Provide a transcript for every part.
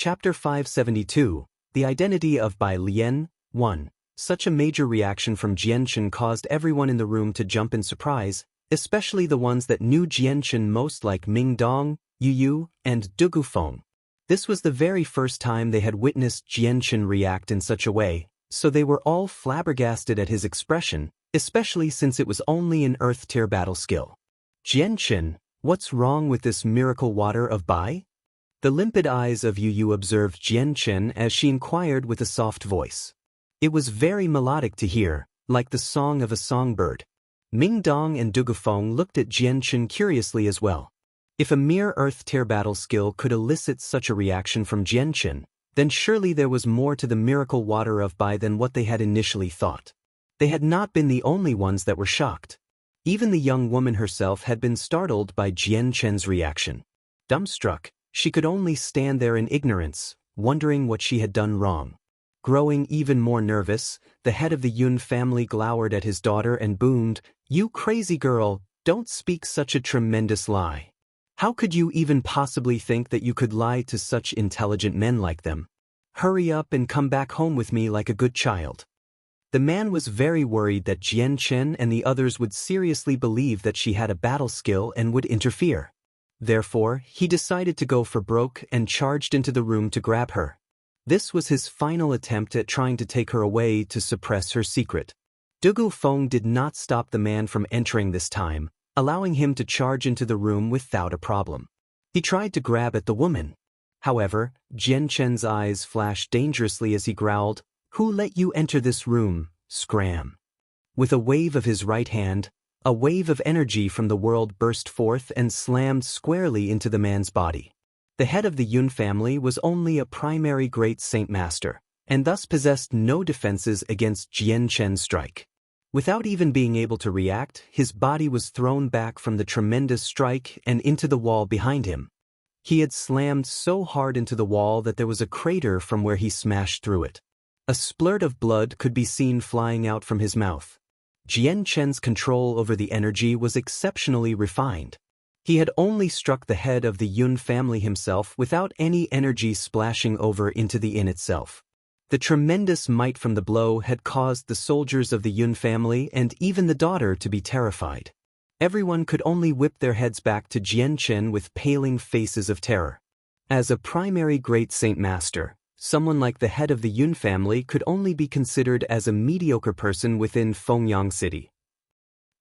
Chapter 572, The Identity of Bai Lian, 1. Such a major reaction from Jianchen caused everyone in the room to jump in surprise, especially the ones that knew Jianchen most like Ming Dong, Yu Yu, and Du Gufeng. This was the very first time they had witnessed Jianchen react in such a way, so they were all flabbergasted at his expression, especially since it was only an Earth-tier battle skill. Jianchen, what's wrong with this miracle water of Bai? The limpid eyes of Yu Yu observed Jianchen as she inquired with a soft voice. It was very melodic to hear, like the song of a songbird. Ming Dong and Du Gufeng looked at Jianchen curiously as well. If a mere Earth-tier battle skill could elicit such a reaction from Jianchen, then surely there was more to the miracle water of Bai than what they had initially thought. They had not been the only ones that were shocked. Even the young woman herself had been startled by Jianchen's reaction. Dumbstruck, she could only stand there in ignorance, wondering what she had done wrong. Growing even more nervous, the head of the Yun family glowered at his daughter and boomed, "You crazy girl, don't speak such a tremendous lie. How could you even possibly think that you could lie to such intelligent men like them? Hurry up and come back home with me like a good child." The man was very worried that Jianchen and the others would seriously believe that she had a battle skill and would interfere. Therefore, he decided to go for broke and charged into the room to grab her. This was his final attempt at trying to take her away to suppress her secret. Du Gufeng did not stop the man from entering this time, allowing him to charge into the room without a problem. He tried to grab at the woman. However, Jianchen's eyes flashed dangerously as he growled, "Who let you enter this room, scram?" With a wave of his right hand, a wave of energy from the world burst forth and slammed squarely into the man's body. The head of the Yun family was only a primary great saint master, and thus possessed no defenses against Jianchen's strike. Without even being able to react, his body was thrown back from the tremendous strike and into the wall behind him. He had slammed so hard into the wall that there was a crater from where he smashed through it. A splurt of blood could be seen flying out from his mouth. Jianchen's control over the energy was exceptionally refined. He had only struck the head of the Yun family himself without any energy splashing over into the inn itself. The tremendous might from the blow had caused the soldiers of the Yun family and even the daughter to be terrified. Everyone could only whip their heads back to Jianchen with paling faces of terror. As a primary great saint master, someone like the head of the Yun family could only be considered as a mediocre person within Fengyang City.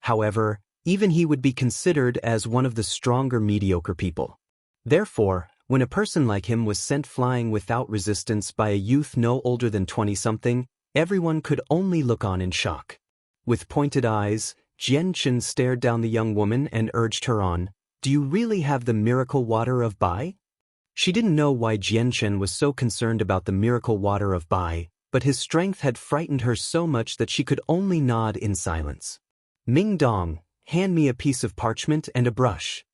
However, even he would be considered as one of the stronger mediocre people. Therefore, when a person like him was sent flying without resistance by a youth no older than 20-something, everyone could only look on in shock. With pointed eyes, Jianchen stared down the young woman and urged her on, "Do you really have the miracle water of Bai?" She didn't know why Jianchen was so concerned about the miracle water of Bai, but his strength had frightened her so much that she could only nod in silence. "Ming Dong, hand me a piece of parchment and a brush,"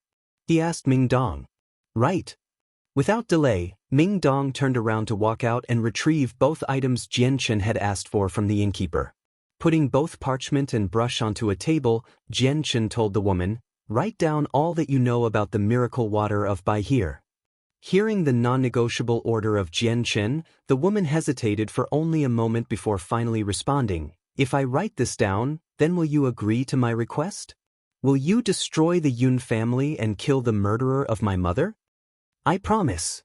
he asked Ming Dong. "Right." Without delay, Ming Dong turned around to walk out and retrieve both items Jianchen had asked for from the innkeeper. Putting both parchment and brush onto a table, Jianchen told the woman, "Write down all that you know about the miracle water of Bai here." Hearing the non-negotiable order of Jianchen, the woman hesitated for only a moment before finally responding, "If I write this down, then will you agree to my request? Will you destroy the Yun family and kill the murderer of my mother?" "I promise."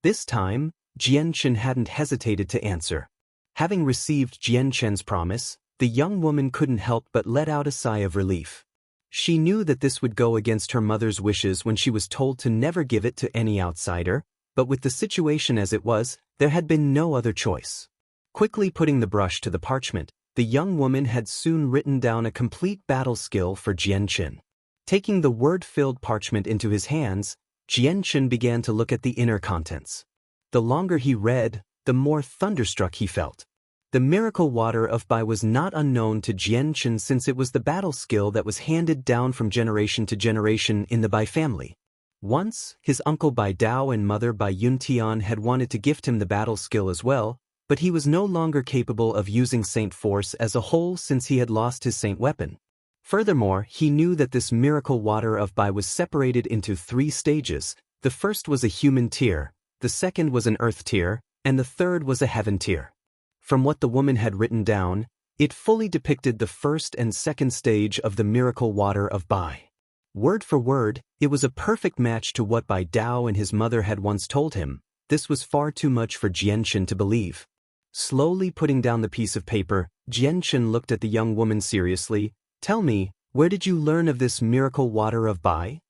This time, Jianchen hadn't hesitated to answer. Having received Jianchen's promise, the young woman couldn't help but let out a sigh of relief. She knew that this would go against her mother's wishes when she was told to never give it to any outsider, but with the situation as it was, there had been no other choice. Quickly putting the brush to the parchment, the young woman had soon written down a complete battle skill for Jianchen. Taking the word-filled parchment into his hands, Jianchen began to look at the inner contents. The longer he read, the more thunderstruck he felt. The miracle water of Bai was not unknown to Jianchen since it was the battle skill that was handed down from generation to generation in the Bai family. Once, his uncle Bai Dao and mother Bai Yuntian had wanted to gift him the battle skill as well, but he was no longer capable of using Saint Force as a whole since he had lost his Saint weapon. Furthermore, he knew that this miracle water of Bai was separated into 3 stages. The first was a human tier, the second was an earth tier, and the third was a heaven tier. From what the woman had written down, it fully depicted the first and second stage of the miracle water of Bai. Word for word, it was a perfect match to what Bai Dao and his mother had once told him. This was far too much for Jianchen to believe. Slowly putting down the piece of paper, Jianchen looked at the young woman seriously. "Tell me, where did you learn of this miracle water of Bai?"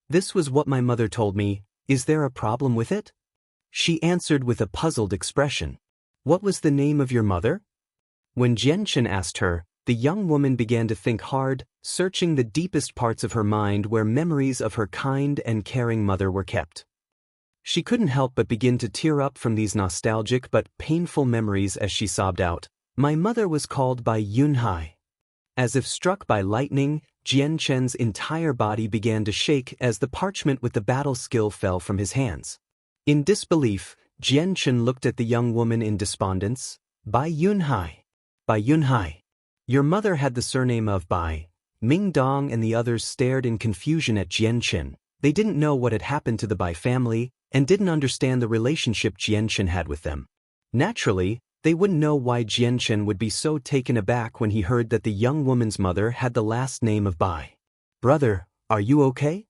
"This was what my mother told me. Is there a problem with it?" She answered with a puzzled expression. "What was the name of your mother?" When Jianchen asked her, the young woman began to think hard, searching the deepest parts of her mind where memories of her kind and caring mother were kept. She couldn't help but begin to tear up from these nostalgic but painful memories as she sobbed out, "My mother was called by Yunhai." As if struck by lightning, Jianchen's entire body began to shake as the parchment with the battle skill fell from his hands. In disbelief, Jianchen looked at the young woman in despondence. "Bai Yunhai. Bai Yunhai. Your mother had the surname of Bai." Ming Dong and the others stared in confusion at Jianchen. They didn't know what had happened to the Bai family and didn't understand the relationship Jianchen had with them. Naturally, they wouldn't know why Jianchen would be so taken aback when he heard that the young woman's mother had the last name of Bai. "Brother, are you okay?"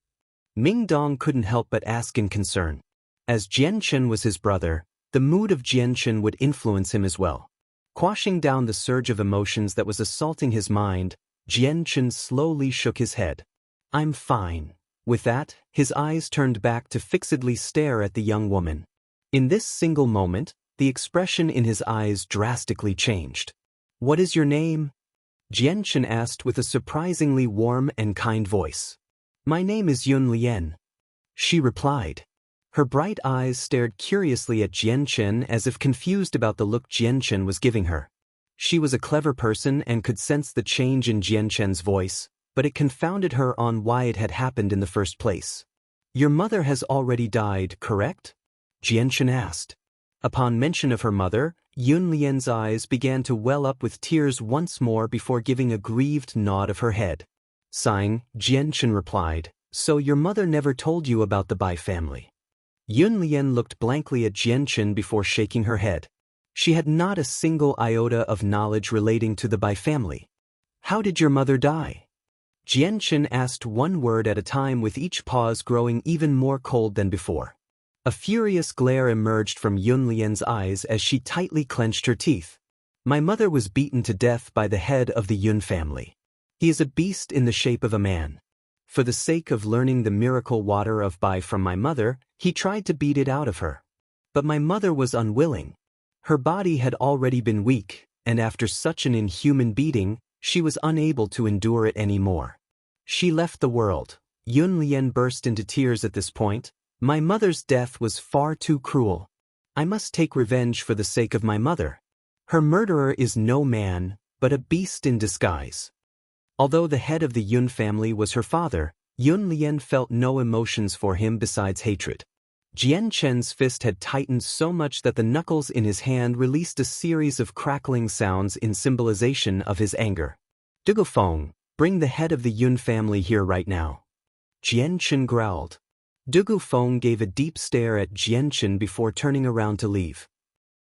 Ming Dong couldn't help but ask in concern. As Jianchen was his brother, the mood of Jianchen would influence him as well. Quashing down the surge of emotions that was assaulting his mind, Jianchen slowly shook his head. "I'm fine." With that, his eyes turned back to fixedly stare at the young woman. In this single moment, the expression in his eyes drastically changed. "What is your name?" Jianchen asked with a surprisingly warm and kind voice. "My name is Yun Lian," she replied. Her bright eyes stared curiously at Jianchen as if confused about the look Jianchen was giving her. She was a clever person and could sense the change in Jianchen's voice, but it confounded her on why it had happened in the first place. "Your mother has already died, correct?" Jianchen asked. Upon mention of her mother, Yun Lian's eyes began to well up with tears once more before giving a grieved nod of her head. Sighing, Jianchen replied, "So your mother never told you about the Bai family?" Yun Lian looked blankly at Jianchen before shaking her head. She had not a single iota of knowledge relating to the Bai family. "How did your mother die?" Jianchen asked one word at a time, with each pause growing even more cold than before. A furious glare emerged from Yun Lian's eyes as she tightly clenched her teeth. "My mother was beaten to death by the head of the Yun family. He is a beast in the shape of a man. For the sake of learning the miracle water of Bai from my mother, he tried to beat it out of her. But my mother was unwilling. Her body had already been weak, and after such an inhuman beating, she was unable to endure it anymore. She left the world." Yun Lian burst into tears at this point. "My mother's death was far too cruel. I must take revenge for the sake of my mother. Her murderer is no man, but a beast in disguise." Although the head of the Yun family was her father, Yun Lian felt no emotions for him besides hatred. Jianchen's fist had tightened so much that the knuckles in his hand released a series of crackling sounds in symbolization of his anger. "Dugufeng, bring the head of the Yun family here right now." Jianchen growled. Dugufeng gave a deep stare at Jianchen before turning around to leave.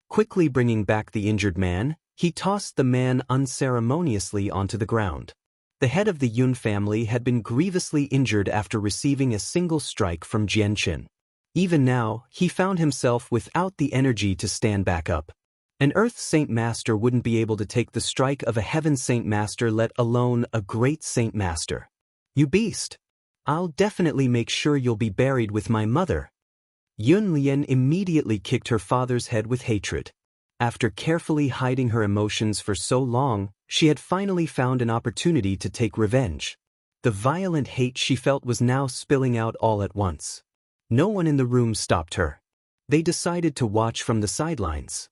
Quickly bringing back the injured man, he tossed the man unceremoniously onto the ground. The head of the Yun family had been grievously injured after receiving a single strike from Jianchen. Even now, he found himself without the energy to stand back up. An Earth Saint Master wouldn't be able to take the strike of a Heaven Saint Master, let alone a Great Saint Master. "You beast! I'll definitely make sure you'll be buried with my mother." Yun Lian immediately kicked her father's head with hatred. After carefully hiding her emotions for so long, she had finally found an opportunity to take revenge. The violent hate she felt was now spilling out all at once. No one in the room stopped her. They decided to watch from the sidelines.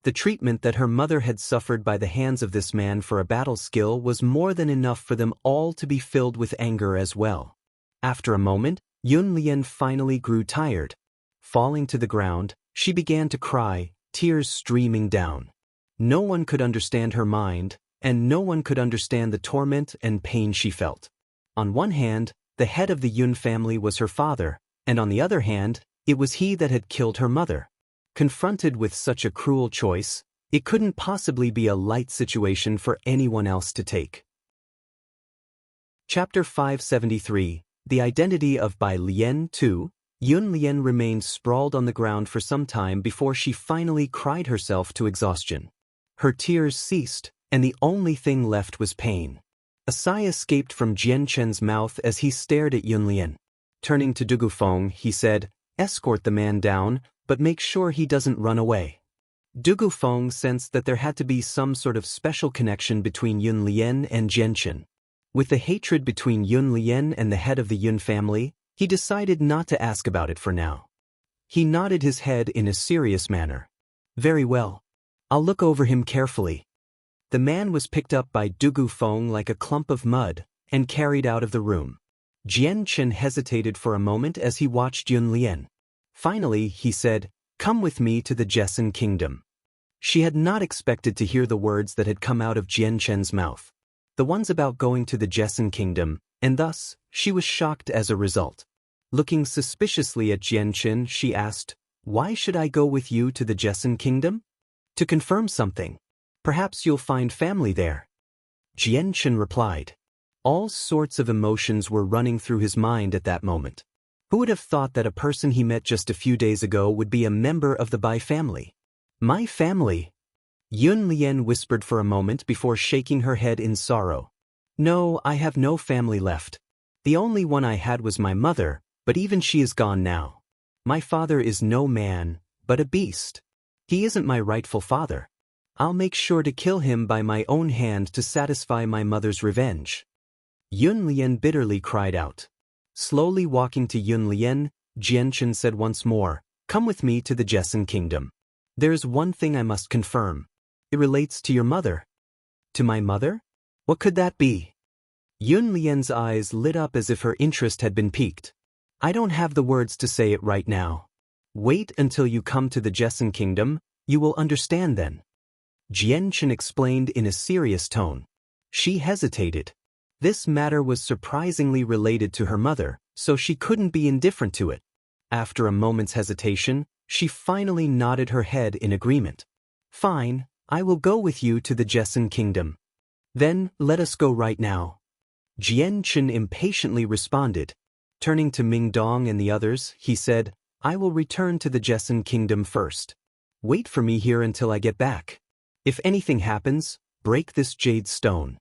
The treatment that her mother had suffered by the hands of this man for a battle skill was more than enough for them all to be filled with anger as well. After a moment, Yun Lian finally grew tired. Falling to the ground, she began to cry, tears streaming down. No one could understand her mind, and no one could understand the torment and pain she felt. On one hand, the head of the Yun family was her father, and on the other hand, It was he that had killed her mother. Confronted with such a cruel choice, it couldn't possibly be a light situation for anyone else to take. Chapter 573, The Identity of Bai Lian 2. Yun Lian remained sprawled on the ground for some time before she finally cried herself to exhaustion. Her tears ceased, and the only thing left was pain. A sigh escaped from Jian Chen's mouth as he stared at Yun Lian. Turning to Du Gufeng, he said, "Escort the man down, but make sure he doesn't run away." Du Gufeng sensed that there had to be some sort of special connection between Yun Lian and Jian Chen. With the hatred between Yun Lian and the head of the Yun family, he decided not to ask about it for now. He nodded his head in a serious manner. "Very well. I'll look over him carefully." The man was picked up by Du Gufeng like a clump of mud and carried out of the room. Jian Chen hesitated for a moment as he watched Yun Lian. Finally, he said, "Come with me to the Jessen kingdom." She had not expected to hear the words that had come out of Jian Chen's mouth. The ones about going to the Jessen kingdom, and thus, she was shocked as a result. Looking suspiciously at Jian Chen, she asked, "Why should I go with you to the Jessen kingdom?" "To confirm something. Perhaps you'll find family there." Jian Chen replied. All sorts of emotions were running through his mind at that moment. Who would have thought that a person he met just a few days ago would be a member of the Bai family? "My family?" Yun Lian whispered for a moment before shaking her head in sorrow. "No, I have no family left. The only one I had was my mother, but even she is gone now. My father is no man, but a beast. He isn't my rightful father. I'll make sure to kill him by my own hand to satisfy my mother's revenge." Yun Lian bitterly cried out. Slowly walking to Yun Lian, Jian Chen said once more, "Come with me to the Jessen kingdom. There's one thing I must confirm. It relates to your mother." "To my mother? What could that be?" Yun Lian's eyes lit up as if her interest had been piqued. "I don't have the words to say it right now. Wait until you come to the Jessen kingdom, you will understand then." Jian Chen explained in a serious tone. She hesitated. This matter was surprisingly related to her mother, so she couldn't be indifferent to it. After a moment's hesitation, she finally nodded her head in agreement. "Fine, I will go with you to the Jessen kingdom." "Then, let us go right now." Jian Chen impatiently responded. Turning to Ming Dong and the others, he said, "I will return to the Jessen kingdom first. Wait for me here until I get back. If anything happens, break this jade stone."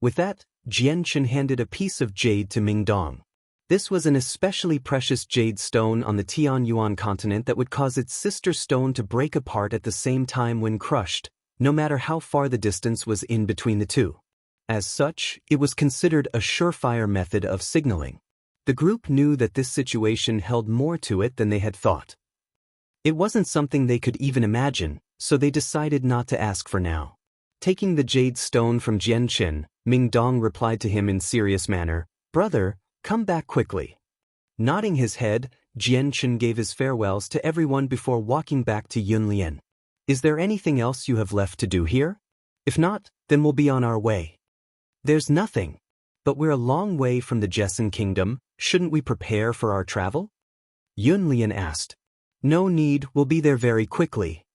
With that, Jian Chen handed a piece of jade to Ming Dong. This was an especially precious jade stone on the Tianyuan continent that would cause its sister stone to break apart at the same time when crushed, no matter how far the distance was in between the two. As such, it was considered a surefire method of signaling. The group knew that this situation held more to it than they had thought. It wasn't something they could even imagine, so they decided not to ask for now. Taking the jade stone from Jian Chen, Ming Dong replied to him in serious manner, "Brother, come back quickly." Nodding his head, Jian Chen gave his farewells to everyone before walking back to Yun Lian. "Is there anything else you have left to do here? If not, then we'll be on our way." "There's nothing. But we're a long way from the Jessen kingdom, shouldn't we prepare for our travel?" Yun Lian asked. "No need, we'll be there very quickly,"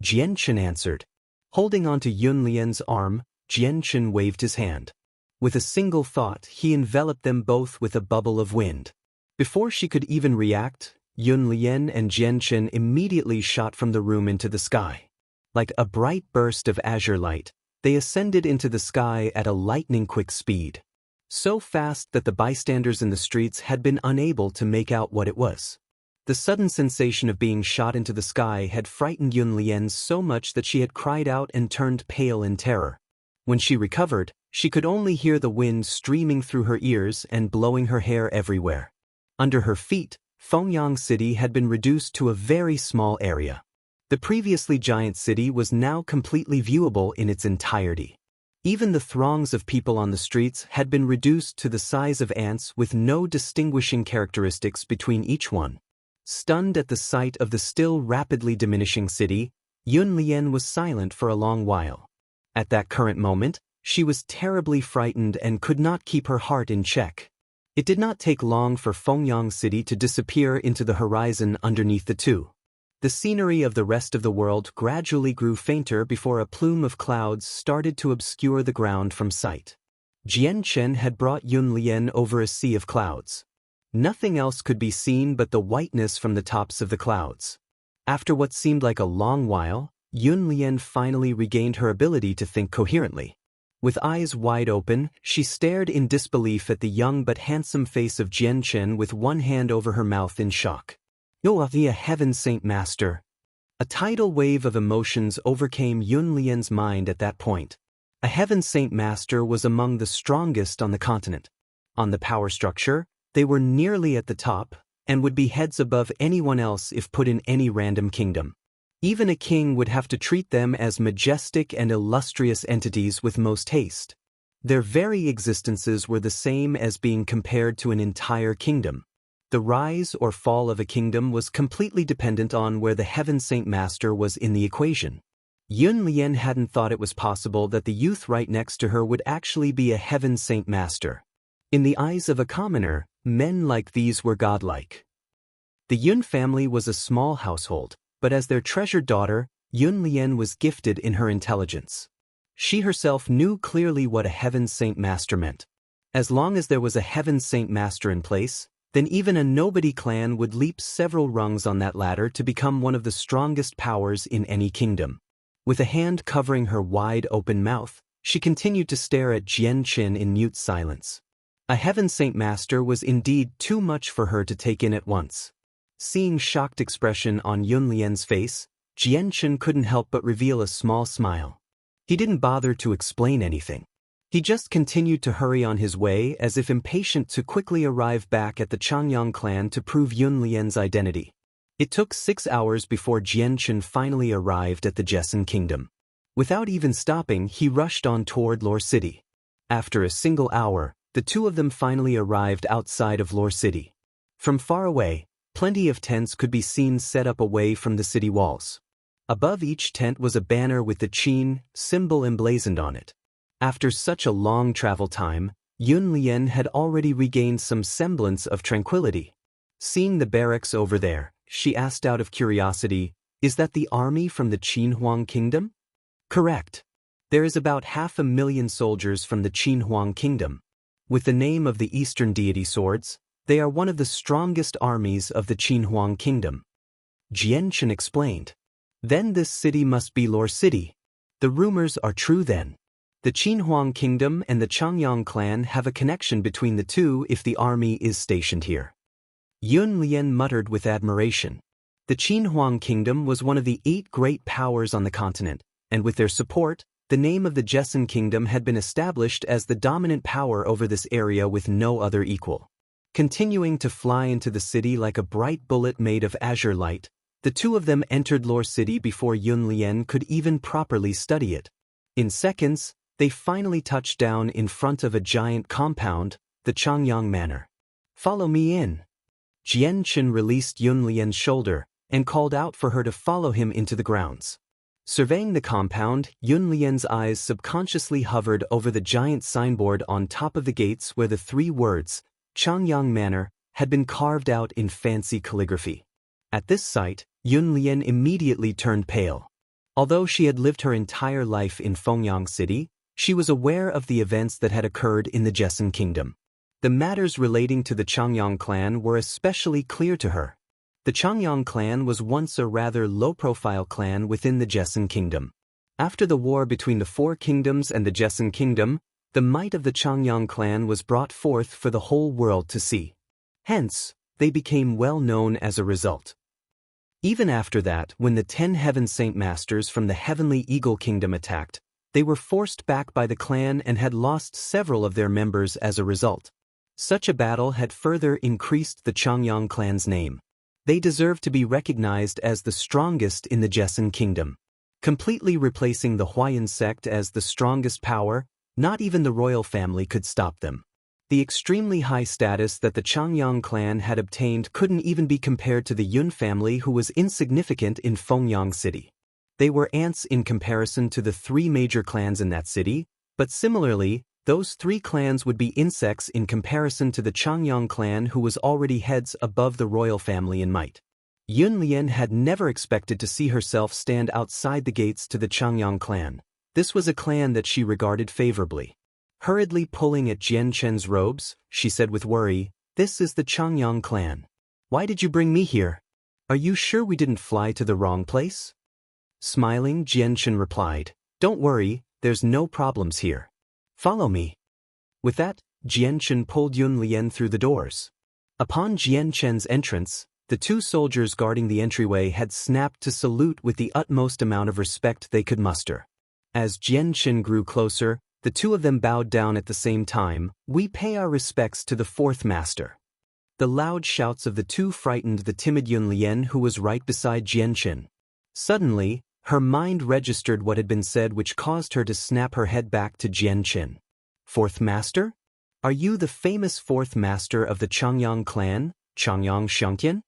Jian Chen answered. Holding onto Yun Lian's arm, Jian Chen waved his hand. With a single thought, he enveloped them both with a bubble of wind. Before she could even react, Yun Lian and Jian Chen immediately shot from the room into the sky. Like a bright burst of azure light, they ascended into the sky at a lightning-quick speed. So fast that the bystanders in the streets had been unable to make out what it was. The sudden sensation of being shot into the sky had frightened Yun Lian so much that she had cried out and turned pale in terror. When she recovered, she could only hear the wind streaming through her ears and blowing her hair everywhere. Under her feet, Fengyang City had been reduced to a very small area. The previously giant city was now completely viewable in its entirety. Even the throngs of people on the streets had been reduced to the size of ants with no distinguishing characteristics between each one. Stunned at the sight of the still rapidly diminishing city, Yun Lian was silent for a long while. At that current moment, she was terribly frightened and could not keep her heart in check. It did not take long for Fengyang City to disappear into the horizon underneath the two. The scenery of the rest of the world gradually grew fainter before a plume of clouds started to obscure the ground from sight. Jian Chen had brought Yun Lian over a sea of clouds. Nothing else could be seen but the whiteness from the tops of the clouds. After what seemed like a long while, Yun Lian finally regained her ability to think coherently. With eyes wide open, she stared in disbelief at the young but handsome face of Jian Chen with one hand over her mouth in shock. "You are the Heaven Saint Master." A tidal wave of emotions overcame Yun Lian's mind at that point. A Heaven Saint Master was among the strongest on the continent. On the power structure, they were nearly at the top, and would be heads above anyone else if put in any random kingdom. Even a king would have to treat them as majestic and illustrious entities with most haste. Their very existences were the same as being compared to an entire kingdom. The rise or fall of a kingdom was completely dependent on where the Heaven Saint Master was in the equation. Yun Lian hadn't thought it was possible that the youth right next to her would actually be a Heaven Saint Master. In the eyes of a commoner, men like these were godlike. The Yun family was a small household, but as their treasured daughter, Yun Lian was gifted in her intelligence. She herself knew clearly what a Heaven Saint Master meant. As long as there was a Heaven Saint Master in place, then even a nobody clan would leap several rungs on that ladder to become one of the strongest powers in any kingdom. With a hand covering her wide-open mouth, she continued to stare at Jian Chen in mute silence. A Heaven Saint Master was indeed too much for her to take in at once. Seeing shocked expression on Yun Lian's face, Jian Chen couldn't help but reveal a small smile. He didn't bother to explain anything. He just continued to hurry on his way as if impatient to quickly arrive back at the Changyang clan to prove Yun Lian's identity. It took 6 hours before Jian Chen finally arrived at the Jessen Kingdom. Without even stopping, he rushed on toward Lore City. After a single hour, the two of them finally arrived outside of Lore City. From far away, plenty of tents could be seen set up away from the city walls. Above each tent was a banner with the Qin symbol emblazoned on it. After such a long travel time, Yun Lian had already regained some semblance of tranquility. Seeing the barracks over there, she asked out of curiosity, "Is that the army from the Qinhuang Kingdom?" "Correct. There is about 500,000 soldiers from the Qinhuang Kingdom. With the name of the Eastern deity swords, they are one of the strongest armies of the Qinhuang Kingdom." Jian Chen explained. "Then this city must be Lore City. The rumors are true then. The Qinhuang Kingdom and the Changyang clan have a connection between the two if the army is stationed here." Yun Lian muttered with admiration. The Qinhuang Kingdom was one of the 8 great powers on the continent, and with their support, the name of the Jessen Kingdom had been established as the dominant power over this area with no other equal. Continuing to fly into the city like a bright bullet made of azure light, the two of them entered Lore City before Yun Lian could even properly study it. In seconds, they finally touched down in front of a giant compound, the Changyang Manor. "Follow me in." Jian Chen released Yun Lian's shoulder and called out for her to follow him into the grounds. Surveying the compound, Yun Lian's eyes subconsciously hovered over the giant signboard on top of the gates where the 3 words, Changyang Manor, had been carved out in fancy calligraphy. At this sight, Yun Lian immediately turned pale. Although she had lived her entire life in Fengyang City, she was aware of the events that had occurred in the Jessen Kingdom. The matters relating to the Changyang clan were especially clear to her. The Changyang clan was once a rather low-profile clan within the Jessen Kingdom. After the war between the 4 kingdoms and the Jessen Kingdom, the might of the Changyang clan was brought forth for the whole world to see. Hence, they became well known as a result. Even after that, when the 10 Heaven Saint Masters from the Heavenly Eagle Kingdom attacked, they were forced back by the clan and had lost several of their members as a result. Such a battle had further increased the Changyang clan's name. They deserved to be recognized as the strongest in the Jessen Kingdom. Completely replacing the Huayan sect as the strongest power, not even the royal family could stop them. The extremely high status that the Changyang clan had obtained couldn't even be compared to the Yun family, who was insignificant in Fengyang City. They were ants in comparison to the 3 major clans in that city, but similarly, Those 3 clans would be insects in comparison to the Changyang clan, who was already heads above the royal family in might. Yun Lian had never expected to see herself stand outside the gates to the Changyang clan. This was a clan that she regarded favorably. Hurriedly pulling at Jian Chen's robes, she said with worry, "This is the Changyang clan. Why did you bring me here? Are you sure we didn't fly to the wrong place?" Smiling, Jian Chen replied, "Don't worry, there's no problems here. Follow me." With that, Jian Chen pulled Yun Lian through the doors. Upon Jian Chen's entrance, the 2 soldiers guarding the entryway had snapped to salute with the utmost amount of respect they could muster. As Jian Chen grew closer, the 2 of them bowed down at the same time. "We pay our respects to the 4th master." The loud shouts of the 2 frightened the timid Yun Lian, who was right beside Jian Chen. Suddenly, her mind registered what had been said, which caused her to snap her head back to Jian Chen. "4th Master? Are you the famous 4th Master of the Changyang clan, Changyang Xiangtian?"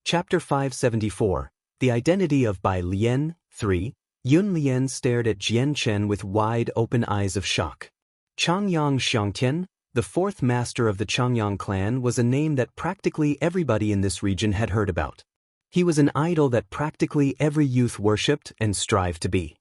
Chapter 574, The Identity of Bai Lian, 3. Yun Lian stared at Jian Chen with wide-open eyes of shock. Changyang Xiangtian, the 4th Master of the Changyang clan, was a name that practically everybody in this region had heard about. He was an idol that practically every youth worshipped and strived to be.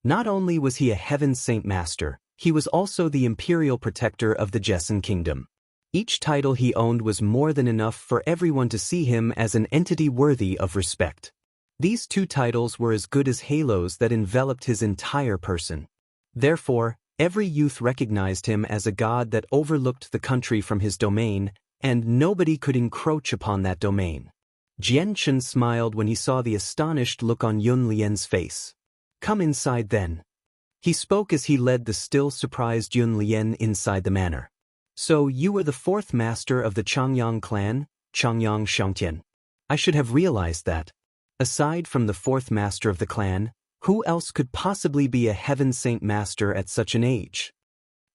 Not only was he a heaven saint master, he was also the imperial protector of the Jessen kingdom. Each title he owned was more than enough for everyone to see him as an entity worthy of respect. These 2 titles were as good as halos that enveloped his entire person. Therefore, every youth recognized him as a god that overlooked the country from his domain, and nobody could encroach upon that domain. Jian Chen smiled when he saw the astonished look on Yun Lian's face. "Come inside then." He spoke as he led the still surprised Yun Lian inside the manor. "So you were the 4th master of the Changyang clan, Changyang Xiangtian. I should have realized that. Aside from the 4th master of the clan, who else could possibly be a heaven saint master at such an age?"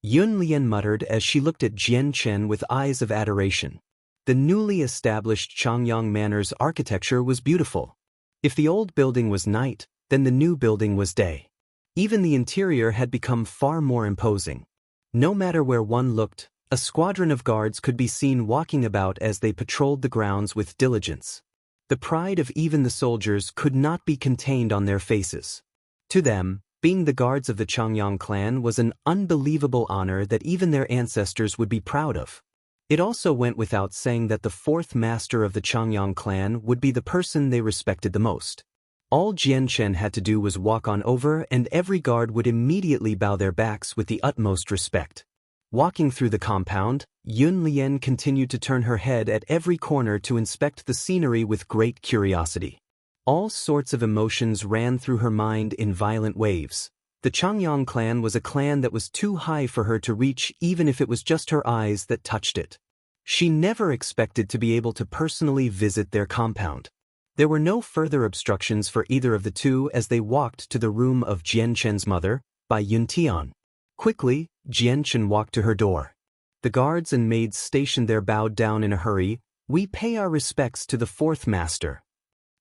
Yun Lian muttered as she looked at Jian Chen with eyes of adoration. The newly established Changyang Manor's architecture was beautiful. If the old building was night, then the new building was day. Even the interior had become far more imposing. No matter where one looked, a squadron of guards could be seen walking about as they patrolled the grounds with diligence. The pride of even the soldiers could not be contained on their faces. To them, being the guards of the Changyang clan was an unbelievable honor that even their ancestors would be proud of. It also went without saying that the 4th master of the Changyang clan would be the person they respected the most. All Jian Chen had to do was walk on over, and every guard would immediately bow their backs with the utmost respect. Walking through the compound, Yun Lian continued to turn her head at every corner to inspect the scenery with great curiosity. All sorts of emotions ran through her mind in violent waves. The Changyang clan was a clan that was too high for her to reach, even if it was just her eyes that touched it. She never expected to be able to personally visit their compound. There were no further obstructions for either of the 2 as they walked to the room of Jian Chen's mother, Bai Yuntian. Quickly, Jian Chen walked to her door. The guards and maids stationed there bowed down in a hurry. "We pay our respects to the 4th master."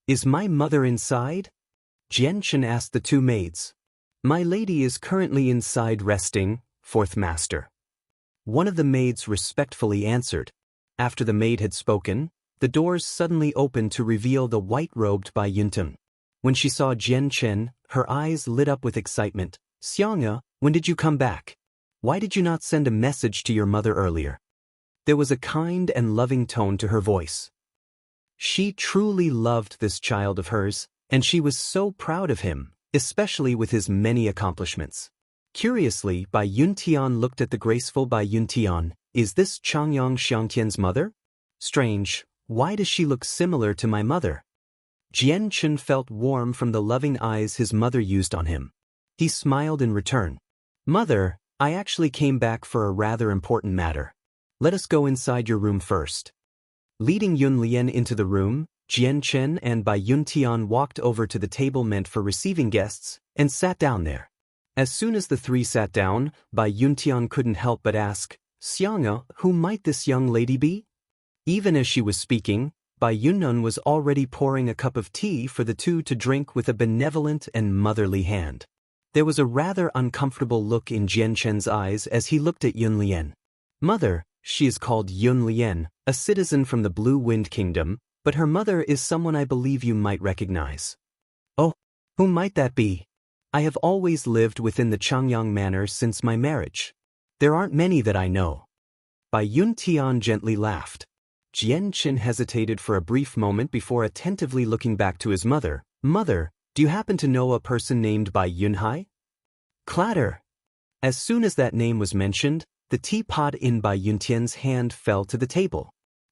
"Is my mother inside?" Jian Chen asked the 2 maids. "My lady is currently inside resting, 4th master." One of the maids respectfully answered. After the maid had spoken, the doors suddenly opened to reveal the white-robed Bai Yuntian. When she saw Jian Chen, her eyes lit up with excitement. "Xiangya, when did you come back? Why did you not send a message to your mother earlier?" There was a kind and loving tone to her voice. She truly loved this child of hers, and she was so proud of him, especially with his many accomplishments. Curiously, Bai Yuntian looked at the graceful Bai Yuntian. "Is this Changyang Xiangtian's mother? Strange, why does she look similar to my mother?" Jian Chen felt warm from the loving eyes his mother used on him. He smiled in return. "Mother, I actually came back for a rather important matter. Let us go inside your room first." Leading Yun Lian into the room, Jian Chen and Bai Yuntian walked over to the table meant for receiving guests and sat down there. As soon as the 3 sat down, Bai Yuntian couldn't help but ask, "Xiangya, who might this young lady be?" Even as she was speaking, Bai Yunnan was already pouring a cup of tea for the 2 to drink with a benevolent and motherly hand. There was a rather uncomfortable look in Jian Chen's eyes as he looked at Yun Lian. Mother, she is called Yun Lian, a citizen from the Blue Wind Kingdom, but her mother is someone I believe you might recognize. Oh, who might that be? I have always lived within the Changyang Manor since my marriage. There aren't many that I know. Bai Yun Tian gently laughed. Jian Chen hesitated for a brief moment before attentively looking back to his mother. Mother, do you happen to know a person named Bai Yunhai? Clatter! As soon as that name was mentioned, the teapot in Bai Yuntian's hand fell to the table.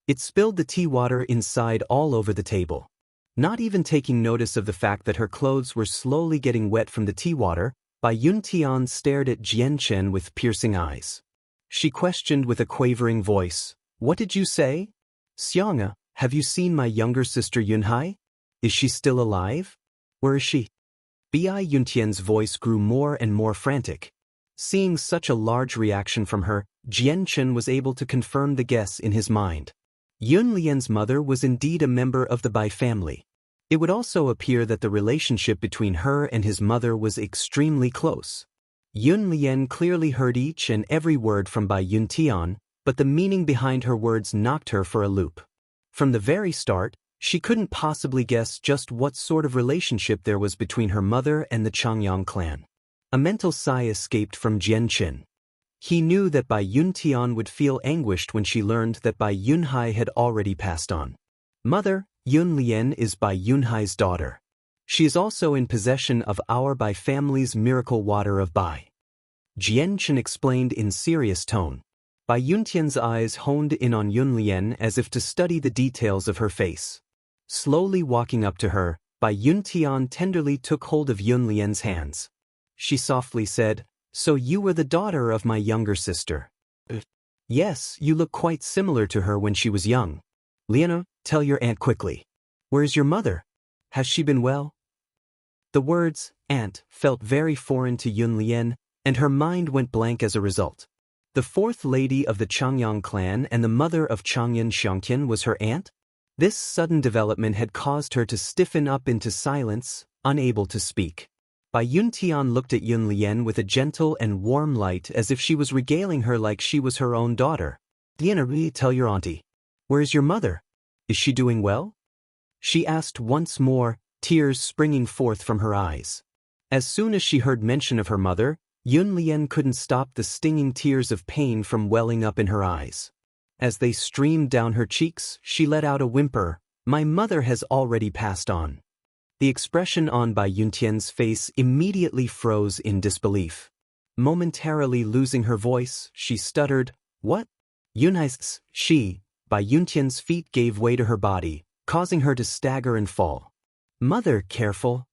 It spilled the tea water inside all over the table. Not even taking notice of the fact that her clothes were slowly getting wet from the tea water, Bai Yun Tian stared at Jian Chen with piercing eyes. She questioned with a quavering voice, "What did you say? Xiang, have you seen my younger sister Yunhai? Is she still alive? Where is she?" Bai Yuntian's voice grew more and more frantic. Seeing such a large reaction from her, Jian Chen was able to confirm the guess in his mind. Yun Lian's mother was indeed a member of the Bai family. It would also appear that the relationship between her and his mother was extremely close. Yun Lian clearly heard each and every word from Bai Yun Tian, but the meaning behind her words knocked her for a loop. From the very start, she couldn't possibly guess just what sort of relationship there was between her mother and the Changyang clan. A mental sigh escaped from Jian Chen. He knew that Bai Yun Tian would feel anguished when she learned that Bai Yunhai had already passed on. Mother, Yun Lian is Bai Yunhai's daughter. She is also in possession of our Bai family's miracle water of Bai. Jian Chen explained in serious tone. Bai Yuntian's eyes honed in on Yun Lian as if to study the details of her face. Slowly walking up to her, Bai Yun Tian tenderly took hold of Yun Lian's hands. She softly said, "So you were the daughter of my younger sister." "Yes, you look quite similar to her when she was young. Liana, tell your aunt quickly. Where is your mother? Has she been well?" The words, aunt, felt very foreign to Yun Lian, and her mind went blank as a result. The fourth lady of the Changyang clan and the mother of Changyan Xiangtian was her aunt? This sudden development had caused her to stiffen up into silence, unable to speak. Bai Yun Tian looked at Yun Lian with a gentle and warm light as if she was regaling her like she was her own daughter. "Diana, tell your auntie. Where is your mother? Is she doing well?" She asked once more, tears springing forth from her eyes. As soon as she heard mention of her mother, Yun Lian couldn't stop the stinging tears of pain from welling up in her eyes. As they streamed down her cheeks, she let out a whimper. "My mother has already passed on." The expression on Bai Yuntian's face immediately froze in disbelief. Momentarily losing her voice, she stuttered, "What?" "Yunhai's, she." Bai Yuntian's feet gave way to her body, causing her to stagger and fall. "Mother, careful."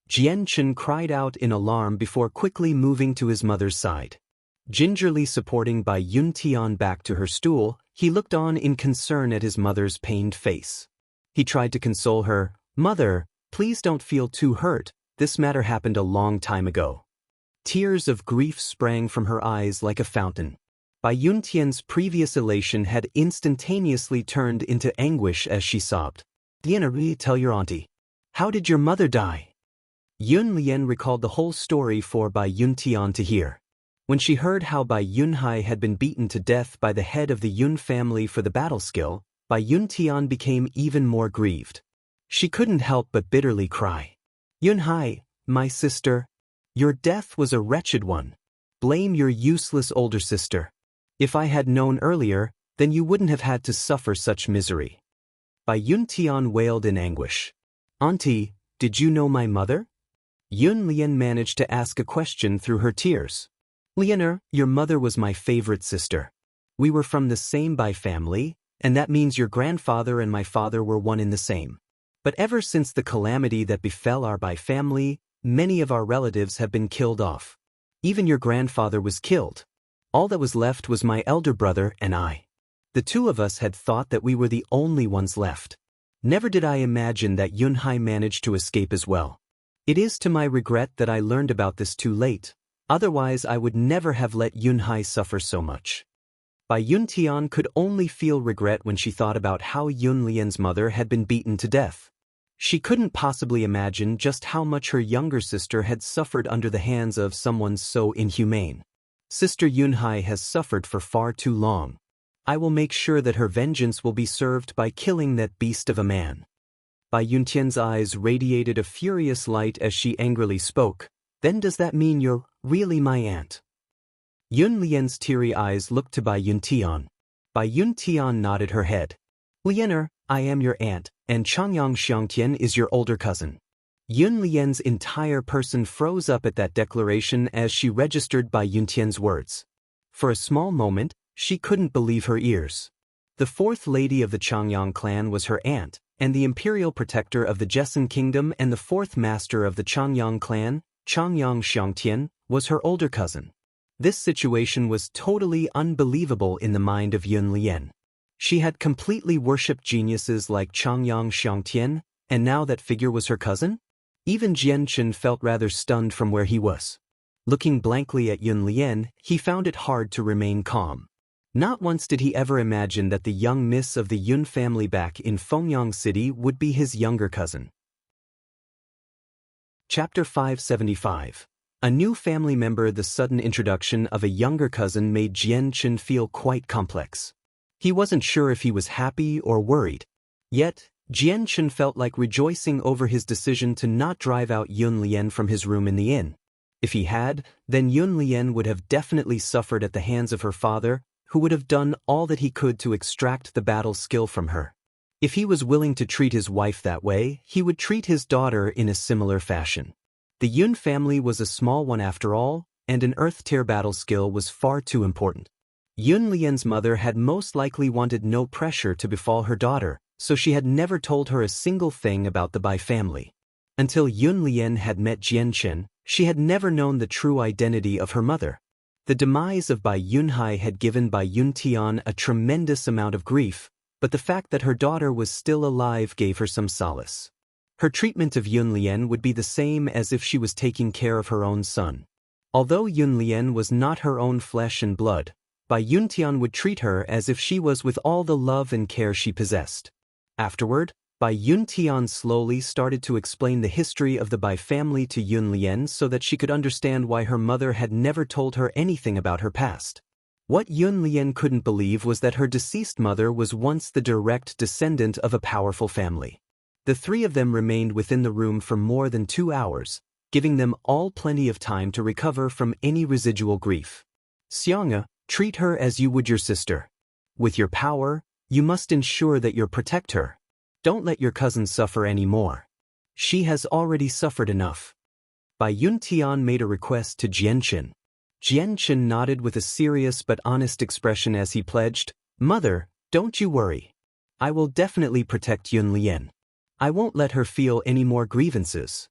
Jian Chen cried out in alarm before quickly moving to his mother's side. Gingerly supporting Bai Yun Tian back to her stool, he looked on in concern at his mother's pained face. He tried to console her. "Mother, please don't feel too hurt, this matter happened a long time ago." Tears of grief sprang from her eyes like a fountain. Bai Yun Tian's previous elation had instantaneously turned into anguish as she sobbed. "Diana, tell your auntie. How did your mother die?" Yun Lian recalled the whole story for Bai Yun Tian to hear. When she heard how Bai Yunhai had been beaten to death by the head of the Yun family for the battle skill, Bai Yun Tian became even more grieved. She couldn't help but bitterly cry. "Yunhai, my sister, your death was a wretched one. Blame your useless older sister. If I had known earlier, then you wouldn't have had to suffer such misery." Bai Yun Tian wailed in anguish. "Auntie, did you know my mother?" Yun Lian managed to ask a question through her tears. "Lianer, your mother was my favorite sister. We were from the same Bai family, and that means your grandfather and my father were one in the same. But ever since the calamity that befell our Bai family, many of our relatives have been killed off. Even your grandfather was killed. All that was left was my elder brother and I. The two of us had thought that we were the only ones left. Never did I imagine that Yunhai managed to escape as well. It is to my regret that I learned about this too late. Otherwise I would never have let Yunhai suffer so much." Bai Yun Tian could only feel regret when she thought about how Yun Lian's mother had been beaten to death. She couldn't possibly imagine just how much her younger sister had suffered under the hands of someone so inhumane. Sister Yunhai has suffered for far too long. I will make sure that her vengeance will be served by killing that beast of a man. Bai Yuntian's eyes radiated a furious light as she angrily spoke. Then does that mean you're really my aunt? Yun Lian's teary eyes looked to Bai Yuntian. Bai Yuntian nodded her head. Lianer, I am your aunt, and Changyang Xiangtian is your older cousin. Yun Lian's entire person froze up at that declaration as she registered Bai Yuntian's words. For a small moment, she couldn't believe her ears. The fourth lady of the Changyang clan was her aunt, and the imperial protector of the Jessen kingdom and the fourth master of the Changyang clan, Changyang Xiangtian, was her older cousin. This situation was totally unbelievable in the mind of Yun Lian. She had completely worshipped geniuses like Changyang Xiangtian, and now that figure was her cousin? Even Jianchen felt rather stunned from where he was. Looking blankly at Yun Lian, he found it hard to remain calm. Not once did he ever imagine that the young miss of the Yun family back in Fengyang City would be his younger cousin. Chapter 575. A new family member. The sudden introduction of a younger cousin made Jianchen feel quite complex. He wasn't sure if he was happy or worried. Yet, Jianchen felt like rejoicing over his decision to not drive out Yun Lian from his room in the inn. If he had, then Yun Lian would have definitely suffered at the hands of her father, who would have done all that he could to extract the battle skill from her. If he was willing to treat his wife that way, he would treat his daughter in a similar fashion. The Yun family was a small one after all, and an earth-tier battle skill was far too important. Yun Lian's mother had most likely wanted no pressure to befall her daughter, so she had never told her a single thing about the Bai family. Until Yun Lian had met Jianchen, she had never known the true identity of her mother. The demise of Bai Yunhai had given Bai Yuntian a tremendous amount of grief, but the fact that her daughter was still alive gave her some solace. Her treatment of Yun Lian would be the same as if she was taking care of her own son. Although Yun Lian was not her own flesh and blood, Bai Yuntian would treat her as if she was with all the love and care she possessed. Afterward, Bai Yuntian slowly started to explain the history of the Bai family to Yun Lian so that she could understand why her mother had never told her anything about her past. What Yun Lian couldn't believe was that her deceased mother was once the direct descendant of a powerful family. The three of them remained within the room for more than 2 hours, giving them all plenty of time to recover from any residual grief. Xiang'a, treat her as you would your sister. With your power, you must ensure that you protect her. Don't let your cousin suffer any more. She has already suffered enough. Bai Yuntian made a request to Jianchen. Jianchen nodded with a serious but honest expression as he pledged, "Mother, don't you worry. I will definitely protect Yun Lian. I won't let her feel any more grievances."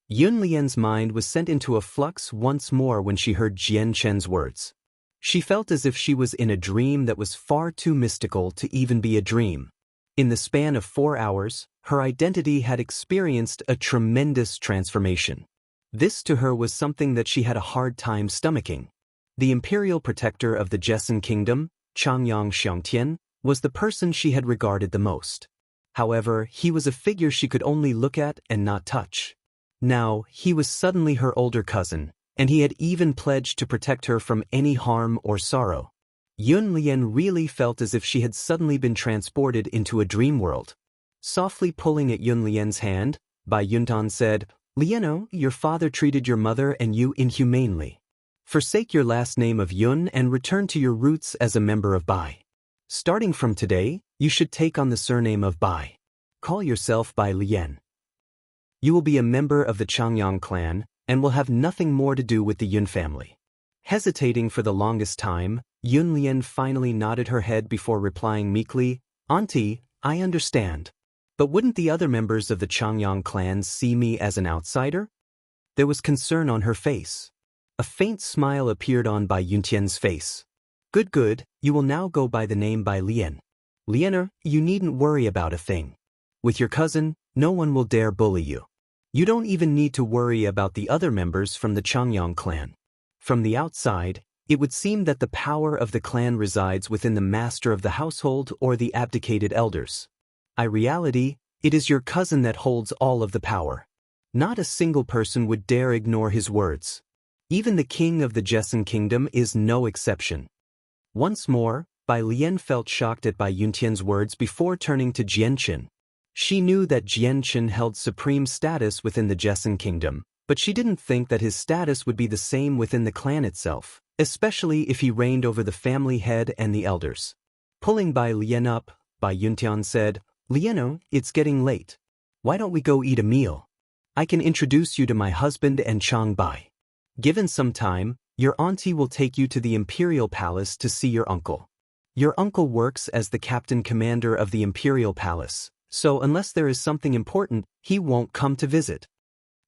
Yun Lian's mind was sent into a flux once more when she heard Jianchen's words. She felt as if she was in a dream that was far too mystical to even be a dream. In the span of 4 hours, her identity had experienced a tremendous transformation. This to her was something that she had a hard time stomaching. The imperial protector of the Jessen kingdom, Changyang Xiangtian, was the person she had regarded the most. However, he was a figure she could only look at and not touch. Now, he was suddenly her older cousin, and he had even pledged to protect her from any harm or sorrow. Yun Lian really felt as if she had suddenly been transported into a dream world. Softly pulling at Yun Lian's hand, Bai Yuntian said, "Liano, your father treated your mother and you inhumanely. Forsake your last name of Yun and return to your roots as a member of Bai. Starting from today, you should take on the surname of Bai. Call yourself Bai Lian. You will be a member of the Changyang clan and will have nothing more to do with the Yun family." Hesitating for the longest time, Yun Lian finally nodded her head before replying meekly, "Auntie, I understand. But wouldn't the other members of the Changyang clan see me as an outsider?" There was concern on her face. A faint smile appeared on Bai Yuntian's face. Good, you will now go by the name Bai Lian. Lianer, you needn't worry about a thing. With your cousin, no one will dare bully you. You don't even need to worry about the other members from the Changyang clan. From the outside, it would seem that the power of the clan resides within the master of the household or the abdicated elders. In reality, It is your cousin that holds all of the power. Not a single person would dare ignore his words. Even the king of the Jessen kingdom is no exception. Once more, Bai Lian felt shocked at Bai Yuntian's words before turning to Jianqin. She knew that Jianqin held supreme status within the Jessen kingdom, but she didn't think that his status would be the same within the clan itself, especially if he reigned over the family head and the elders. Pulling Bai Lian up, Bai Yuntian said, "Liano, it's getting late. Why don't we go eat a meal? I can introduce you to my husband and Chang Bai. Given some time, your auntie will take you to the imperial palace to see your uncle. Your uncle works as the captain commander of the imperial palace, so unless there is something important, he won't come to visit."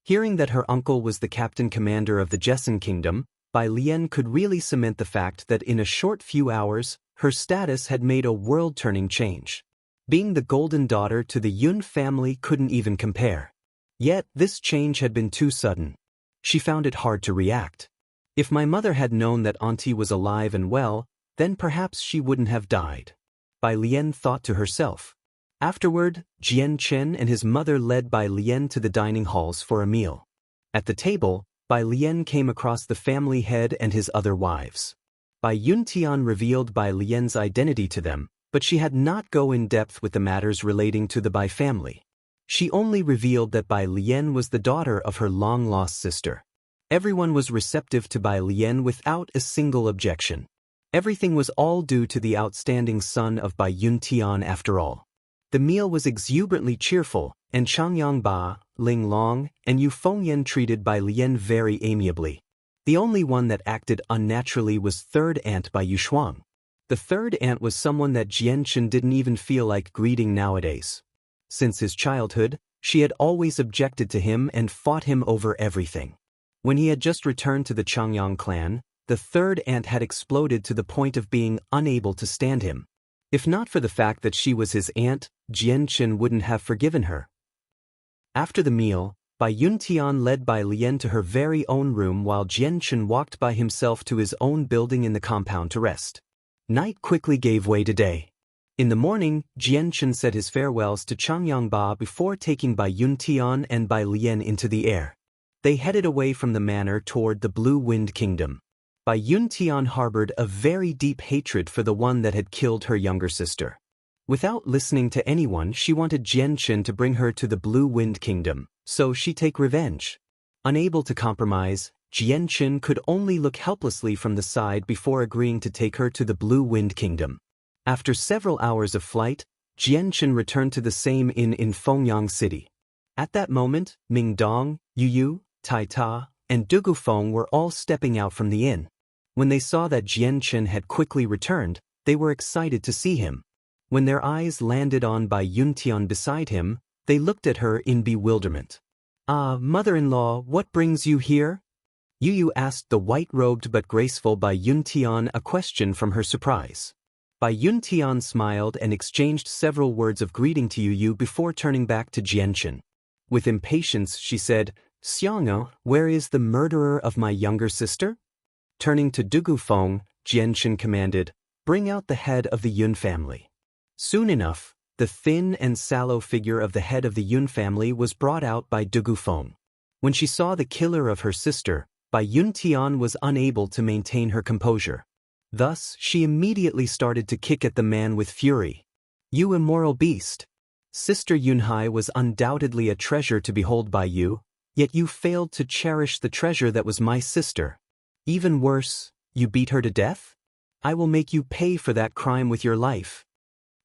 Hearing that her uncle was the captain commander of the Jessen kingdom, Bai Lian could really cement the fact that in a short few hours, her status had made a world-turning change. Being the golden daughter to the Yun family couldn't even compare. Yet, this change had been too sudden. She found it hard to react. If my mother had known that auntie was alive and well, then perhaps she wouldn't have died. Bai Lian thought to herself. Afterward, Jianqin and his mother led Bai Lian to the dining halls for a meal. At the table, Bai Lian came across the family head and his other wives. Bai Yuntian revealed Bai Lian's identity to them, but she had not go in depth with the matters relating to the Bai family. She only revealed that Bai Lian was the daughter of her long-lost sister. Everyone was receptive to Bai Lian without a single objection. Everything was all due to the outstanding son of Bai Yuntian after all. The meal was exuberantly cheerful, and Changyang Ba, Ling Long, and Yu Fengyan treated Bai Lian very amiably. The only one that acted unnaturally was third aunt Bai Yushuang. The third aunt was someone that Jianqin didn't even feel like greeting nowadays. Since his childhood, she had always objected to him and fought him over everything. When he had just returned to the Changyang clan, the third aunt had exploded to the point of being unable to stand him. If not for the fact that she was his aunt, Jianqin wouldn't have forgiven her. After the meal, Bai Yuntian led Bai Lian to her very own room while Jianqin walked by himself to his own building in the compound to rest. Night quickly gave way to day. In the morning, Jianqin said his farewells to Changyang Ba before taking Bai Yuntian and Bai Lian into the air. They headed away from the manor toward the Blue Wind Kingdom. Bai Yuntian harbored a very deep hatred for the one that had killed her younger sister. Without listening to anyone, she wanted Jianqin to bring her to the Blue Wind Kingdom, so she take revenge. Unable to compromise, Jianqin could only look helplessly from the side before agreeing to take her to the Blue Wind Kingdom. After several hours of flight, Jianqin returned to the same inn in Fengyang City. At that moment, Ming Dong, Yu Yu, Tai Ta, and Dugu Feng were all stepping out from the inn. When they saw that Jianqin had quickly returned, they were excited to see him. When their eyes landed on Bai Yuntian beside him, they looked at her in bewilderment. "Ah, mother-in-law, what brings you here?" Yu Yu asked the white-robed but graceful Bai Yuntian a question from her surprise. Bai Yuntian smiled and exchanged several words of greeting to Yu Yu before turning back to Jianqin. With impatience, she said, "Xiang'o, where is the murderer of my younger sister?" Turning to Dugu Feng, Jianqin commanded, "Bring out the head of the Yun family." Soon enough, the thin and sallow figure of the head of the Yun family was brought out by Dugu Feng. When she saw the killer of her sister, Bai Yuntian was unable to maintain her composure. Thus, she immediately started to kick at the man with fury. "You immoral beast! Sister Yunhai was undoubtedly a treasure to behold by you, yet you failed to cherish the treasure that was my sister. Even worse, you beat her to death? I will make you pay for that crime with your life."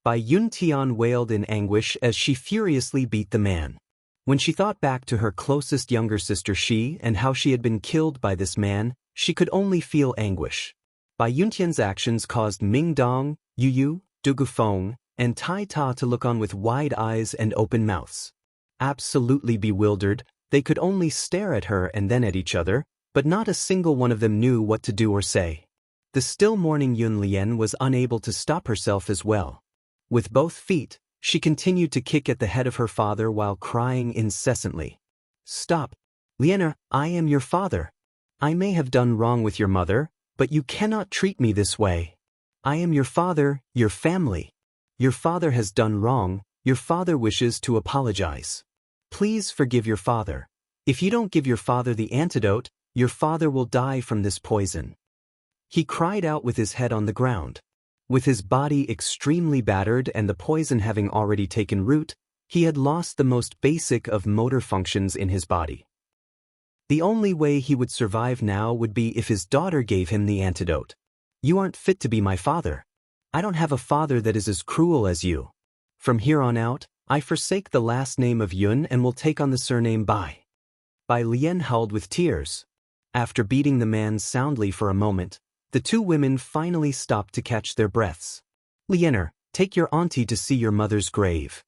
Bai Yuntian wailed in anguish as she furiously beat the man. When she thought back to her closest younger sister Shi and how she had been killed by this man, she could only feel anguish. Bai Yuntian's actions caused Ming Dong, Yu Yu, Dugu Feng, and Tai Ta to look on with wide eyes and open mouths. Absolutely bewildered, they could only stare at her and then at each other, but not a single one of them knew what to do or say. The still mourning Yun Lian was unable to stop herself as well. With both feet, she continued to kick at the head of her father while crying incessantly. "Stop! Lianer, I am your father. I may have done wrong with your mother, but you cannot treat me this way. I am your father, your family. Your father has done wrong, Your father wishes to apologize. Please forgive your father. If you don't give your father the antidote, your father will die from this poison." He cried out with his head on the ground. With his body extremely battered and the poison having already taken root, he had lost the most basic of motor functions in his body. The only way he would survive now would be if his daughter gave him the antidote. "You aren't fit to be my father. I don't have a father that is as cruel as you. From here on out, I forsake the last name of Yun and will take on the surname Bai." Bai Lian howled with tears. After beating the man soundly for a moment, the two women finally stopped to catch their breaths. "Lianer, take your auntie to see your mother's grave,"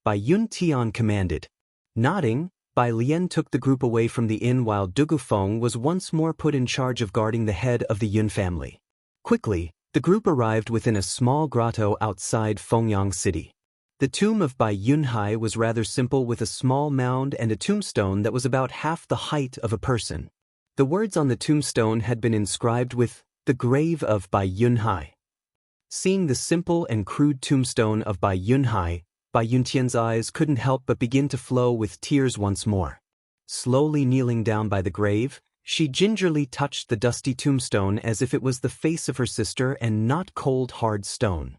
Bai Yun Tian commanded. Nodding, Bai Lian took the group away from the inn while Dugufeng was once more put in charge of guarding the head of the Yun family. Quickly, the group arrived within a small grotto outside Fengyang City. The tomb of Bai Yunhai was rather simple with a small mound and a tombstone that was about half the height of a person. The words on the tombstone had been inscribed with, "The grave of Bai Yunhai." Seeing the simple and crude tombstone of Bai Yunhai, Bai Yuntian's eyes couldn't help but begin to flow with tears once more. Slowly kneeling down by the grave, she gingerly touched the dusty tombstone as if it was the face of her sister and not cold hard stone.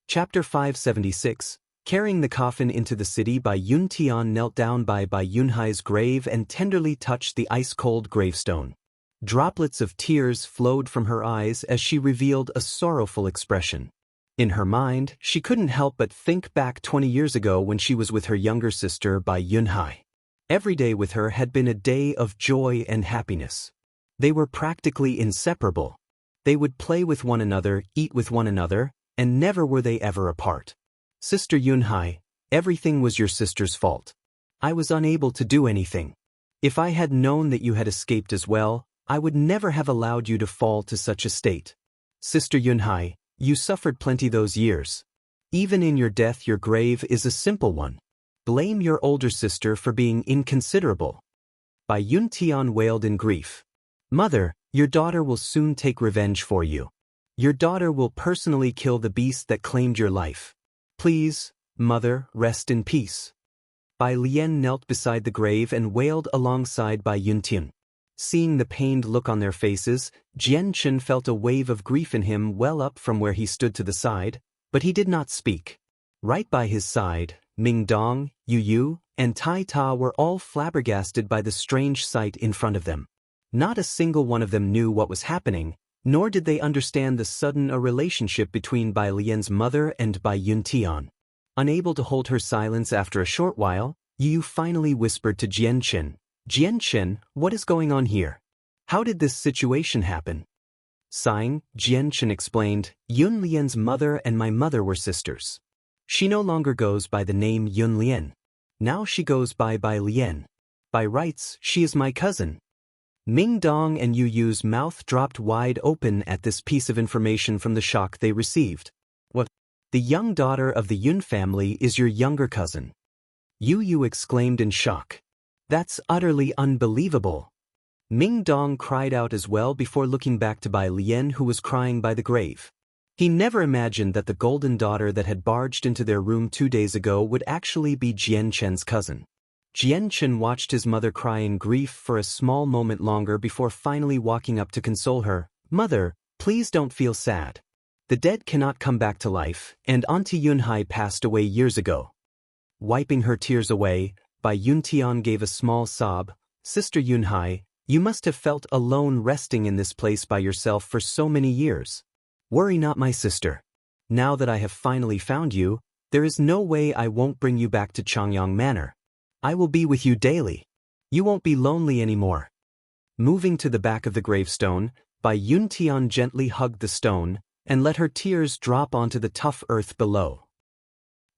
Chapter 576. Carrying the coffin into the city, Bai Yun Tian knelt down by Bai Yunhai's grave and tenderly touched the ice-cold gravestone. Droplets of tears flowed from her eyes as she revealed a sorrowful expression. In her mind, she couldn't help but think back 20 years ago when she was with her younger sister Bai Yunhai. Every day with her had been a day of joy and happiness. They were practically inseparable. They would play with one another, eat with one another, and never were they ever apart. "Sister Yunhai, everything was your sister's fault. I was unable to do anything. If I had known that you had escaped as well, I would never have allowed you to fall to such a state. Sister Yunhai, you suffered plenty those years. Even in your death your grave is a simple one. Blame your older sister for being inconsiderable." Bai Yun Tian wailed in grief. "Mother, your daughter will soon take revenge for you. Your daughter will personally kill the beast that claimed your life. Please, mother, rest in peace." Bai Lian knelt beside the grave and wailed alongside Bai Yuntian. Seeing the pained look on their faces, Jian Chen felt a wave of grief in him well up from where he stood to the side, but he did not speak. Right by his side, Ming Dong, Yu Yu, and Tai Ta were all flabbergasted by the strange sight in front of them. Not a single one of them knew what was happening, nor did they understand the sudden relationship between Bai Lian's mother and Bai Yun Tian. Unable to hold her silence after a short while, Yu Yu finally whispered to Jian Chen, "Jian Chen, what is going on here? How did this situation happen?" Sighing, Jian Chen explained, "Yun Lian's mother and my mother were sisters. She no longer goes by the name Yun Lian. Now she goes by Bai Lian. By rights, she is my cousin." Ming Dong and Yu Yu's mouth dropped wide open at this piece of information from the shock they received. "What? The young daughter of the Yun family is your younger cousin?" Yu Yu exclaimed in shock. "That's utterly unbelievable." Ming Dong cried out as well before looking back to Bai Lian, who was crying by the grave. He never imagined that the golden daughter that had barged into their room 2 days ago would actually be Jian Chen's cousin. Jian Chen watched his mother cry in grief for a small moment longer before finally walking up to console her. "Mother, please don't feel sad. The dead cannot come back to life, and Auntie Yunhai passed away years ago." Wiping her tears away, Bai Yun Tian gave a small sob. "Sister Yunhai, you must have felt alone resting in this place by yourself for so many years. Worry not, my sister. Now that I have finally found you, there is no way I won't bring you back to Changyang Manor. I will be with you daily. You won't be lonely anymore." Moving to the back of the gravestone, Bai Yun Tian gently hugged the stone and let her tears drop onto the tough earth below.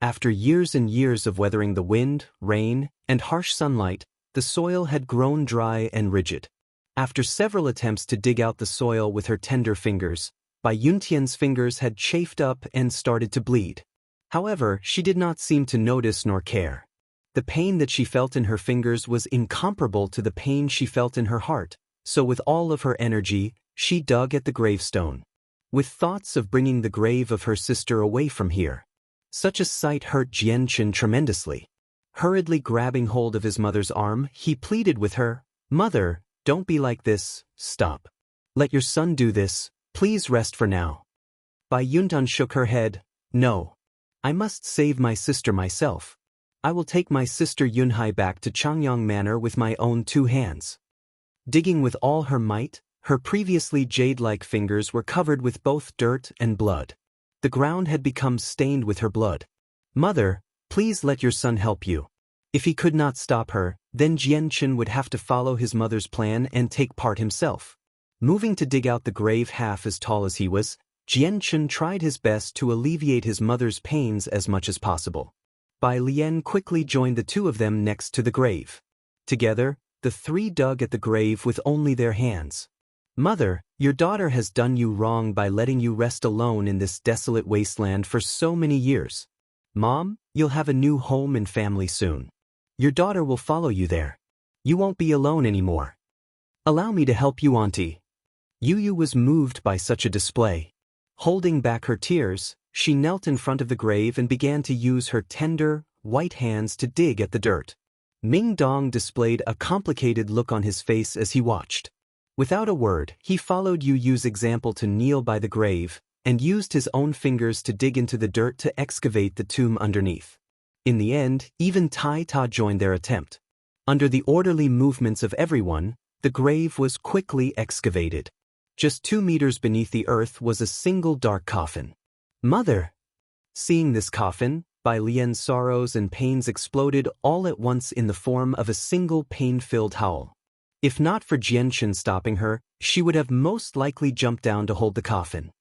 After years and years of weathering the wind, rain, and harsh sunlight, the soil had grown dry and rigid. After several attempts to dig out the soil with her tender fingers, Bai Yuntian's fingers had chafed up and started to bleed. However, she did not seem to notice nor care. The pain that she felt in her fingers was incomparable to the pain she felt in her heart, so with all of her energy, she dug at the gravestone. With thoughts of bringing the grave of her sister away from here. Such a sight hurt Jianchen tremendously. Hurriedly grabbing hold of his mother's arm, he pleaded with her, "Mother, don't be like this, stop. Let your son do this, please rest for now." Bai Yuntan shook her head, "No. I must save my sister myself. I will take my sister Yunhai back to Changyang Manor with my own 2 hands." Digging with all her might, her previously jade-like fingers were covered with both dirt and blood. The ground had become stained with her blood. "Mother, please let your son help you." If he could not stop her, then Jianchen would have to follow his mother's plan and take part himself. Moving to dig out the grave half as tall as he was, Jianchen tried his best to alleviate his mother's pains as much as possible. Bai Lian quickly joined the 2 of them next to the grave. Together, the 3 dug at the grave with only their hands. "Mother, your daughter has done you wrong by letting you rest alone in this desolate wasteland for so many years. Mom, you'll have a new home and family soon. Your daughter will follow you there. You won't be alone anymore. Allow me to help you, Auntie." Yu was moved by such a display. Holding back her tears, she knelt in front of the grave and began to use her tender, white hands to dig at the dirt. Ming Dong displayed a complicated look on his face as he watched. Without a word, he followed Yu's example to kneel by the grave, and used his own fingers to dig into the dirt to excavate the tomb underneath. In the end, even Tai Ta joined their attempt. Under the orderly movements of everyone, the grave was quickly excavated. Just 2 meters beneath the earth was a single dark coffin. "Mother!" Seeing this coffin, Bai Lian's sorrows and pains exploded all at once in the form of a single pain-filled howl. If not for Jianchen stopping her, she would have most likely jumped down to hold the coffin.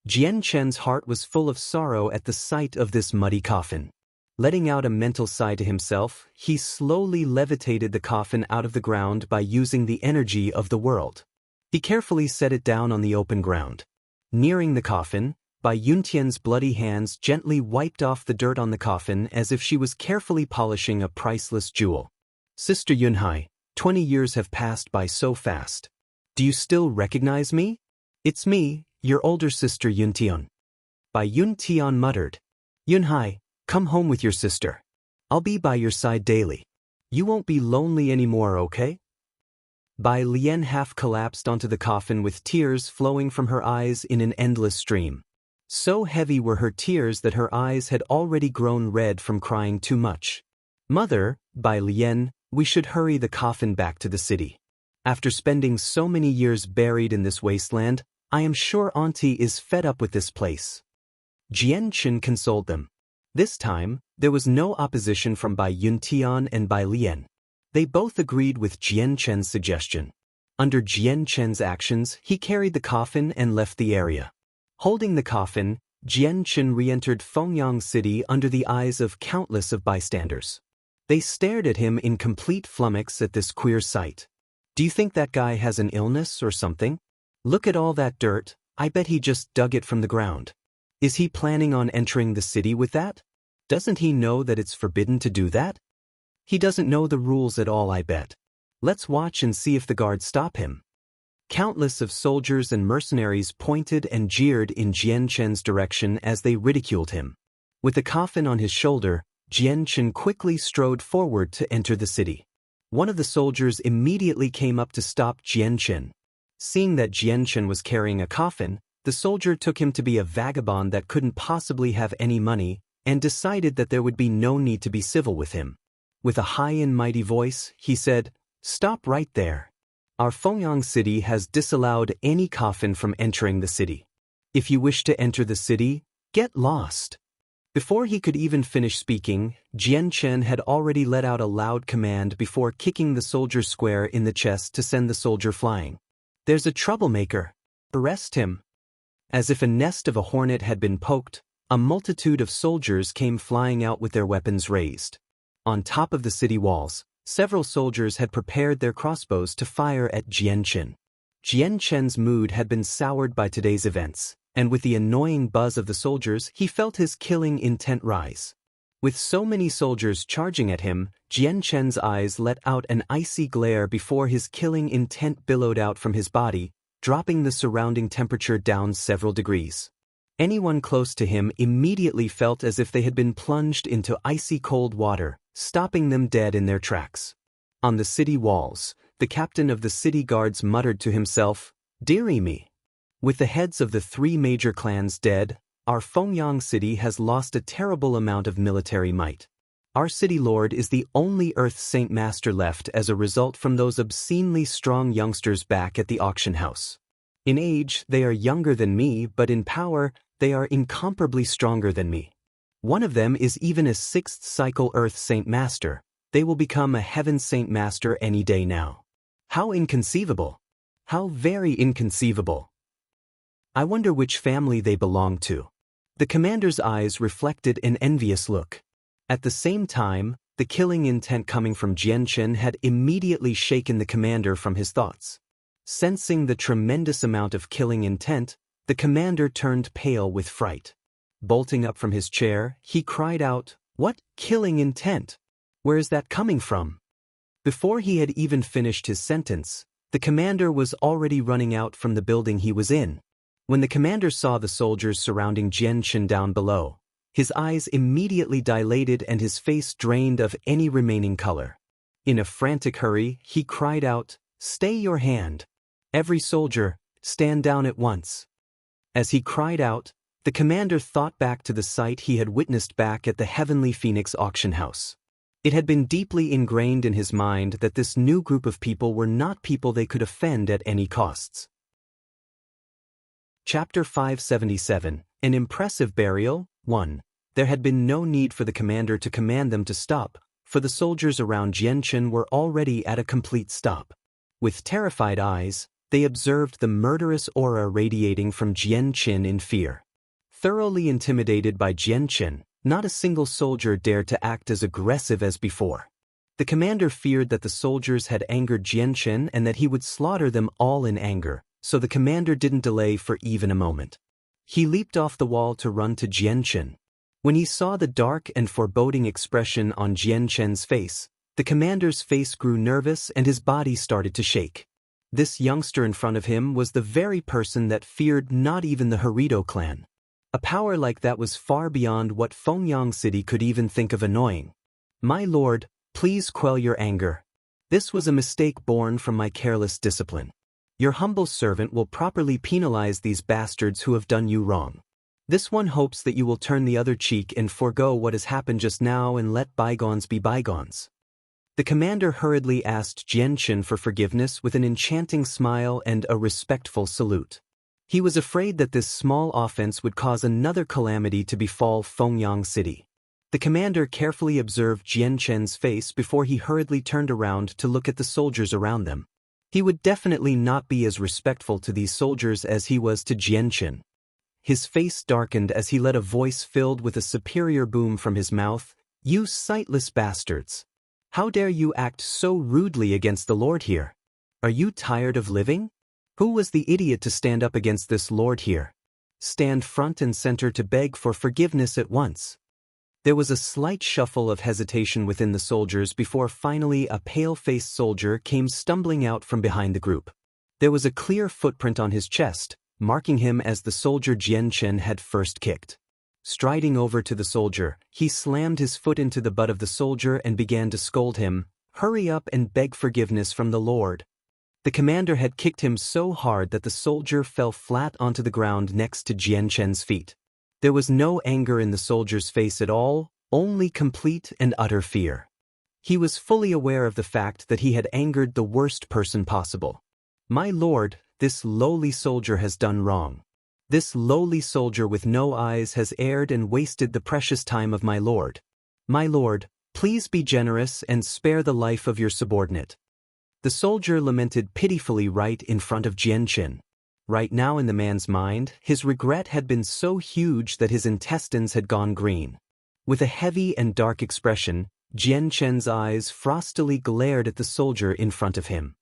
Jianchen's heart was full of sorrow at the sight of this muddy coffin. Letting out a mental sigh to himself, he slowly levitated the coffin out of the ground by using the energy of the world. He carefully set it down on the open ground. Nearing the coffin, Bai Yuntian's bloody hands gently wiped off the dirt on the coffin as if she was carefully polishing a priceless jewel. "Sister Yunhai, 20 years have passed by so fast. Do you still recognize me? It's me, your older sister Yuntian." Bai Yuntian muttered, "Yunhai, come home with your sister. I'll be by your side daily. You won't be lonely anymore, okay?" Bai Lian half collapsed onto the coffin with tears flowing from her eyes in an endless stream. So heavy were her tears that her eyes had already grown red from crying too much. "Mother, Bai Lian, we should hurry the coffin back to the city. After spending so many years buried in this wasteland, I am sure Auntie is fed up with this place." Jianchen consoled them. This time, there was no opposition from Bai Yuntian and Bai Lian. They both agreed with Jianchen's suggestion. Under Jianchen's actions, he carried the coffin and left the area. Holding the coffin, Jianchen re-entered Fengyang City under the eyes of countless of bystanders. They stared at him in complete flummox at this queer sight. "Do you think that guy has an illness or something? Look at all that dirt, I bet he just dug it from the ground. Is he planning on entering the city with that? Doesn't he know that it's forbidden to do that? He doesn't know the rules at all, I bet. Let's watch and see if the guards stop him." Countless of soldiers and mercenaries pointed and jeered in Jianchen's direction as they ridiculed him. With the coffin on his shoulder, Jianchen quickly strode forward to enter the city. One of the soldiers immediately came up to stop Jianchen. Seeing that Jianchen was carrying a coffin, the soldier took him to be a vagabond that couldn't possibly have any money, and decided that there would be no need to be civil with him. With a high and mighty voice, he said, "Stop right there. Our Fengyang city has disallowed any coffin from entering the city. If you wish to enter the city, get lost." Before he could even finish speaking, Jianchen had already let out a loud command before kicking the soldier square in the chest to send the soldier flying. "There's a troublemaker. Arrest him." As if a nest of a hornet had been poked, a multitude of soldiers came flying out with their weapons raised. On top of the city walls, several soldiers had prepared their crossbows to fire at Jianchen. Jianchen's mood had been soured by today's events, and with the annoying buzz of the soldiers, he felt his killing intent rise. With so many soldiers charging at him, Jianchen's eyes let out an icy glare before his killing intent billowed out from his body, dropping the surrounding temperature down several degrees. Anyone close to him immediately felt as if they had been plunged into icy cold water, stopping them dead in their tracks. On the city walls, the captain of the city guards muttered to himself, "Dearie me. With the heads of the 3 major clans dead, our Fengyang city has lost a terrible amount of military might. Our city lord is the only Earth Saint Master left as a result from those obscenely strong youngsters back at the auction house. In age, they are younger than me, but in power, they are incomparably stronger than me. One of them is even a 6th cycle Earth Saint Master. They will become a Heaven Saint Master any day now. How inconceivable! How very inconceivable! I wonder which family they belong to." The commander's eyes reflected an envious look. At the same time, the killing intent coming from Jianchen had immediately shaken the commander from his thoughts. Sensing the tremendous amount of killing intent, the commander turned pale with fright. Bolting up from his chair, he cried out, "What killing intent? Where is that coming from?" Before he had even finished his sentence, the commander was already running out from the building he was in. When the commander saw the soldiers surrounding Jianchen down below, his eyes immediately dilated and his face drained of any remaining color. In a frantic hurry, he cried out, "Stay your hand! Every soldier, stand down at once!" As he cried out, the commander thought back to the sight he had witnessed back at the Heavenly Phoenix auction house. It had been deeply ingrained in his mind that this new group of people were not people they could offend at any costs. Chapter 577, An Impressive Burial. 1. There had been no need for the commander to command them to stop, for the soldiers around Jianchen were already at a complete stop. With terrified eyes, they observed the murderous aura radiating from Jianchen in fear. Thoroughly intimidated by Jianchen, not a single soldier dared to act as aggressive as before. The commander feared that the soldiers had angered Jianchen and that he would slaughter them all in anger, so the commander didn't delay for even a moment. He leaped off the wall to run to Jianchen. When he saw the dark and foreboding expression on Jianchen's face, the commander's face grew nervous and his body started to shake. This youngster in front of him was the very person that feared not even the Harito clan. A power like that was far beyond what Fengyang City could even think of annoying. "My lord, please quell your anger. This was a mistake born from my careless discipline. Your humble servant will properly penalize these bastards who have done you wrong. This one hopes that you will turn the other cheek and forego what has happened just now and let bygones be bygones." The commander hurriedly asked Jianchen for forgiveness with an enchanting smile and a respectful salute. He was afraid that this small offense would cause another calamity to befall Fengyang City. The commander carefully observed Jianchen's face before he hurriedly turned around to look at the soldiers around them. He would definitely not be as respectful to these soldiers as he was to Jianchen. His face darkened as he let a voice filled with a superior boom from his mouth, "You sightless bastards! How dare you act so rudely against the Lord here? Are you tired of living? Who was the idiot to stand up against this Lord here? Stand front and center to beg for forgiveness at once." There was a slight shuffle of hesitation within the soldiers before finally a pale-faced soldier came stumbling out from behind the group. There was a clear footprint on his chest, marking him as the soldier Jianchen had first kicked. Striding over to the soldier, he slammed his foot into the butt of the soldier and began to scold him, "Hurry up and beg forgiveness from the Lord." The commander had kicked him so hard that the soldier fell flat onto the ground next to Jianchen's feet. There was no anger in the soldier's face at all, only complete and utter fear. He was fully aware of the fact that he had angered the worst person possible. "My lord, this lowly soldier has done wrong. This lowly soldier with no eyes has erred and wasted the precious time of my lord. My lord, please be generous and spare the life of your subordinate." The soldier lamented pitifully right in front of Jianchen. Right now in the man's mind, his regret had been so huge that his intestines had gone green. With a heavy and dark expression, Jianchen's eyes frostily glared at the soldier in front of him.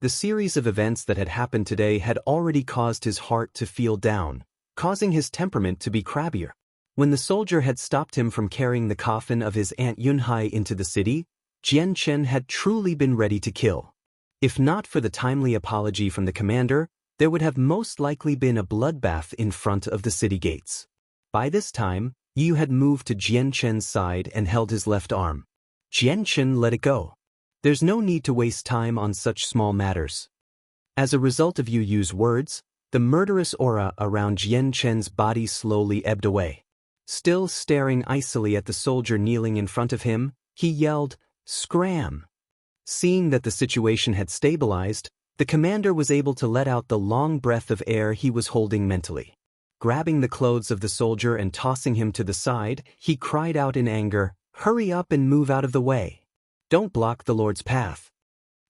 The series of events that had happened today had already caused his heart to feel down, causing his temperament to be crabbier. When the soldier had stopped him from carrying the coffin of his Aunt Yunhai into the city, Jianchen had truly been ready to kill. If not for the timely apology from the commander, there would have most likely been a bloodbath in front of the city gates. By this time, Yu had moved to Jian Chen's side and held his left arm. Jian Chen let it go. There's no need to waste time on such small matters. As a result of Yu Yu's words, the murderous aura around Jian Chen's body slowly ebbed away. Still staring icily at the soldier kneeling in front of him, he yelled, "Scram!" Seeing that the situation had stabilized, the commander was able to let out the long breath of air he was holding mentally. Grabbing the clothes of the soldier and tossing him to the side, he cried out in anger, "Hurry up and move out of the way. Don't block the Lord's path."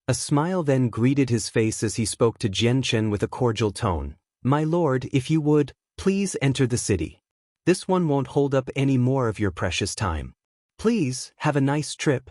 A smile then greeted his face as he spoke to Jian Chen with a cordial tone. "My lord, if you would, please enter the city. This one won't hold up any more of your precious time. Please, have a nice trip."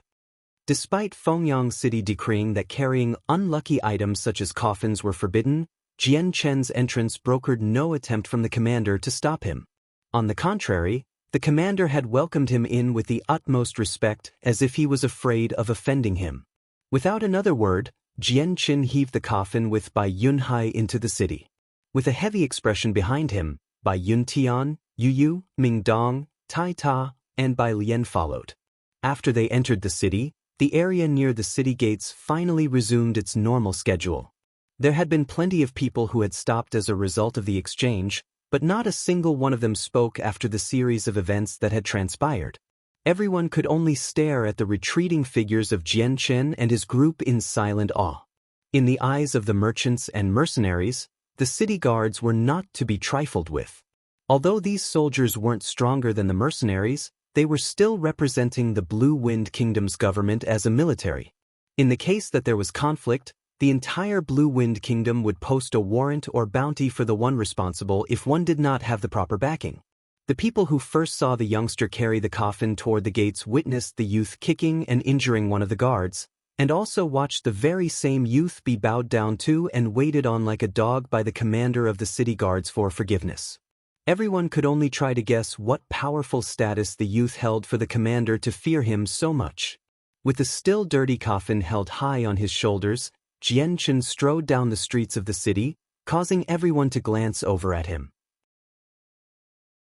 Despite Fengyang City decreeing that carrying unlucky items such as coffins were forbidden, Jian Chen's entrance brokered no attempt from the commander to stop him. On the contrary, the commander had welcomed him in with the utmost respect as if he was afraid of offending him. Without another word, Jian Chen heaved the coffin with Bai Yunhai into the city. With a heavy expression behind him, Bai Yuntian, Yu Yu, Ming Dong, Tai Ta, and Bai Lian followed. After they entered the city, the area near the city gates finally resumed its normal schedule. There had been plenty of people who had stopped as a result of the exchange, but not a single one of them spoke after the series of events that had transpired. Everyone could only stare at the retreating figures of Jian Chen and his group in silent awe. In the eyes of the merchants and mercenaries, the city guards were not to be trifled with. Although these soldiers weren't stronger than the mercenaries, they were still representing the Blue Wind Kingdom's government as a military. In the case that there was conflict, the entire Blue Wind Kingdom would post a warrant or bounty for the one responsible if one did not have the proper backing. The people who first saw the youngster carry the coffin toward the gates witnessed the youth kicking and injuring one of the guards, and also watched the very same youth be bowed down to and waited on like a dog by the commander of the city guards for forgiveness. Everyone could only try to guess what powerful status the youth held for the commander to fear him so much. With the still dirty coffin held high on his shoulders, Jian Chen strode down the streets of the city, causing everyone to glance over at him.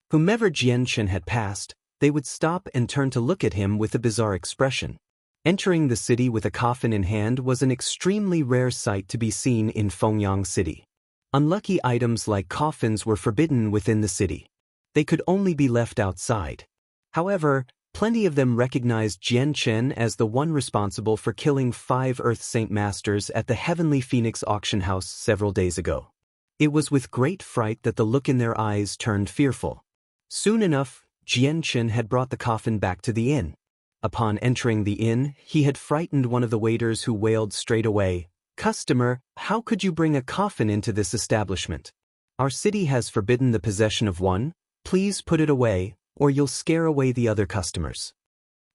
Whomever Jian Chen had passed, they would stop and turn to look at him with a bizarre expression. Entering the city with a coffin in hand was an extremely rare sight to be seen in Fengyang City. Unlucky items like coffins were forbidden within the city. They could only be left outside. However, plenty of them recognized Jian Chen as the one responsible for killing 5 Earth Saint Masters at the Heavenly Phoenix auction house several days ago. It was with great fright that the look in their eyes turned fearful. Soon enough, Jian Chen had brought the coffin back to the inn. Upon entering the inn, he had frightened one of the waiters who wailed straight away, "Customer, how could you bring a coffin into this establishment? Our city has forbidden the possession of one. Please put it away, or you'll scare away the other customers."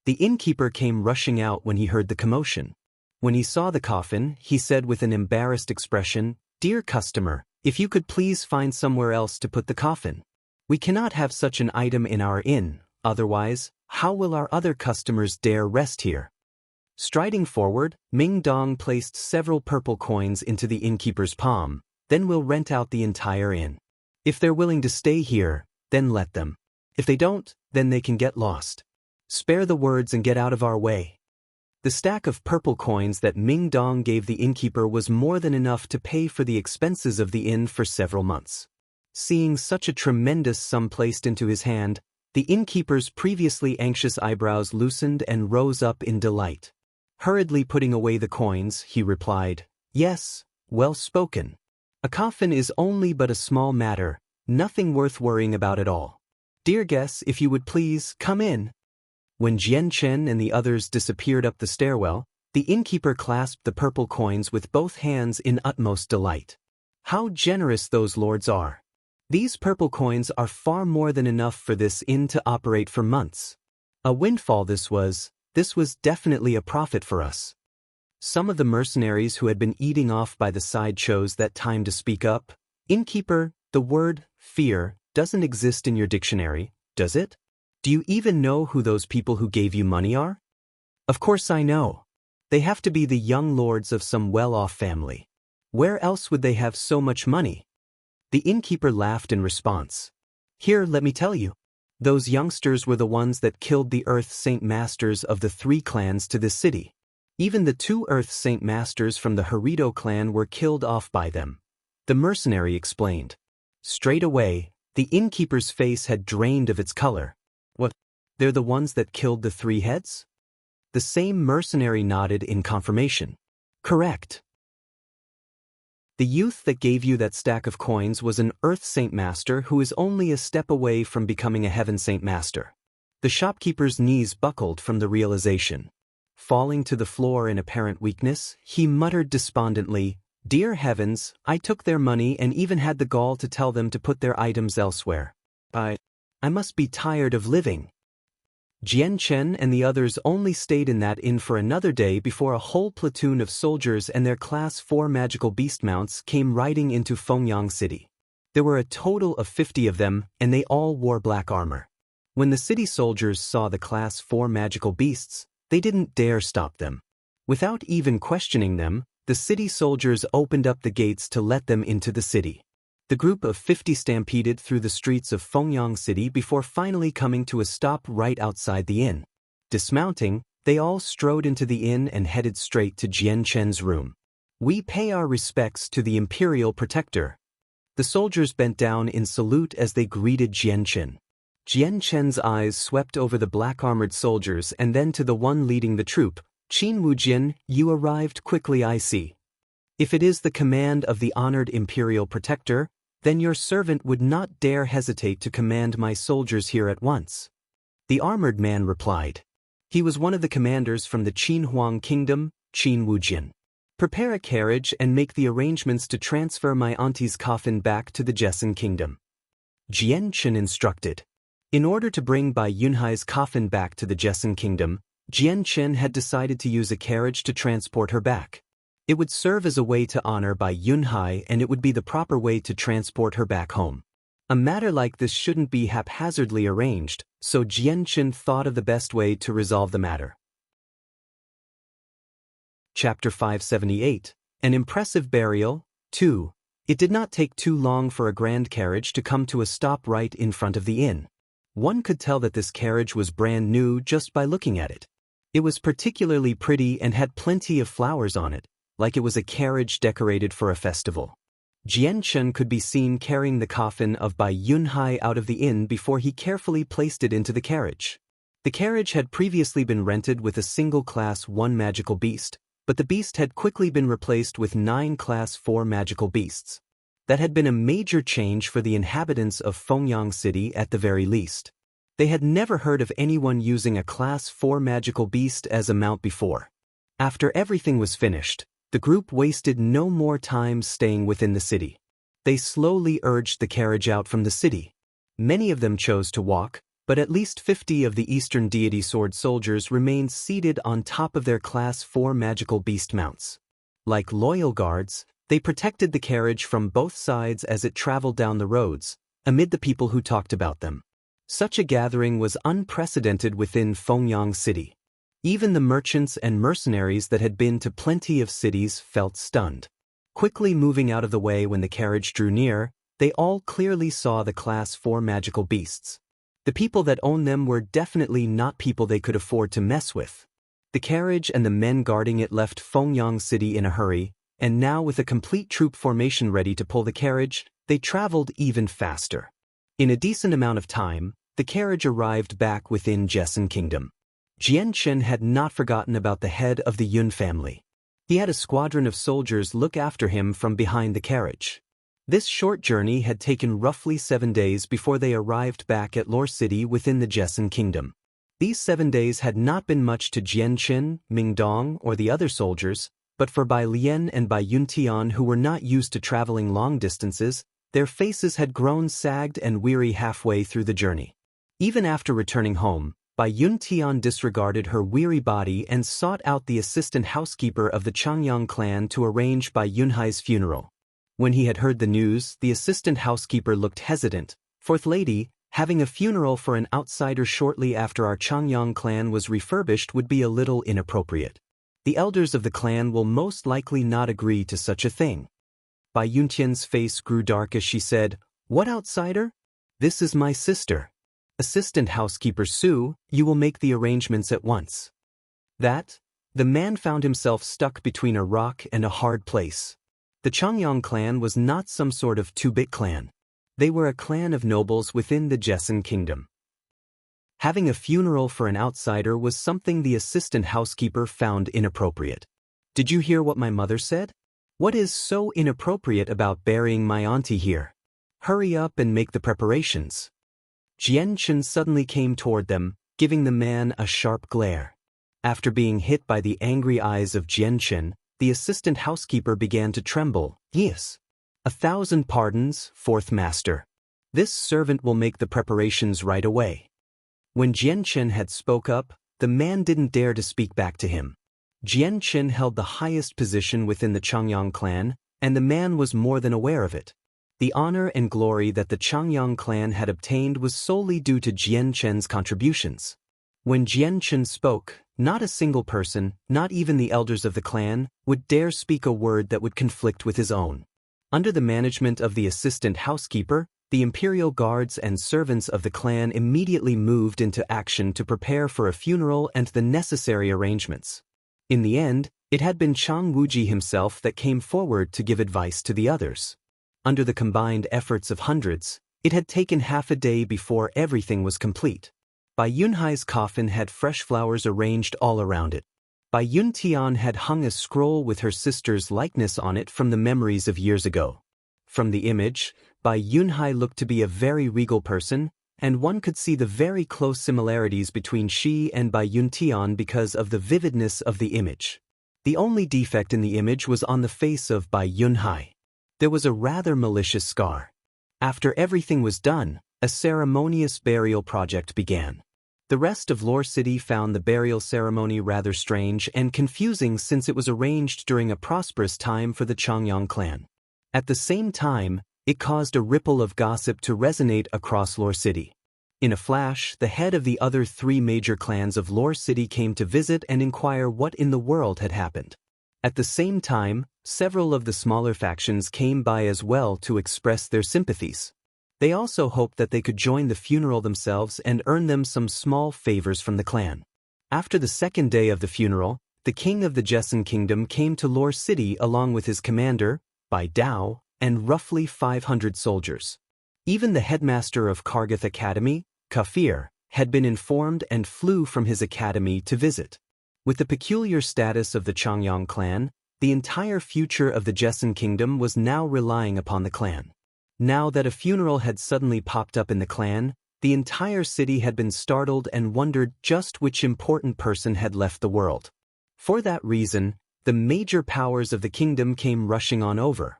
The innkeeper came rushing out when he heard the commotion. When he saw the coffin, he said with an embarrassed expression, "Dear customer, if you could please find somewhere else to put the coffin. We cannot have such an item in our inn, otherwise, how will our other customers dare rest here?" Striding forward, Ming Dong placed several purple coins into the innkeeper's palm. "Then we'll rent out the entire inn. If they're willing to stay here, then let them. If they don't, then they can get lost. Spare the words and get out of our way." The stack of purple coins that Ming Dong gave the innkeeper was more than enough to pay for the expenses of the inn for several months. Seeing such a tremendous sum placed into his hand, the innkeeper's previously anxious eyebrows loosened and rose up in delight. Hurriedly putting away the coins, he replied, "Yes, well spoken. A coffin is only but a small matter, nothing worth worrying about at all. Dear guests, if you would please, come in." When Jian Chen and the others disappeared up the stairwell, the innkeeper clasped the purple coins with both hands in utmost delight. How generous those lords are! These purple coins are far more than enough for this inn to operate for months. A windfall this was definitely a profit for us. Some of the mercenaries who had been eating off by the side chose that time to speak up. "Innkeeper, the word fear doesn't exist in your dictionary, does it? Do you even know who those people who gave you money are?" "Of course I know. They have to be the young lords of some well-off family. Where else would they have so much money? The innkeeper laughed in response. Here, let me tell you. Those youngsters were the ones that killed the Earth Saint Masters of the 3 clans to this city. Even the 2 Earth Saint Masters from the Harito clan were killed off by them. The mercenary explained. Straight away, the innkeeper's face had drained of its color. What? They're the ones that killed the 3 heads? The same mercenary nodded in confirmation. Correct. The youth that gave you that stack of coins was an Earth Saint Master who is only a step away from becoming a Heaven Saint Master. The shopkeeper's knees buckled from the realization. Falling to the floor in apparent weakness, he muttered despondently, Dear heavens, I took their money and even had the gall to tell them to put their items elsewhere. I must be tired of living. Jian Chen and the others only stayed in that inn for another day before a whole platoon of soldiers and their Class 4 magical beast mounts came riding into Fengyang City. There were a total of 50 of them, and they all wore black armor. When the city soldiers saw the Class 4 magical beasts, they didn't dare stop them. Without even questioning them, the city soldiers opened up the gates to let them into the city. The group of 50 stampeded through the streets of Fengyang City before finally coming to a stop right outside the inn. Dismounting, they all strode into the inn and headed straight to Jian Chen's room. We pay our respects to the Imperial Protector. The soldiers bent down in salute as they greeted Jian Chen. Jian Chen's eyes swept over the black-armored soldiers and then to the one leading the troop. Qin Wujin, you arrived quickly, I see. If it is the command of the honored Imperial Protector, then your servant would not dare hesitate to command my soldiers here at once. The armored man replied. He was one of the commanders from the Qin Huang Kingdom, Qin Wujin. Prepare a carriage and make the arrangements to transfer my auntie's coffin back to the Jessen Kingdom. Jian Chen instructed. In order to bring Bai Yunhai's coffin back to the Jessen Kingdom, Jian Chen had decided to use a carriage to transport her back. It would serve as a way to honor Bai Yunhai, and it would be the proper way to transport her back home. A matter like this shouldn't be haphazardly arranged, so Jian Chen thought of the best way to resolve the matter. Chapter 578, An Impressive Burial, 2. It did not take too long for a grand carriage to come to a stop right in front of the inn. One could tell that this carriage was brand new just by looking at it. It was particularly pretty and had plenty of flowers on it, like it was a carriage decorated for a festival. Jian Chen could be seen carrying the coffin of Bai Yunhai out of the inn before he carefully placed it into the carriage. The carriage had previously been rented with a single Class 1 magical beast, but the beast had quickly been replaced with 9 Class 4 magical beasts. That had been a major change for the inhabitants of Fengyang City at the very least. They had never heard of anyone using a Class 4 magical beast as a mount before. After everything was finished, the group wasted no more time staying within the city. They slowly urged the carriage out from the city. Many of them chose to walk, but at least 50 of the Eastern Deity Sword soldiers remained seated on top of their Class 4 magical beast mounts. Like loyal guards, they protected the carriage from both sides as it traveled down the roads, amid the people who talked about them. Such a gathering was unprecedented within Fengyang City. Even the merchants and mercenaries that had been to plenty of cities felt stunned. Quickly moving out of the way when the carriage drew near, they all clearly saw the Class 4 magical beasts. The people that owned them were definitely not people they could afford to mess with. The carriage and the men guarding it left Fengyang City in a hurry, and now with a complete troop formation ready to pull the carriage, they traveled even faster. In a decent amount of time, the carriage arrived back within Jessen Kingdom. Jian Chen had not forgotten about the head of the Yun family. He had a squadron of soldiers look after him from behind the carriage. This short journey had taken roughly 7 days before they arrived back at Lore City within the Jessen Kingdom. These 7 days had not been much to Jian Chen, Ming Dong, or the other soldiers, but for Bai Lian and Bai Yuntian, who were not used to traveling long distances, their faces had grown sagged and weary halfway through the journey. Even after returning home, Bai Yuntian disregarded her weary body and sought out the assistant housekeeper of the Changyang clan to arrange Bai Yunhai's funeral. When he had heard the news, the assistant housekeeper looked hesitant. "Fourth lady, having a funeral for an outsider shortly after our Changyang clan was refurbished would be a little inappropriate. The elders of the clan will most likely not agree to such a thing." Bai Yuntian's face grew dark as she said, "What outsider? This is my sister. Assistant housekeeper Sue, you will make the arrangements at once." The man found himself stuck between a rock and a hard place. The Changyang clan was not some sort of two-bit clan. They were a clan of nobles within the Joseon kingdom. Having a funeral for an outsider was something the assistant housekeeper found inappropriate. "Did you hear what my mother said? What is so inappropriate about burying my auntie here? Hurry up and make the preparations." Jian Chen suddenly came toward them, giving the man a sharp glare. After being hit by the angry eyes of Jian Chen, the assistant housekeeper began to tremble. "Yes. 1,000 pardons, fourth master. This servant will make the preparations right away." When Jian Chen had spoke up, the man didn't dare to speak back to him. Jian Chen held the highest position within the Changyang clan, and the man was more than aware of it. The honor and glory that the Changyang clan had obtained was solely due to Jian Chen's contributions. When Jian Chen spoke, not a single person, not even the elders of the clan, would dare speak a word that would conflict with his own. Under the management of the assistant housekeeper, the imperial guards and servants of the clan immediately moved into action to prepare for a funeral and the necessary arrangements. In the end, it had been Chang Wuji himself that came forward to give advice to the others. Under the combined efforts of hundreds, it had taken half a day before everything was complete. Bai Yunhai's coffin had fresh flowers arranged all around it. Bai Yuntian had hung a scroll with her sister's likeness on it from the memories of years ago. From the image, Bai Yunhai looked to be a very regal person, and one could see the very close similarities between she and Bai Yuntian because of the vividness of the image. The only defect in the image was on the face of Bai Yunhai. There was a rather malicious scar. After everything was done, a ceremonious burial project began. The rest of Lore City found the burial ceremony rather strange and confusing since it was arranged during a prosperous time for the Changyang clan. At the same time, it caused a ripple of gossip to resonate across Lore City. In a flash, the head of the other 3 major clans of Lore City came to visit and inquire what in the world had happened. At the same time, several of the smaller factions came by as well to express their sympathies. They also hoped that they could join the funeral themselves and earn them some small favors from the clan. After the second day of the funeral, the king of the Joseon kingdom came to Lore City along with his commander, Bai Dao, and roughly 500 soldiers. Even the headmaster of Kargath Academy, Kafir, had been informed and flew from his academy to visit. With the peculiar status of the Changyang clan, the entire future of the Joseon kingdom was now relying upon the clan. Now that a funeral had suddenly popped up in the clan, the entire city had been startled and wondered just which important person had left the world. For that reason, the major powers of the kingdom came rushing on over.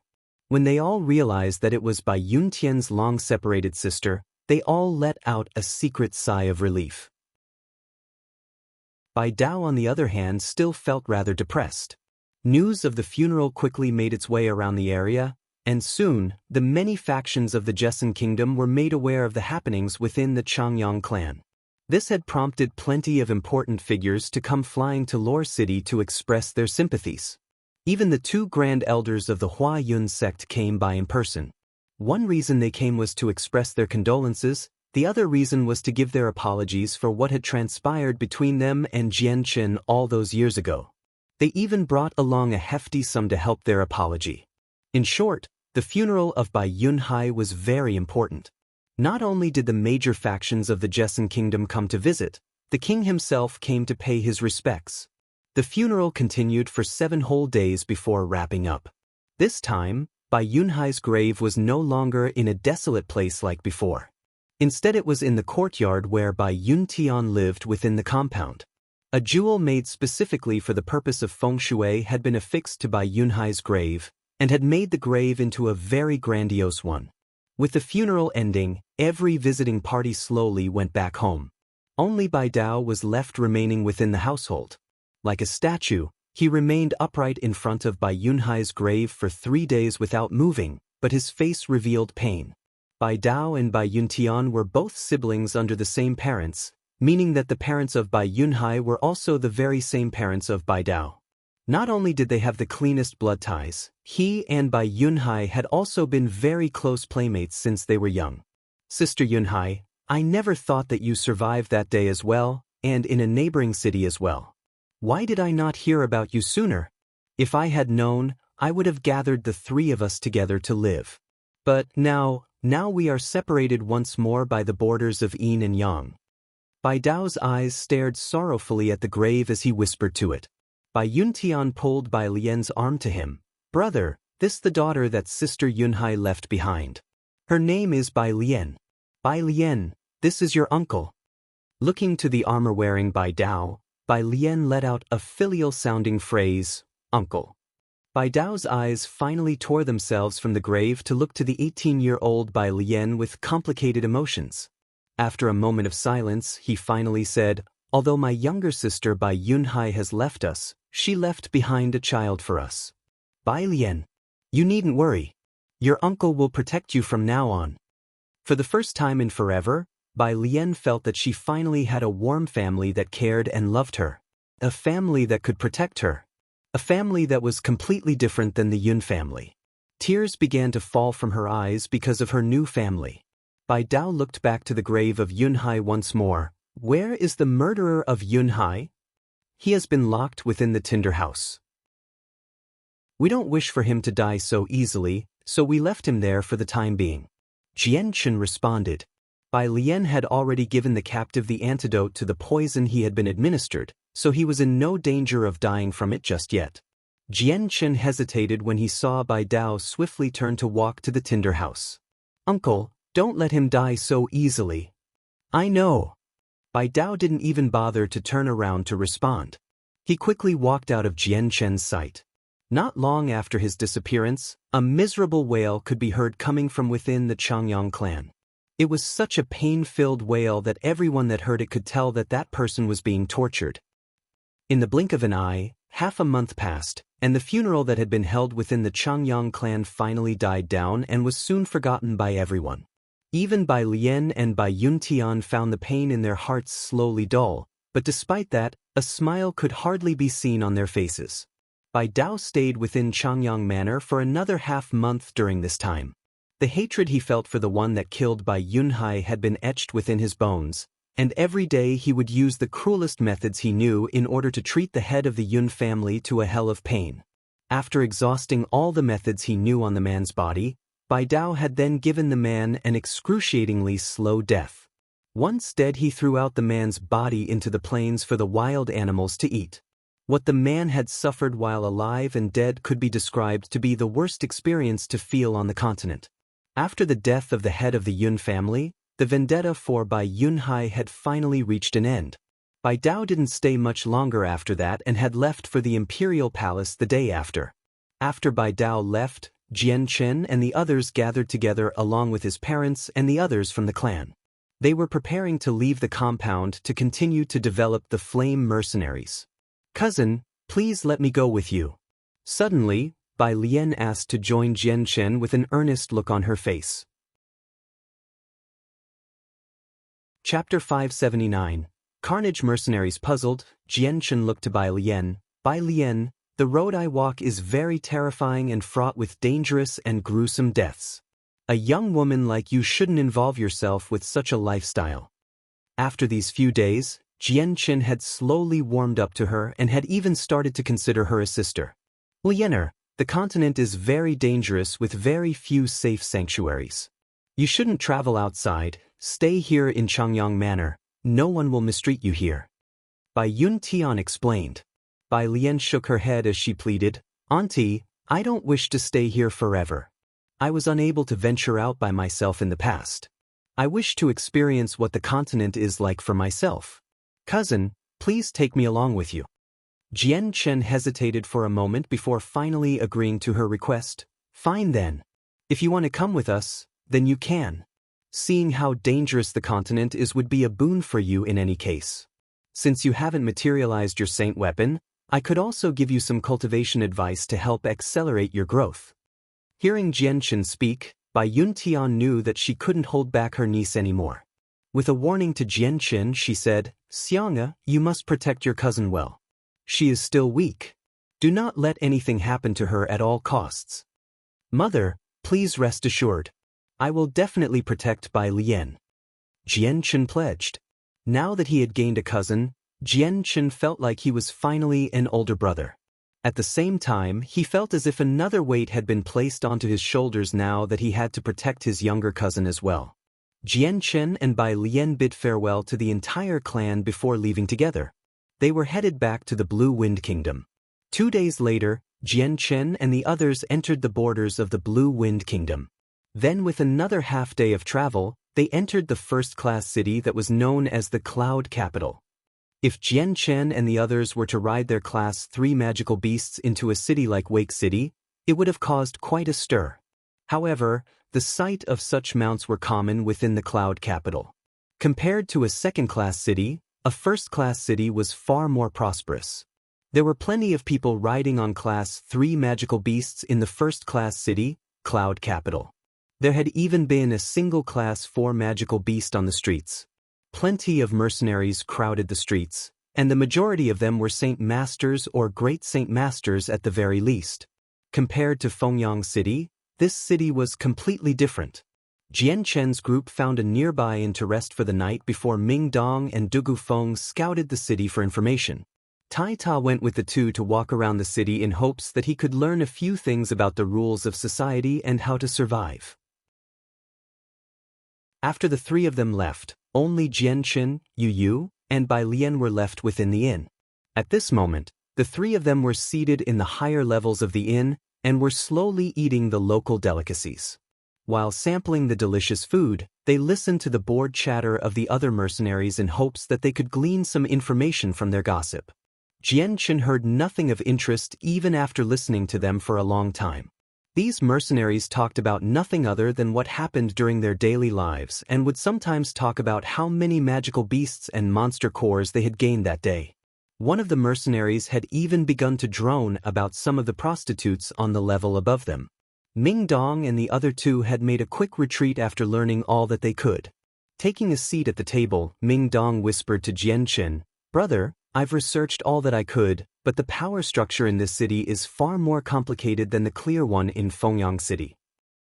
When they all realized that it was Bai Yuntian's long-separated sister, they all let out a secret sigh of relief. Bai Dao, on the other hand, still felt rather depressed. News of the funeral quickly made its way around the area, and soon, the many factions of the Joseon kingdom were made aware of the happenings within the Changyang clan. This had prompted plenty of important figures to come flying to Lore City to express their sympathies. Even the 2 grand elders of the Hua Yun sect came by in person. One reason they came was to express their condolences, the other reason was to give their apologies for what had transpired between them and Jian Chen all those years ago. They even brought along a hefty sum to help their apology. In short, the funeral of Bai Yunhai was very important. Not only did the major factions of the Joseon kingdom come to visit, the king himself came to pay his respects. The funeral continued for 7 whole days before wrapping up. This time, Bai Yunhai's grave was no longer in a desolate place like before. Instead, it was in the courtyard where Bai Yuntian lived within the compound. A jewel made specifically for the purpose of feng shui had been affixed to Bai Yunhai's grave, and had made the grave into a very grandiose one. With the funeral ending, every visiting party slowly went back home. Only Bai Dao was left remaining within the household. Like a statue, he remained upright in front of Bai Yunhai's grave for 3 days without moving, but his face revealed pain. Bai Dao and Bai Yuntian were both siblings under the same parents, meaning that the parents of Bai Yunhai were also the very same parents of Bai Dao. Not only did they have the cleanest blood ties, he and Bai Yunhai had also been very close playmates since they were young. Sister Yunhai, I never thought that you survived that day as well, and in a neighboring city as well. Why did I not hear about you sooner? If I had known, I would have gathered the three of us together to live. But now we are separated once more by the borders of yin and yang. Bai Dao's eyes stared sorrowfully at the grave as he whispered to it. Bai Yuntian pulled Bai Lian's arm to him. Brother, this the daughter that Sister Yunhai left behind. Her name is Bai Lian. Bai Lian, this is your uncle. Looking to the armor-wearing Bai Dao, Bai Lian let out a filial-sounding phrase, uncle. Bai Dao's eyes finally tore themselves from the grave to look to the 18-year-old Bai Lian with complicated emotions. After a moment of silence, he finally said, although my younger sister Bai Yunhai has left us, she left behind a child for us. Bai Lian, you needn't worry. Your uncle will protect you from now on. For the first time in forever, Bai Lian felt that she finally had a warm family that cared and loved her. A family that could protect her. A family that was completely different than the Yun family. Tears began to fall from her eyes because of her new family. Bai Dao looked back to the grave of Yunhai once more. Where is the murderer of Yunhai? He has been locked within the tinder house. We don't wish for him to die so easily, so we left him there for the time being. Jian Chen responded. Bai Lian had already given the captive the antidote to the poison he had been administered, so he was in no danger of dying from it just yet. Jian Chen hesitated when he saw Bai Dao swiftly turn to walk to the tinder house. Uncle, don't let him die so easily. I know. Bai Dao didn't even bother to turn around to respond. He quickly walked out of Jian Chen's sight. Not long after his disappearance, a miserable wail could be heard coming from within the Changyang clan. It was such a pain-filled wail that everyone that heard it could tell that that person was being tortured. In the blink of an eye, half a month passed, and the funeral that had been held within the Changyang clan finally died down and was soon forgotten by everyone. Even Bai Lian and Bai Yuntian found the pain in their hearts slowly dull, but despite that, a smile could hardly be seen on their faces. Bai Dao stayed within Changyang Manor for another half-month during this time. The hatred he felt for the one that killed Bai Yunhai had been etched within his bones, and every day he would use the cruelest methods he knew in order to treat the head of the Yun family to a hell of pain. After exhausting all the methods he knew on the man's body, Bai Dao had then given the man an excruciatingly slow death. Once dead, he threw out the man's body into the plains for the wild animals to eat. What the man had suffered while alive and dead could be described to be the worst experience to feel on the continent. After the death of the head of the Yun family, the vendetta for Bai Yunhai had finally reached an end. Bai Dao didn't stay much longer after that and had left for the imperial palace the day after. After Bai Dao left, Jian Chen and the others gathered together along with his parents and the others from the clan. They were preparing to leave the compound to continue to develop the Flame Mercenaries. Cousin, please let me go with you. Suddenly, Bai Lian asked to join Jian Chen with an earnest look on her face. Chapter 579. Carnage. Mercenaries. Puzzled, Jian Chen looked to Bai Lian. Bai Lian, the road I walk is very terrifying and fraught with dangerous and gruesome deaths. A young woman like you shouldn't involve yourself with such a lifestyle. After these few days, Jian Chen had slowly warmed up to her and had even started to consider her a sister. Liener, the continent is very dangerous with very few safe sanctuaries. You shouldn't travel outside, stay here in Changyang Manor, no one will mistreat you here. Bai Yuntian explained. Bai Lian shook her head as she pleaded, Auntie, I don't wish to stay here forever. I was unable to venture out by myself in the past. I wish to experience what the continent is like for myself. Cousin, please take me along with you. Jian Chen hesitated for a moment before finally agreeing to her request. Fine then. If you want to come with us, then you can. Seeing how dangerous the continent is would be a boon for you in any case. Since you haven't materialized your saint weapon, I could also give you some cultivation advice to help accelerate your growth. Hearing Jian Chen speak, Bai Yuntian knew that she couldn't hold back her niece anymore. With a warning to Jian Chen, she said, Xianga, you must protect your cousin well. She is still weak. Do not let anything happen to her at all costs. Mother, please rest assured. I will definitely protect Bai Lian. Jianchen pledged. Now that he had gained a cousin, Jianchen felt like he was finally an older brother. At the same time, he felt as if another weight had been placed onto his shoulders now that he had to protect his younger cousin as well. Jianchen and Bai Lian bid farewell to the entire clan before leaving together. They were headed back to the Blue Wind Kingdom. 2 days later, Jianchen and the others entered the borders of the Blue Wind Kingdom. Then with another half-day of travel, they entered the first-class city that was known as the Cloud Capital. If Jianchen and the others were to ride their Class 3 magical beasts into a city like Wake City, it would have caused quite a stir. However, the sight of such mounts were common within the Cloud Capital. Compared to a second-class city, a first-class city was far more prosperous. There were plenty of people riding on Class 3 magical beasts in the first-class city, Cloud Capital. There had even been a single Class 4 magical beast on the streets. Plenty of mercenaries crowded the streets, and the majority of them were Saint Masters or Great Saint Masters at the very least. Compared to Fengyang City, this city was completely different. Jianchen's group found a nearby inn to rest for the night before Ming Dong and Dugu Feng scouted the city for information. Tai Ta went with the two to walk around the city in hopes that he could learn a few things about the rules of society and how to survive. After the three of them left, only Jianchen, Yu Yu, and Bai Lian were left within the inn. At this moment, the three of them were seated in the higher levels of the inn and were slowly eating the local delicacies. While sampling the delicious food, they listened to the bored chatter of the other mercenaries in hopes that they could glean some information from their gossip. Jianchen heard nothing of interest even after listening to them for a long time. These mercenaries talked about nothing other than what happened during their daily lives and would sometimes talk about how many magical beasts and monster cores they had gained that day. One of the mercenaries had even begun to drone about some of the prostitutes on the level above them. Ming Dong and the other two had made a quick retreat after learning all that they could. Taking a seat at the table, Ming Dong whispered to Jianchen, "Brother, I've researched all that I could, but the power structure in this city is far more complicated than the clear one in Fengyang City."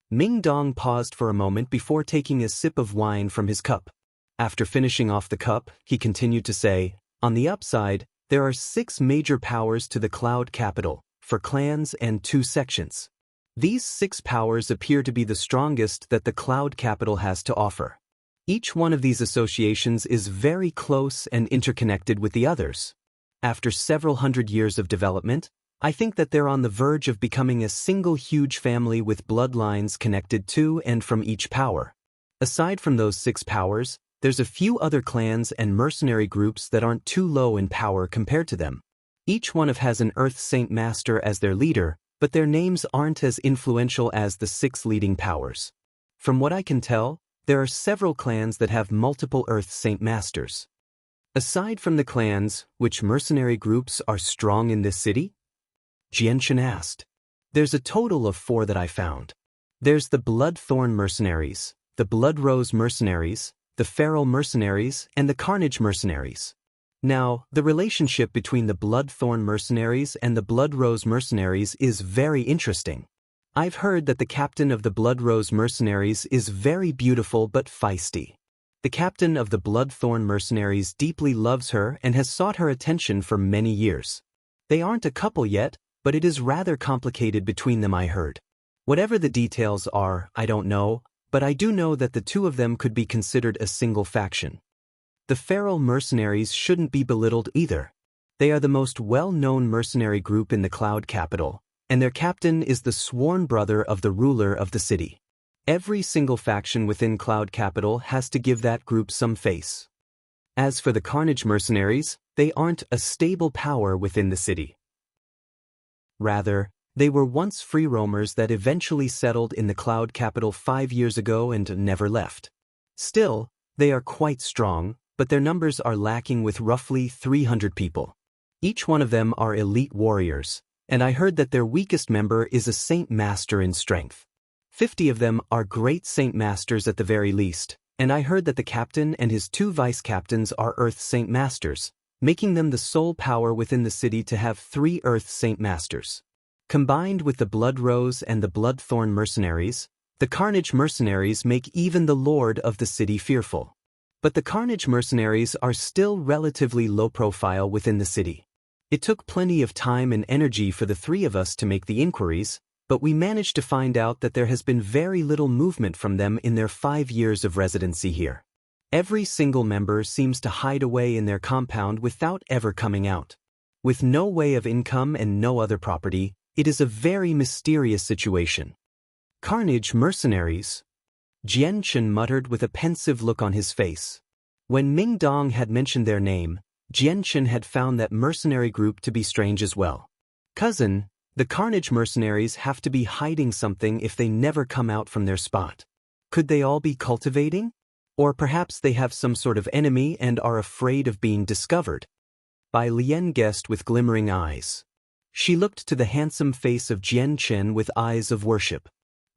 Ming Dong paused for a moment before taking a sip of wine from his cup. After finishing off the cup, he continued to say, "On the upside, there are 6 major powers to the Cloud Capital, for clans and 2 sections. These 6 powers appear to be the strongest that the Cloud Capital has to offer. Each one of these associations is very close and interconnected with the others. After several hundred years of development, I think that they're on the verge of becoming a single huge family with bloodlines connected to and from each power. Aside from those 6 powers, there's a few other clans and mercenary groups that aren't too low in power compared to them. Each one has an Earth Saint Master as their leader, but their names aren't as influential as the 6 leading powers. From what I can tell, there are several clans that have multiple Earth Saint Masters. Aside from the clans, which mercenary groups are strong in this city?" Jianchen asked. "There's a total of 4 that I found. There's the Bloodthorn Mercenaries, the Blood Rose Mercenaries, the Feral Mercenaries, and the Carnage Mercenaries. Now, the relationship between the Bloodthorn Mercenaries and the Blood Rose Mercenaries is very interesting. I've heard that the captain of the Blood Rose Mercenaries is very beautiful but feisty. The captain of the Bloodthorn Mercenaries deeply loves her and has sought her attention for many years. They aren't a couple yet, but it is rather complicated between them, I heard. Whatever the details are, I don't know, but I do know that the 2 of them could be considered a single faction. The Feral Mercenaries shouldn't be belittled either. They are the most well-known mercenary group in the Cloud Capital, and their captain is the sworn brother of the ruler of the city. Every single faction within Cloud Capital has to give that group some face. As for the Carnage Mercenaries, they aren't a stable power within the city. Rather, they were once free roamers that eventually settled in the Cloud Capital 5 years ago and never left. Still, they are quite strong, but their numbers are lacking with roughly 300 people. Each one of them are elite warriors, and I heard that their weakest member is a Saint Master in strength. 50 of them are Great Saint Masters at the very least, and I heard that the captain and his 2 vice captains are Earth Saint Masters, making them the sole power within the city to have 3 Earth Saint Masters. Combined with the Blood Rose and the Bloodthorn mercenaries, the Carnage mercenaries make even the Lord of the city fearful. But the Carnage mercenaries are still relatively low profile within the city. It took plenty of time and energy for the 3 of us to make the inquiries, but we managed to find out that there has been very little movement from them in their 5 years of residency here. Every single member seems to hide away in their compound without ever coming out. With no way of income and no other property, it is a very mysterious situation. Carnage mercenaries? Jianchen muttered with a pensive look on his face. When Ming Dong had mentioned their name, Jianchen had found that mercenary group to be strange as well. Cousin, the Carnage mercenaries have to be hiding something if they never come out from their spot. Could they all be cultivating? Or perhaps they have some sort of enemy and are afraid of being discovered. Bai Lian guessed with glimmering eyes. She looked to the handsome face of Jianchen with eyes of worship.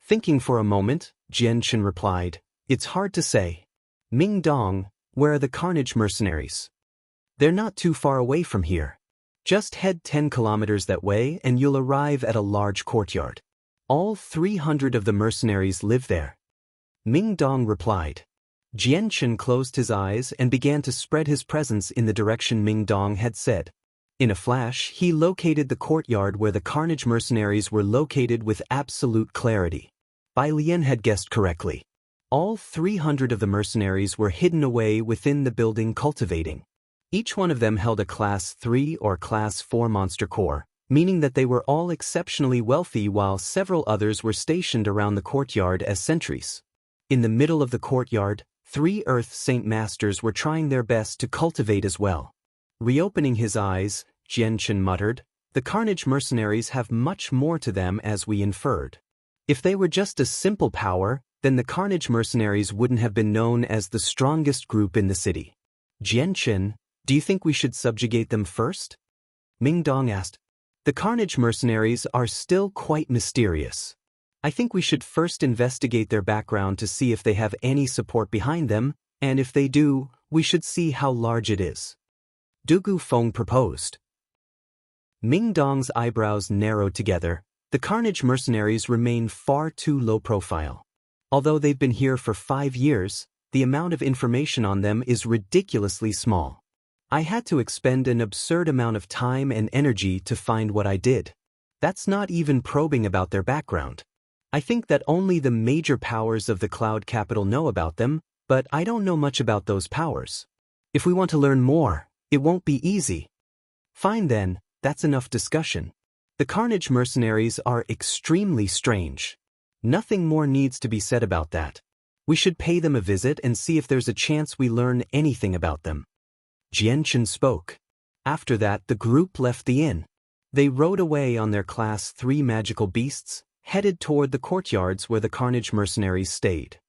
Thinking for a moment, Jianchen replied, "It's hard to say. Ming Dong, where are the Carnage mercenaries?" "They're not too far away from here. Just head 10 kilometers that way and you'll arrive at a large courtyard. All 300 of the mercenaries live there." Ming Dong replied. Jianchen closed his eyes and began to spread his presence in the direction Ming Dong had said. In a flash, he located the courtyard where the Carnage mercenaries were located with absolute clarity. Bai Lian had guessed correctly. All 300 of the mercenaries were hidden away within the building cultivating. Each one of them held a Class 3 or Class 4 monster core, meaning that they were all exceptionally wealthy while several others were stationed around the courtyard as sentries. In the middle of the courtyard, 3 Earth Saint Masters were trying their best to cultivate as well. Reopening his eyes, Jianchen muttered, "The Carnage mercenaries have much more to them as we inferred. If they were just a simple power, then the Carnage mercenaries wouldn't have been known as the strongest group in the city." "Jianchen, do you think we should subjugate them first?" Ming Dong asked. "The Carnage mercenaries are still quite mysterious. I think we should first investigate their background to see if they have any support behind them, and if they do, we should see how large it is." Dugu Feng proposed. Ming Dong's eyebrows narrowed together. The Carnage mercenaries remain far too low profile. Although they've been here for 5 years, the amount of information on them is ridiculously small. I had to expend an absurd amount of time and energy to find what I did. That's not even probing about their background. I think that only the major powers of the Cloud Capital know about them, but I don't know much about those powers. If we want to learn more, it won't be easy. Fine then, that's enough discussion. The Carnage mercenaries are extremely strange. Nothing more needs to be said about that. We should pay them a visit and see if there's a chance we learn anything about them. Jianchen spoke. After that, the group left the inn. They rode away on their Class 3 magical beasts, headed toward the courtyards where the Carnage mercenaries stayed.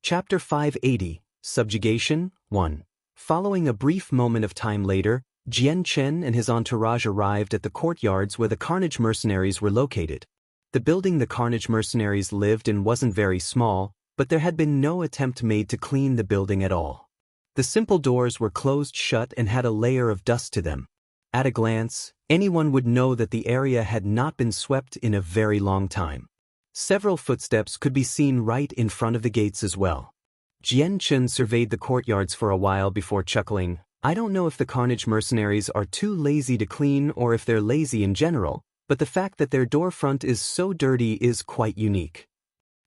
Chapter 580, Subjugation 1. Following a brief moment of time later, Jianchen and his entourage arrived at the courtyards where the Carnage mercenaries were located. The building the Carnage mercenaries lived in wasn't very small, but there had been no attempt made to clean the building at all. The simple doors were closed shut and had a layer of dust to them. At a glance, anyone would know that the area had not been swept in a very long time. Several footsteps could be seen right in front of the gates as well. Jianchen surveyed the courtyards for a while before chuckling. "I don't know if the Carnage mercenaries are too lazy to clean or if they're lazy in general, but the fact that their door front is so dirty is quite unique.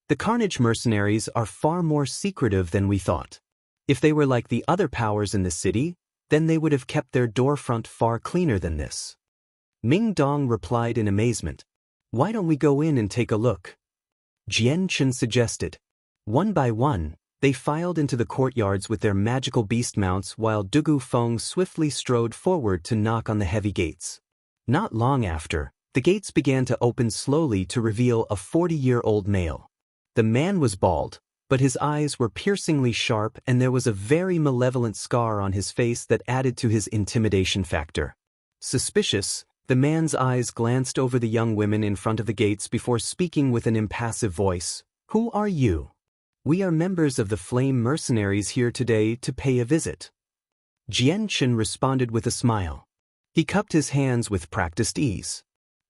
The Carnage mercenaries are far more secretive than we thought. If they were like the other powers in the city, then they would have kept their door front far cleaner than this." Ming Dong replied in amazement. "Why don't we go in and take a look?" Jianchen suggested. One by one, they filed into the courtyards with their magical beast mounts while Dugu Feng swiftly strode forward to knock on the heavy gates. Not long after, the gates began to open slowly to reveal a 40-year-old male. The man was bald, but his eyes were piercingly sharp and there was a very malevolent scar on his face that added to his intimidation factor. Suspicious, the man's eyes glanced over the young women in front of the gates before speaking with an impassive voice. "Who are you?" "We are members of the Flame Mercenaries here today to pay a visit. Jian Chen responded with a smile. He cupped his hands with practiced ease.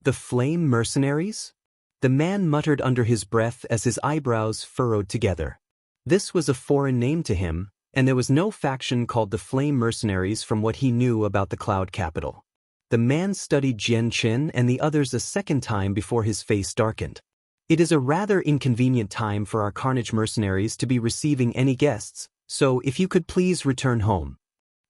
The Flame Mercenaries? The man muttered under his breath as his eyebrows furrowed together. This was a foreign name to him, and there was no faction called the Flame Mercenaries from what he knew about the Cloud Capital. The man studied Jian Chen and the others a second time before his face darkened. It is a rather inconvenient time for our Carnage Mercenaries to be receiving any guests, so if you could please return home.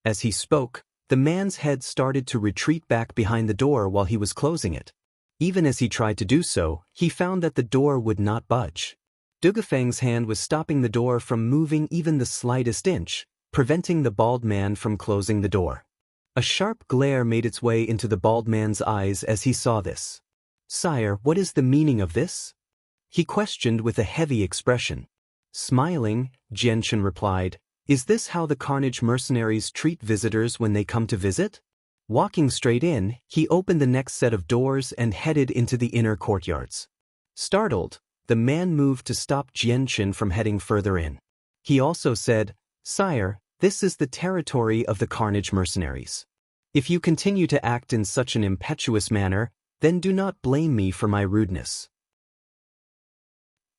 As he spoke, the man's head started to retreat back behind the door while he was closing it. Even as he tried to do so, he found that the door would not budge. Dugafeng's hand was stopping the door from moving even the slightest inch, preventing the bald man from closing the door. A sharp glare made its way into the bald man's eyes as he saw this. "Sire, what is the meaning of this?" he questioned with a heavy expression. Smiling, Jian Chen replied, "Is this how the Carnage Mercenaries treat visitors when they come to visit?" Walking straight in, he opened the next set of doors and headed into the inner courtyards. Startled, the man moved to stop Jian Chen from heading further in. He also said, "Sire, this is the territory of the Carnage Mercenaries. If you continue to act in such an impetuous manner, then do not blame me for my rudeness."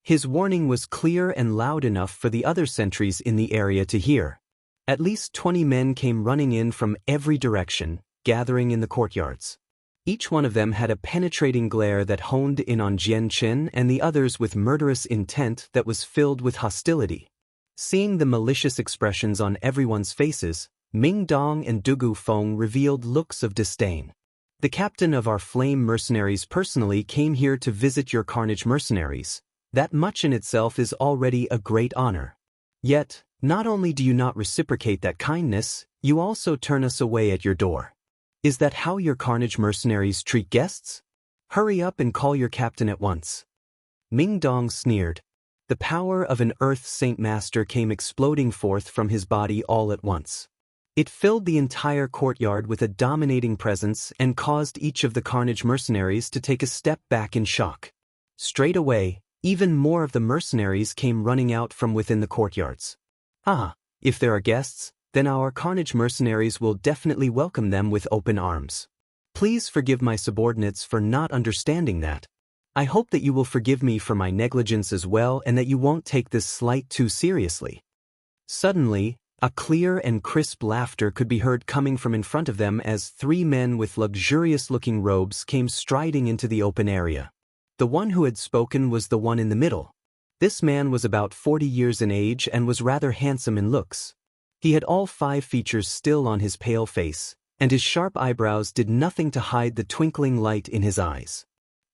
His warning was clear and loud enough for the other sentries in the area to hear. At least 20 men came running in from every direction, gathering in the courtyards. Each one of them had a penetrating glare that honed in on Jian Chen and the others with murderous intent that was filled with hostility. Seeing the malicious expressions on everyone's faces, Ming Dong and Dugu Feng revealed looks of disdain. "The captain of our Flame Mercenaries personally came here to visit your Carnage Mercenaries. That much in itself is already a great honor. Yet, not only do you not reciprocate that kindness, you also turn us away at your door. Is that how your Carnage Mercenaries treat guests? Hurry up and call your captain at once." Ming Dong sneered. The power of an Earth Saint Master came exploding forth from his body all at once. It filled the entire courtyard with a dominating presence and caused each of the Carnage Mercenaries to take a step back in shock. Straight away, even more of the mercenaries came running out from within the courtyards. "Ah, if there are guests, then our Carnage Mercenaries will definitely welcome them with open arms. Please forgive my subordinates for not understanding that. I hope that you will forgive me for my negligence as well and that you won't take this slight too seriously." Suddenly, a clear and crisp laughter could be heard coming from in front of them as 3 men with luxurious-looking robes came striding into the open area. The one who had spoken was the one in the middle. This man was about 40 years in age and was rather handsome in looks. He had all 5 features still on his pale face, and his sharp eyebrows did nothing to hide the twinkling light in his eyes.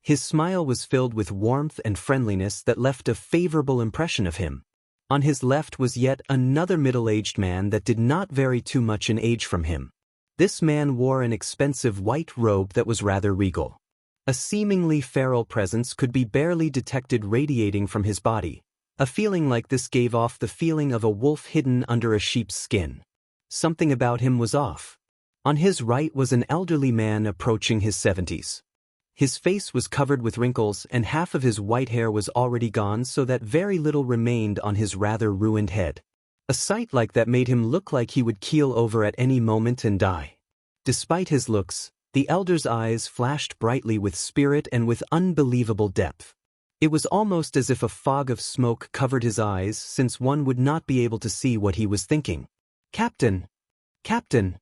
His smile was filled with warmth and friendliness that left a favorable impression of him. On his left was yet another middle-aged man that did not vary too much in age from him. This man wore an expensive white robe that was rather regal. A seemingly feral presence could be barely detected radiating from his body. A feeling like this gave off the feeling of a wolf hidden under a sheep's skin. Something about him was off. On his right was an elderly man approaching his 70s. His face was covered with wrinkles and half of his white hair was already gone so that very little remained on his rather ruined head. A sight like that made him look like he would keel over at any moment and die. Despite his looks, the elder's eyes flashed brightly with spirit and with unbelievable depth. It was almost as if a fog of smoke covered his eyes since one would not be able to see what he was thinking. "Captain! Captain!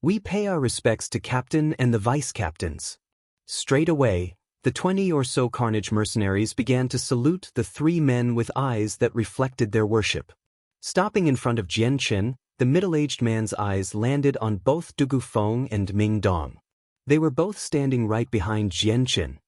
We pay our respects to Captain and the Vice-Captains." Straight away, the 20 or so Carnage Mercenaries began to salute the 3 men with eyes that reflected their worship. Stopping in front of Jian Chen, the middle-aged man's eyes landed on both Dugu Feng and Ming Dong. They were both standing right behind Jian Chen.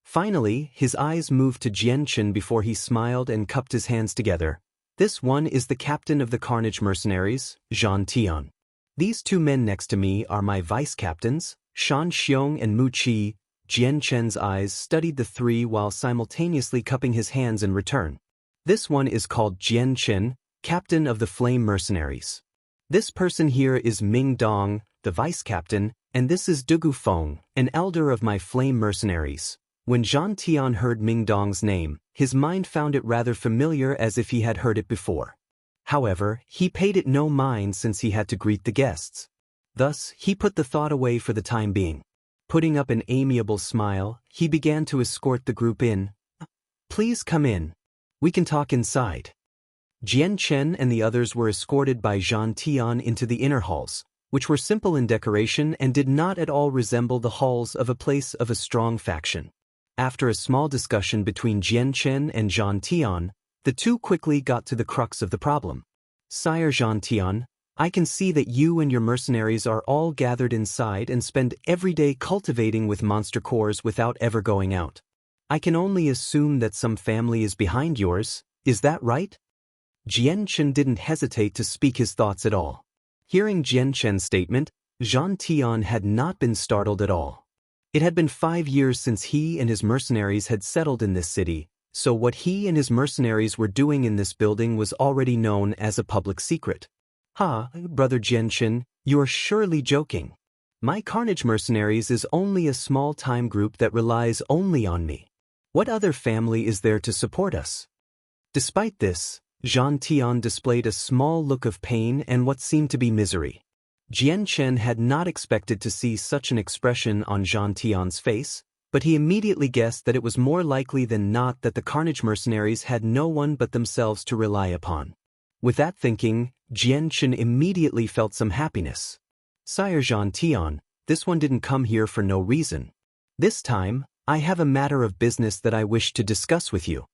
Finally, his eyes moved to Jian Chen before he smiled and cupped his hands together. "This one is the captain of the Carnage Mercenaries, Zhan Tian. These 2 men next to me are my vice-captains, Shan Xiong and Mu Qi." Jian Chen's eyes studied the 3 while simultaneously cupping his hands in return. "This one is called Jian Chen, captain of the Flame Mercenaries. This person here is Ming Dong, the vice-captain, and this is Dugu Feng, an elder of my Flame Mercenaries." When Zhan Tian heard Ming Dong's name, his mind found it rather familiar as if he had heard it before. However, he paid it no mind since he had to greet the guests. Thus, he put the thought away for the time being. Putting up an amiable smile, he began to escort the group in. "Please come in. We can talk inside." Jian Chen and the others were escorted by Zhang Tian into the inner halls, which were simple in decoration and did not at all resemble the halls of a place of a strong faction. After a small discussion between Jian Chen and Zhang Tian, the two quickly got to the crux of the problem. "Sire Zhang Tian, I can see that you and your mercenaries are all gathered inside and spend every day cultivating with monster cores without ever going out. I can only assume that some family is behind yours, is that right?" Jian Chen didn't hesitate to speak his thoughts at all. Hearing Jian Chen's statement, Zhang Tian had not been startled at all. It had been 5 years since he and his mercenaries had settled in this city, so what he and his mercenaries were doing in this building was already known as a public secret. "Ha, brother Jian Chen, you are surely joking. My Carnage mercenaries is only a small-time group that relies only on me. What other family is there to support us?" Despite this, Zhang Tian displayed a small look of pain and what seemed to be misery. Jian Chen had not expected to see such an expression on Zhang Tian's face, but he immediately guessed that it was more likely than not that the Carnage mercenaries had no one but themselves to rely upon. With that thinking, Jian Chen immediately felt some happiness. "Sire Zhang Tian, this one didn't come here for no reason. This time, I have a matter of business that I wish to discuss with you."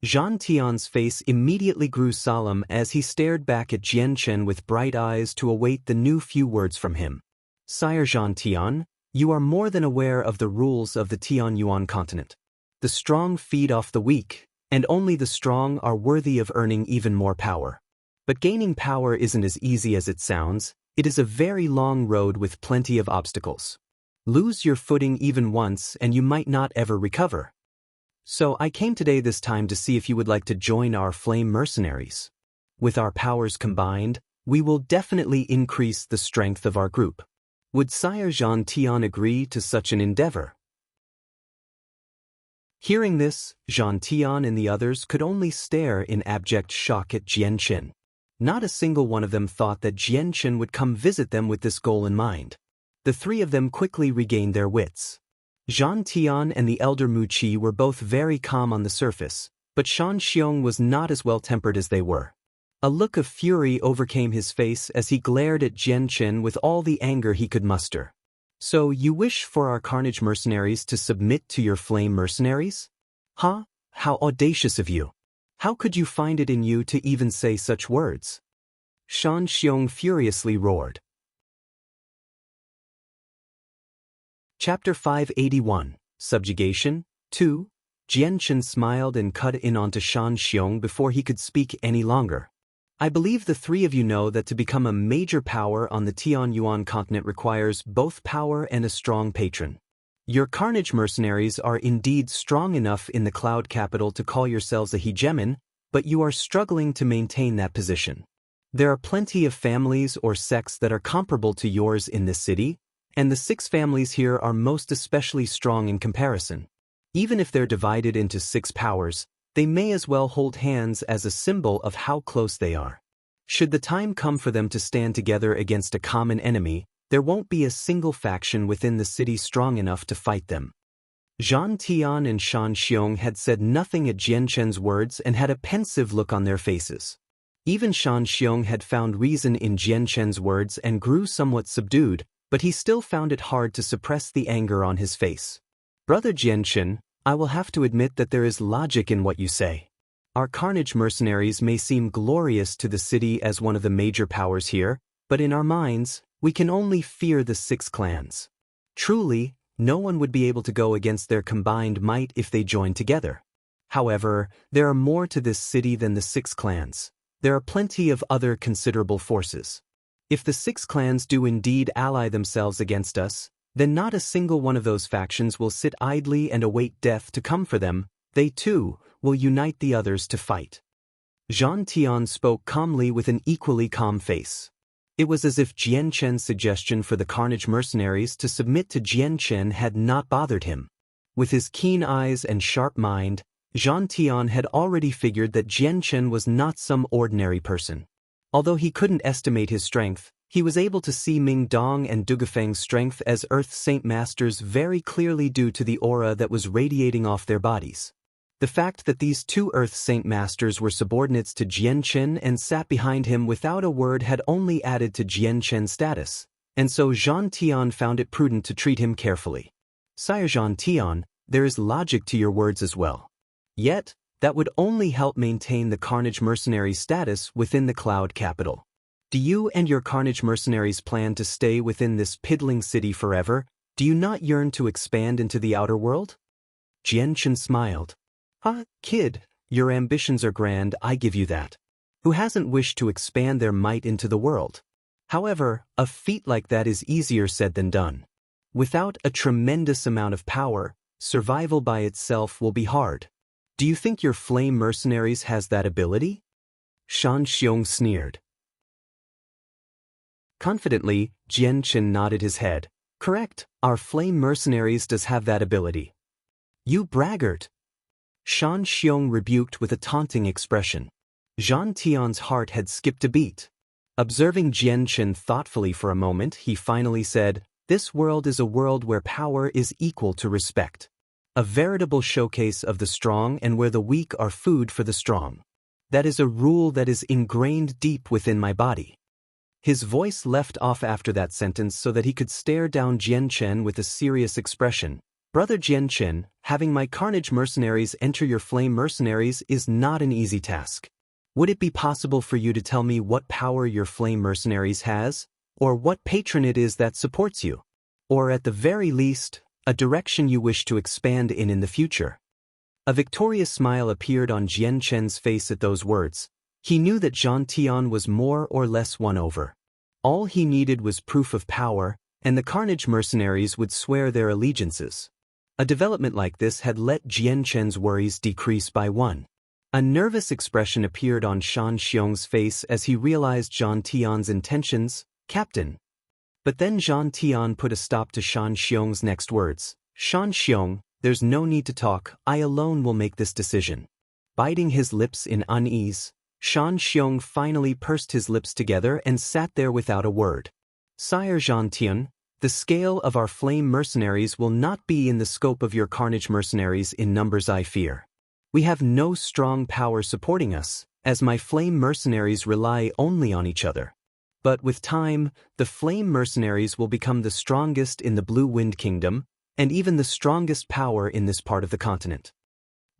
Zhang Tian's face immediately grew solemn as he stared back at Jian Chen with bright eyes to await the new few words from him. "Sire Zhang Tian, you are more than aware of the rules of the Tianyuan continent. The strong feed off the weak, and only the strong are worthy of earning even more power. But gaining power isn't as easy as it sounds. It is a very long road with plenty of obstacles. Lose your footing even once and you might not ever recover. So I came today this time to see if you would like to join our flame mercenaries. With our powers combined, we will definitely increase the strength of our group. Would Sire Zhang Tian agree to such an endeavor?" Hearing this, Zhang Tian and the others could only stare in abject shock at Jian Chen. Not a single one of them thought that Jian Chen would come visit them with this goal in mind. The three of them quickly regained their wits. Zhang Tian and the elder Mu Qi were both very calm on the surface, but Shan Xiong was not as well-tempered as they were. A look of fury overcame his face as he glared at Jian Chen with all the anger he could muster. "So you wish for our Carnage mercenaries to submit to your flame mercenaries? Huh? How audacious of you! How could you find it in you to even say such words?" Shan Xiong furiously roared. Chapter 581, Subjugation, 2. Jian Chen smiled and cut in onto Shan Xiong before he could speak any longer. "I believe the three of you know that to become a major power on the Tianyuan continent requires both power and a strong patron. Your Carnage mercenaries are indeed strong enough in the Cloud Capital to call yourselves a hegemon, but you are struggling to maintain that position. There are plenty of families or sects that are comparable to yours in this city, and the 6 families here are most especially strong in comparison. Even if they're divided into 6 powers, they may as well hold hands as a symbol of how close they are. Should the time come for them to stand together against a common enemy, there won't be a single faction within the city strong enough to fight them." Zhang Tian and Shan Xiong had said nothing at Jian Chen's words and had a pensive look on their faces. Even Shan Xiong had found reason in Jian Chen's words and grew somewhat subdued, but he still found it hard to suppress the anger on his face. "Brother Jian Chen, I will have to admit that there is logic in what you say. Our Carnage mercenaries may seem glorious to the city as one of the major powers here, but in our minds, we can only fear the 6 clans. Truly, no one would be able to go against their combined might if they joined together. However, there are more to this city than the 6 clans. There are plenty of other considerable forces. If the 6 clans do indeed ally themselves against us, then not a single one of those factions will sit idly and await death to come for them. They too will unite the others to fight." Zhang Tian spoke calmly with an equally calm face. It was as if Jian Chen's suggestion for the Carnage mercenaries to submit to Jian Chen had not bothered him. With his keen eyes and sharp mind, Zhang Tian had already figured that Jian Chen was not some ordinary person. Although he couldn't estimate his strength, he was able to see Ming Dong and Dugafeng's strength as Earth Saint Masters very clearly due to the aura that was radiating off their bodies. The fact that these two Earth Saint Masters were subordinates to Jian Chen and sat behind him without a word had only added to Jian Chen's status, and so Zhang Tian found it prudent to treat him carefully. Sire Zhang Tian, there is logic to your words as well. Yet, that would only help maintain the Carnage Mercenaries' status within the Cloud Capital. Do you and your Carnage Mercenaries plan to stay within this piddling city forever? Do you not yearn to expand into the outer world? Jian Chen smiled. Kid, your ambitions are grand, I give you that. Who hasn't wished to expand their might into the world? However, a feat like that is easier said than done. Without a tremendous amount of power, survival by itself will be hard. Do you think your Flame Mercenaries has that ability? Shan Xiong sneered. Confidently, Jian Chen nodded his head. Correct, our Flame Mercenaries does have that ability. You braggart! Shan Xiong rebuked with a taunting expression. Zhang Tian's heart had skipped a beat. Observing Jian Chen thoughtfully for a moment, he finally said, This world is a world where power is equal to respect. A veritable showcase of the strong and where the weak are food for the strong. That is a rule that is ingrained deep within my body. His voice left off after that sentence so that he could stare down Jian Chen with a serious expression. Brother Jian Chen, having my Carnage Mercenaries enter your Flame Mercenaries is not an easy task. Would it be possible for you to tell me what power your Flame Mercenaries has, or what patron it is that supports you? Or at the very least, a direction you wish to expand in the future? A victorious smile appeared on Jian Chen's face at those words. He knew that Zhang Tian was more or less won over. All he needed was proof of power, and the Carnage Mercenaries would swear their allegiances. A development like this had let Jian Chen's worries decrease by one. A nervous expression appeared on Shan Xiong's face as he realized Zhang Tian's intentions. Captain. But then Zhang Tian put a stop to Shan Xiong's next words. Shan Xiong, there's no need to talk, I alone will make this decision. Biting his lips in unease, Shan Xiong finally pursed his lips together and sat there without a word. Sire Zhang Tian, the scale of our Flame Mercenaries will not be in the scope of your Carnage Mercenaries in numbers, I fear. We have no strong power supporting us, as my Flame Mercenaries rely only on each other. But with time, the Flame Mercenaries will become the strongest in the Blue Wind Kingdom, and even the strongest power in this part of the continent.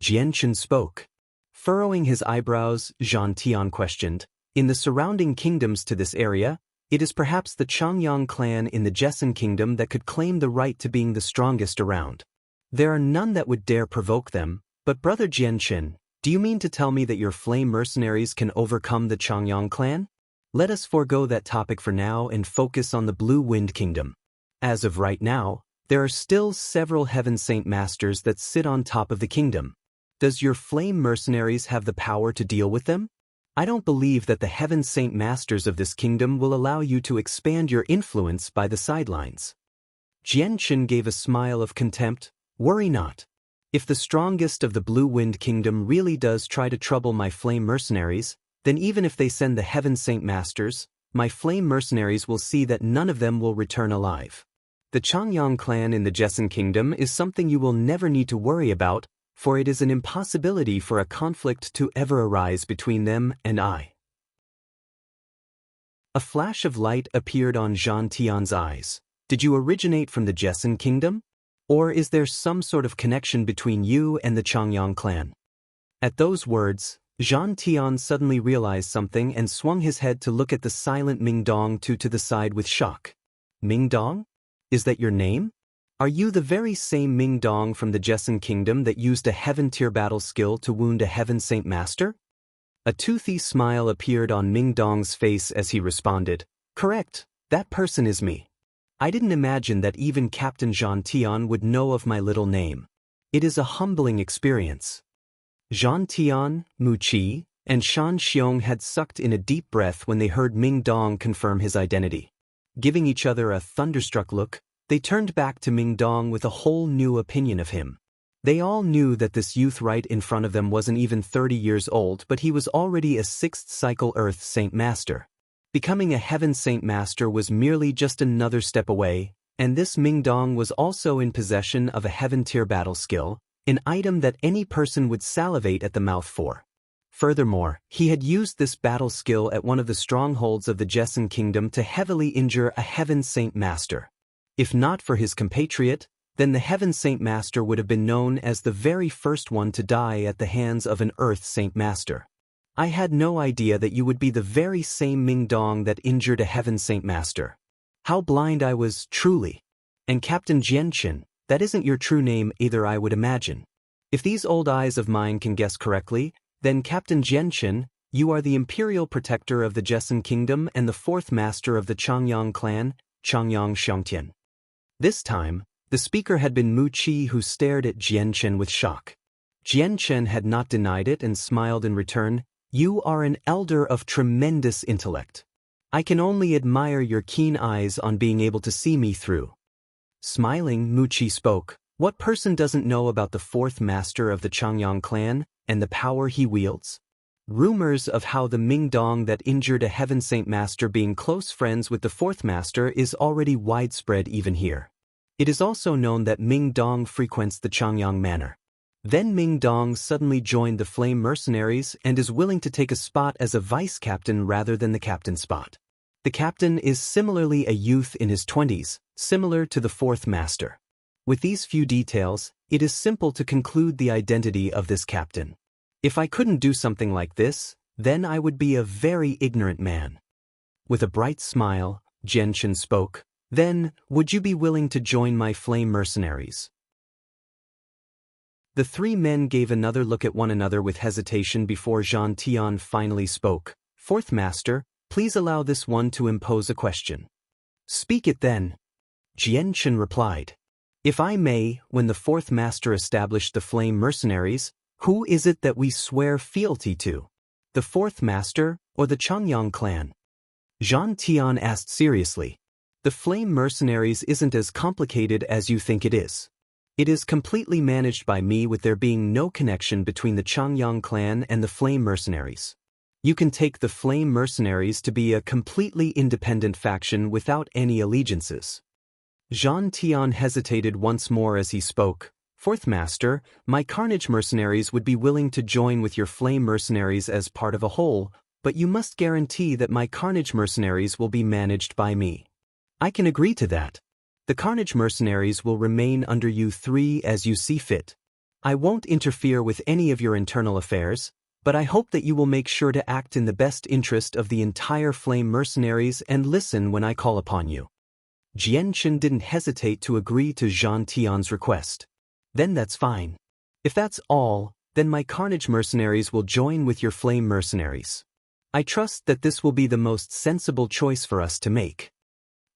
Jian Chen spoke. Furrowing his eyebrows, Zhang Tian questioned, In the surrounding kingdoms to this area, it is perhaps the Changyang clan in the Jessen Kingdom that could claim the right to being the strongest around. There are none that would dare provoke them, but Brother Jian Chen, do you mean to tell me that your Flame Mercenaries can overcome the Changyang clan? Let us forego that topic for now and focus on the Blue Wind Kingdom. As of right now, there are still several Heaven Saint Masters that sit on top of the kingdom. Does your Flame Mercenaries have the power to deal with them? I don't believe that the Heaven Saint Masters of this kingdom will allow you to expand your influence by the sidelines. Jian Chen gave a smile of contempt. Worry not. If the strongest of the Blue Wind Kingdom really does try to trouble my Flame Mercenaries, then even if they send the Heaven Saint Masters, my Flame Mercenaries will see that none of them will return alive. The Changyang clan in the Jessen Kingdom is something you will never need to worry about, for it is an impossibility for a conflict to ever arise between them and I. A flash of light appeared on Zhang Tian's eyes. Did you originate from the Jessen Kingdom? Or is there some sort of connection between you and the Changyang clan? At those words, Zhang Tian suddenly realized something and swung his head to look at the silent Ming Dong to the side with shock. Ming Dong? Is that your name? Are you the very same Ming Dong from the Jessen Kingdom that used a Heaven Tier battle skill to wound a Heaven Saint Master? A toothy smile appeared on Ming Dong's face as he responded, Correct, that person is me. I didn't imagine that even Captain Zhang Tian would know of my little name. It is a humbling experience. Zhang Tian, Mu Qi, and Shan Xiong had sucked in a deep breath when they heard Ming Dong confirm his identity. Giving each other a thunderstruck look, they turned back to Ming Dong with a whole new opinion of him. They all knew that this youth right in front of them wasn't even 30 years old, but he was already a 6th cycle Earth Saint Master. Becoming a Heaven Saint Master was merely just another step away, and this Ming Dong was also in possession of a Heaven tier battle skill, an item that any person would salivate at the mouth for. Furthermore, he had used this battle skill at one of the strongholds of the Jessen Kingdom to heavily injure a Heaven Saint Master. If not for his compatriot, then the Heaven Saint Master would have been known as the very first one to die at the hands of an Earth Saint Master. I had no idea that you would be the very same Ming Dong that injured a Heaven Saint Master. How blind I was, truly. And Captain Jianchen, that isn't your true name either, I would imagine. If these old eyes of mine can guess correctly, then Captain Jianchen, you are the Imperial Protector of the Jessen Kingdom and the 4th Master of the Changyang clan, Changyang Xiangtian. This time, the speaker had been Mu Qi, who stared at Jianchen with shock. Jianchen had not denied it and smiled in return. You are an elder of tremendous intellect. I can only admire your keen eyes on being able to see me through. Smiling, Mu Qi spoke. What person doesn't know about the 4th Master of the Changyang clan and the power he wields? Rumors of how the Ming Dong that injured a Heaven Saint Master being close friends with the 4th Master is already widespread even here. It is also known that Ming Dong frequents the Changyang Manor. Then Ming Dong suddenly joined the Flame Mercenaries and is willing to take a spot as a vice captain rather than the captain spot. The captain is similarly a youth in his 20s, similar to the 4th Master. With these few details, it is simple to conclude the identity of this captain. If I couldn't do something like this, then I would be a very ignorant man. With a bright smile, Jianchen spoke. Then, would you be willing to join my Flame Mercenaries? The 3 men gave another look at one another with hesitation before Zhang Tian finally spoke. 4th Master, please allow this one to impose a question. Speak it then. Jianchen replied. If I may, when the 4th Master established the Flame Mercenaries, who is it that we swear fealty to? The 4th Master or the Changyang clan? Zhang Tian asked seriously. The Flame Mercenaries isn't as complicated as you think it is. It is completely managed by me, with there being no connection between the Changyang clan and the Flame Mercenaries. You can take the Flame Mercenaries to be a completely independent faction without any allegiances. Zhang Tian hesitated once more as he spoke. 4th Master, my Carnage Mercenaries would be willing to join with your Flame Mercenaries as part of a whole, but you must guarantee that my Carnage Mercenaries will be managed by me. I can agree to that. The Carnage Mercenaries will remain under you 3 as you see fit. I won't interfere with any of your internal affairs, but I hope that you will make sure to act in the best interest of the entire Flame Mercenaries and listen when I call upon you. Jianchen didn't hesitate to agree to Zhang Tian's request. Then that's fine. If that's all, then my Carnage Mercenaries will join with your Flame Mercenaries. I trust that this will be the most sensible choice for us to make.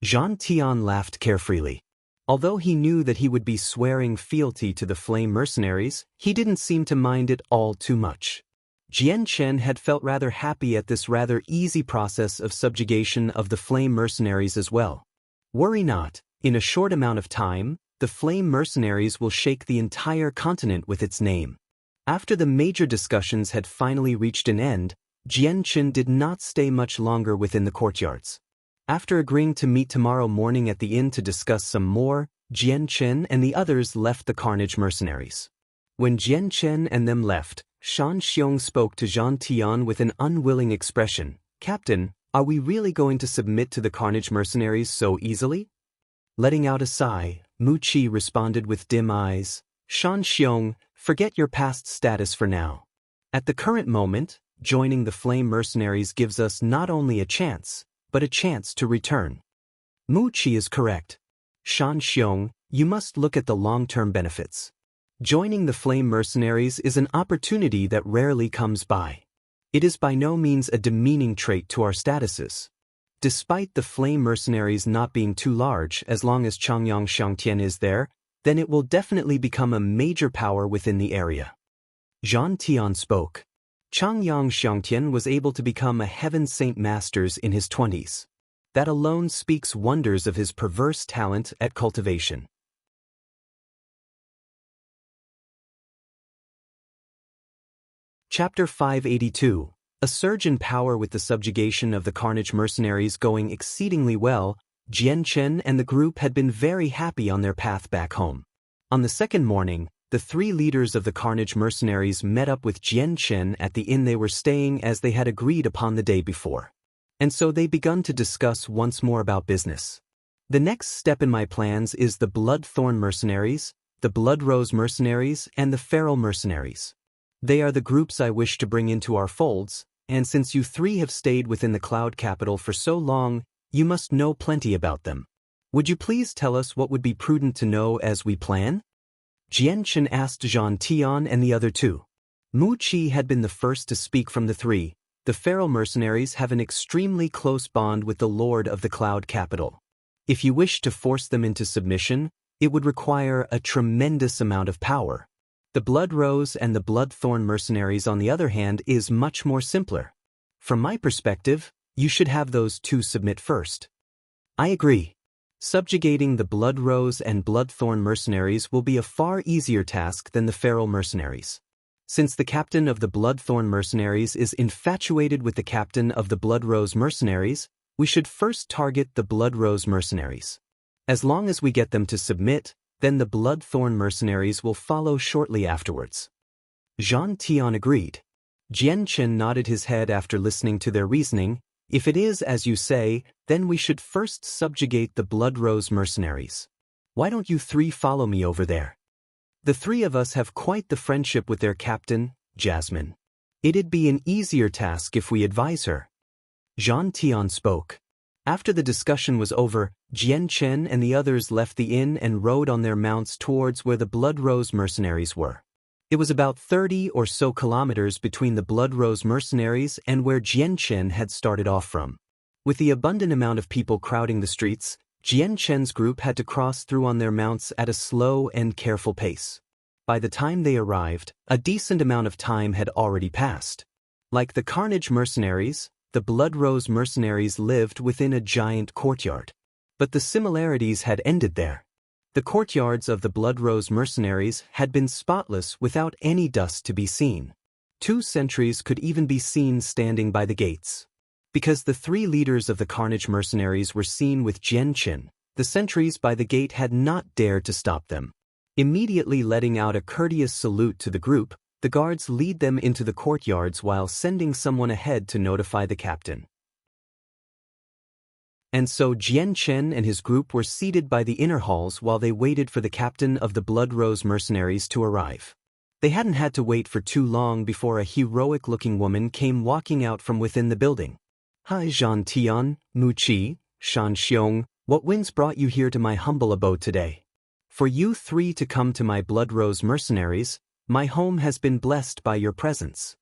Zhang Tian laughed carefreely. Although he knew that he would be swearing fealty to the Flame Mercenaries, he didn't seem to mind it all too much. Jianchen had felt rather happy at this rather easy process of subjugation of the Flame Mercenaries as well. Worry not, in a short amount of time, the Flame Mercenaries will shake the entire continent with its name. After the major discussions had finally reached an end, Jianchen did not stay much longer within the courtyards. After agreeing to meet tomorrow morning at the inn to discuss some more, Jianchen and the others left the Carnage Mercenaries. When Jianchen and them left, Shan Xiong spoke to Zhang Tian with an unwilling expression. Captain, are we really going to submit to the Carnage Mercenaries so easily? Letting out a sigh, Mu Qi responded with dim eyes. Shan Xiong, forget your past status for now. At the current moment, joining the Flame Mercenaries gives us not only a chance, but a chance to return. Mu Qi is correct. Shan Xiong, you must look at the long-term benefits. Joining the Flame Mercenaries is an opportunity that rarely comes by. It is by no means a demeaning trait to our statuses. Despite the Flame Mercenaries not being too large, as long as Changyang Xiangtian is there, then it will definitely become a major power within the area. Zhang Tian spoke. Changyang Xiangtian was able to become a Heaven Saint Masters in his 20s. That alone speaks wonders of his perverse talent at cultivation. Chapter 582. A surge in power. With the subjugation of the Carnage mercenaries going exceedingly well, Jian Chen and the group had been very happy on their path back home. On the second morning, the three leaders of the Carnage mercenaries met up with Jian Chen at the inn they were staying as they had agreed upon the day before. And so they begun to discuss once more about business. The next step in my plans is the Bloodthorn mercenaries, the Blood Rose mercenaries, and the Feral mercenaries. They are the groups I wish to bring into our folds, and since you three have stayed within the Cloud Capital for so long, you must know plenty about them. Would you please tell us what would be prudent to know as we plan? Jian Chen asked Zhang Tian and the other two. Mu Qi had been the first to speak from the three. The Feral mercenaries have an extremely close bond with the Lord of the Cloud Capital. If you wish to force them into submission, it would require a tremendous amount of power. The Blood Rose and the Bloodthorn mercenaries, on the other hand, is much more simpler. From my perspective, you should have those two submit first. I agree. Subjugating the Blood Rose and Bloodthorn mercenaries will be a far easier task than the Feral mercenaries. Since the captain of the Bloodthorn mercenaries is infatuated with the captain of the Blood Rose mercenaries, we should first target the Blood Rose mercenaries. As long as we get them to submit, then the Bloodthorn mercenaries will follow shortly afterwards. Zhang Tian agreed. Jian Chen nodded his head after listening to their reasoning. If it is as you say, then we should first subjugate the Blood Rose mercenaries. Why don't you three follow me over there? The three of us have quite the friendship with their captain, Jasmine. It'd be an easier task if we advise her. Zhang Tian spoke. After the discussion was over, Jian Chen and the others left the inn and rode on their mounts towards where the Blood Rose mercenaries were. It was about 30 or so kilometers between the Blood Rose mercenaries and where Jian Chen had started off from. With the abundant amount of people crowding the streets, Jian Chen's group had to cross through on their mounts at a slow and careful pace. By the time they arrived, a decent amount of time had already passed. Like the Carnage mercenaries, the Blood Rose mercenaries lived within a giant courtyard. But the similarities had ended there. The courtyards of the Blood Rose mercenaries had been spotless without any dust to be seen. 2 sentries could even be seen standing by the gates. Because the 3 leaders of the Carnage mercenaries were seen with Jian Chen, the sentries by the gate had not dared to stop them. Immediately letting out a courteous salute to the group, the guards lead them into the courtyards while sending someone ahead to notify the captain. And so Jian Chen and his group were seated by the inner halls while they waited for the captain of the Blood Rose mercenaries to arrive. They hadn't had to wait for too long before a heroic-looking woman came walking out from within the building. Hi Zhang Tian, Mu Qi, Shan Xiong, what winds brought you here to my humble abode today? For you 3 to come to my Blood Rose mercenaries, my home has been blessed by your presence.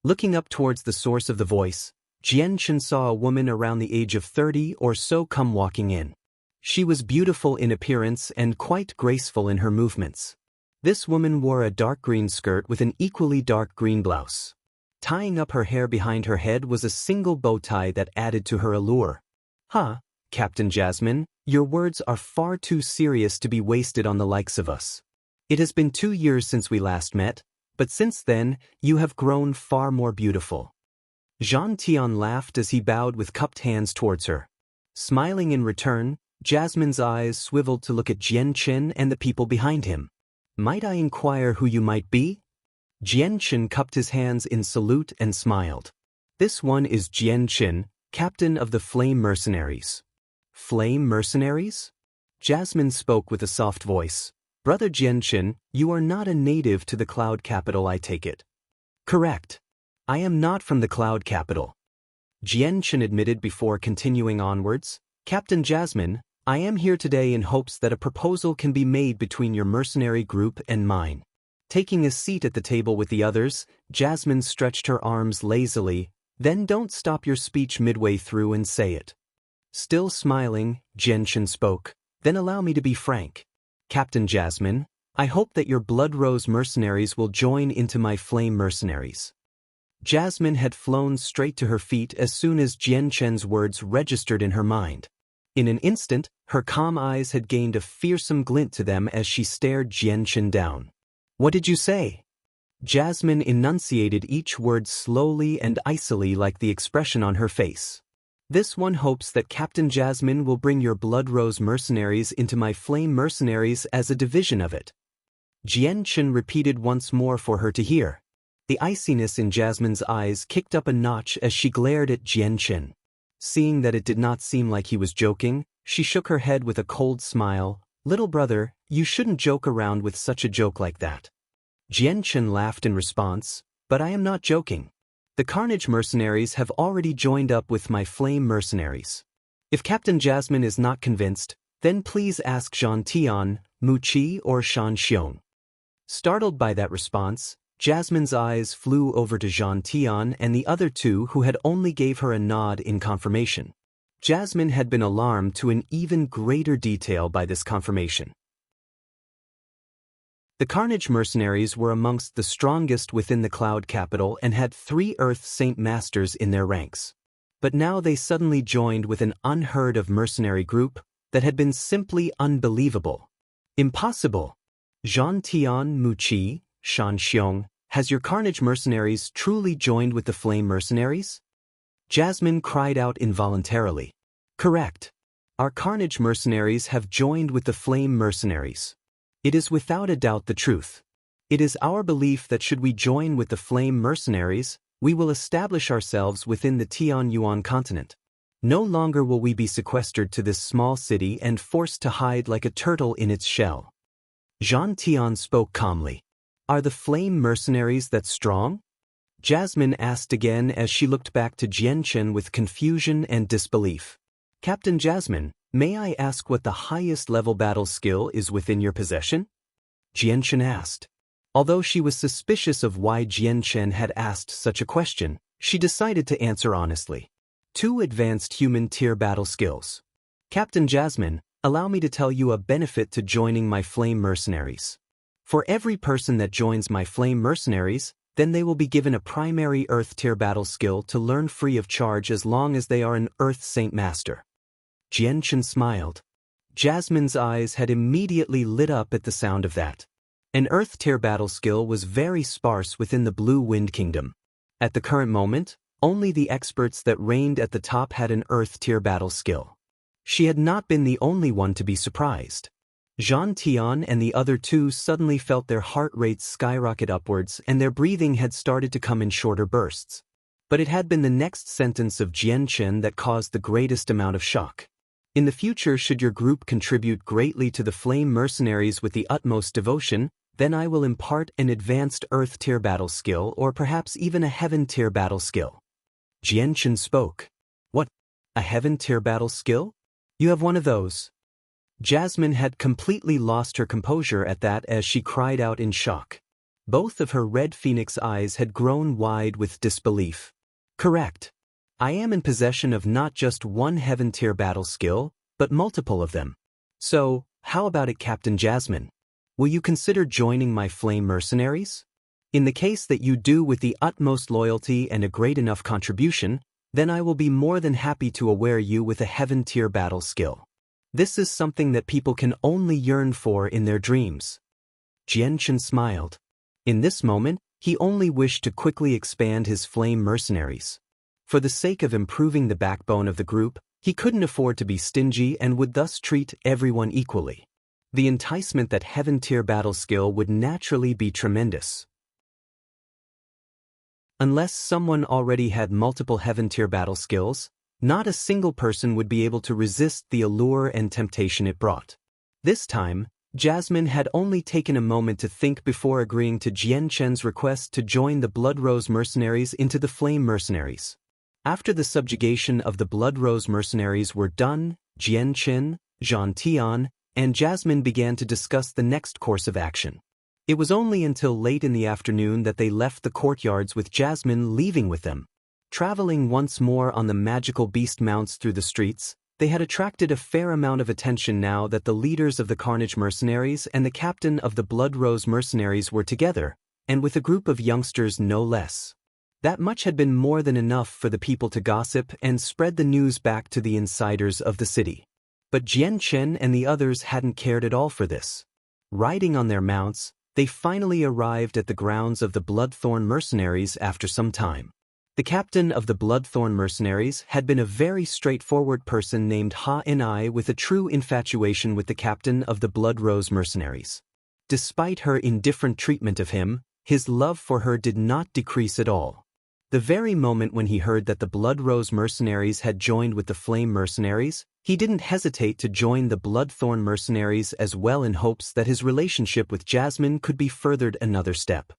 Looking up towards the source of the voice, Jian Chen saw a woman around the age of 30 or so come walking in. She was beautiful in appearance and quite graceful in her movements. This woman wore a dark green skirt with an equally dark green blouse. Tying up her hair behind her head was a single bow tie that added to her allure. Captain Jasmine, your words are far too serious to be wasted on the likes of us. It has been 2 years since we last met, but since then, you have grown far more beautiful. Zhang Tian laughed as he bowed with cupped hands towards her. Smiling in return, Jasmine's eyes swiveled to look at Jian Chen and the people behind him. Might I inquire who you might be? Jian Chen cupped his hands in salute and smiled. This one is Jian Chen, captain of the Flame Mercenaries. Flame Mercenaries? Jasmine spoke with a soft voice. Brother Jian Chen, you are not a native to the Cloud Capital, I take it. Correct. I am not from the Cloud Capital. Jian Chen admitted before continuing onwards. Captain Jasmine, I am here today in hopes that a proposal can be made between your mercenary group and mine. Taking a seat at the table with the others, Jasmine stretched her arms lazily. Then don't stop your speech midway through and say it. Still smiling, Jian Chen spoke. Then allow me to be frank. Captain Jasmine, I hope that your Blood Rose mercenaries will join into my Flame Mercenaries. Jasmine had flown straight to her feet as soon as Jian Chen's words registered in her mind. In an instant, her calm eyes had gained a fearsome glint to them as she stared Jian Chen down. What did you say? Jasmine enunciated each word slowly and icily like the expression on her face. This one hopes that Captain Jasmine will bring your Blood Rose mercenaries into my Flame mercenaries as a division of it. Jian-Chen repeated once more for her to hear. The iciness in Jasmine's eyes kicked up a notch as she glared at Jian-Chen. Seeing that it did not seem like he was joking, she shook her head with a cold smile. "Little brother, you shouldn't joke around with such a joke like that." Jian-Chen laughed in response, "But I am not joking. The Carnage mercenaries have already joined up with my Flame mercenaries. If Captain Jasmine is not convinced, then please ask Zhang Tian, Mu Qi or Shan Xiong." Startled by that response, Jasmine's eyes flew over to Zhang Tian and the other two who had only gave her a nod in confirmation. Jasmine had been alarmed to an even greater detail by this confirmation. The Carnage mercenaries were amongst the strongest within the Cloud Capital and had 3 Earth Saint Masters in their ranks. But now they suddenly joined with an unheard-of mercenary group that had been simply unbelievable. Impossible! Zhang Tian, Mu Qi, Shan Xiong, has your Carnage mercenaries truly joined with the Flame mercenaries? Jasmine cried out involuntarily. Correct. Our Carnage mercenaries have joined with the Flame mercenaries. It is without a doubt the truth. It is our belief that should we join with the Flame mercenaries, we will establish ourselves within the Tianyuan continent. No longer will we be sequestered to this small city and forced to hide like a turtle in its shell. Zhang Tian spoke calmly. Are the Flame mercenaries that strong? Jasmine asked again as she looked back to Jian-Chen with confusion and disbelief. Captain Jasmine, may I ask what the highest level battle skill is within your possession? Jian-Chen asked. Although she was suspicious of why Jian-Chen had asked such a question, she decided to answer honestly. 2 advanced human tier battle skills. Captain Jasmine, allow me to tell you a benefit to joining my Flame mercenaries. For every person that joins my Flame mercenaries, then they will be given a primary Earth tier battle skill to learn free of charge as long as they are an Earth Saint Master. Jian-Chen smiled. Jasmine's eyes had immediately lit up at the sound of that. An Earth tier battle skill was very sparse within the Blue Wind Kingdom. At the current moment, only the experts that reigned at the top had an Earth tier battle skill. She had not been the only one to be surprised. Zhang Tian and the other 2 suddenly felt their heart rates skyrocket upwards and their breathing had started to come in shorter bursts. But it had been the next sentence of Jian-Chen that caused the greatest amount of shock. In the future, should your group contribute greatly to the Flame mercenaries with the utmost devotion, then I will impart an advanced Earth tier battle skill or perhaps even a Heaven tier battle skill. Jian-Chen spoke. What? A Heaven tier battle skill? You have one of those? Jasmine had completely lost her composure at that as she cried out in shock. Both of her red phoenix eyes had grown wide with disbelief. Correct. I am in possession of not just one Heaven tier battle skill, but multiple of them. So, how about it, Captain Jasmine? Will you consider joining my Flame mercenaries? In the case that you do with the utmost loyalty and a great enough contribution, then I will be more than happy to aware you with a Heaven tier battle skill. This is something that people can only yearn for in their dreams. Jian-Chen smiled. In this moment, he only wished to quickly expand his Flame mercenaries. For the sake of improving the backbone of the group, he couldn't afford to be stingy and would thus treat everyone equally. The enticement that Heaven tier battle skill would naturally be tremendous. Unless someone already had multiple Heaven tier battle skills, not a single person would be able to resist the allure and temptation it brought. This time, Jasmine had only taken a moment to think before agreeing to Jian-Chen's request to join the Blood Rose mercenaries into the Flame mercenaries. After the subjugation of the Blood Rose mercenaries were done, Jian-Chen, Zhang Tian, and Jasmine began to discuss the next course of action. It was only until late in the afternoon that they left the courtyards with Jasmine leaving with them. Traveling once more on the magical beast mounts through the streets, they had attracted a fair amount of attention now that the leaders of the Carnage mercenaries and the captain of the Blood Rose mercenaries were together, and with a group of youngsters no less. That much had been more than enough for the people to gossip and spread the news back to the insiders of the city. But Jian-Chen and the others hadn't cared at all for this. Riding on their mounts, they finally arrived at the grounds of the Bloodthorn mercenaries after some time. The captain of the Bloodthorn mercenaries had been a very straightforward person named Ha-Ni with a true infatuation with the captain of the Blood Rose mercenaries. Despite her indifferent treatment of him, his love for her did not decrease at all. The very moment when he heard that the Blood Rose mercenaries had joined with the Flame mercenaries, he didn't hesitate to join the Bloodthorn mercenaries as well in hopes that his relationship with Jasmine could be furthered another step.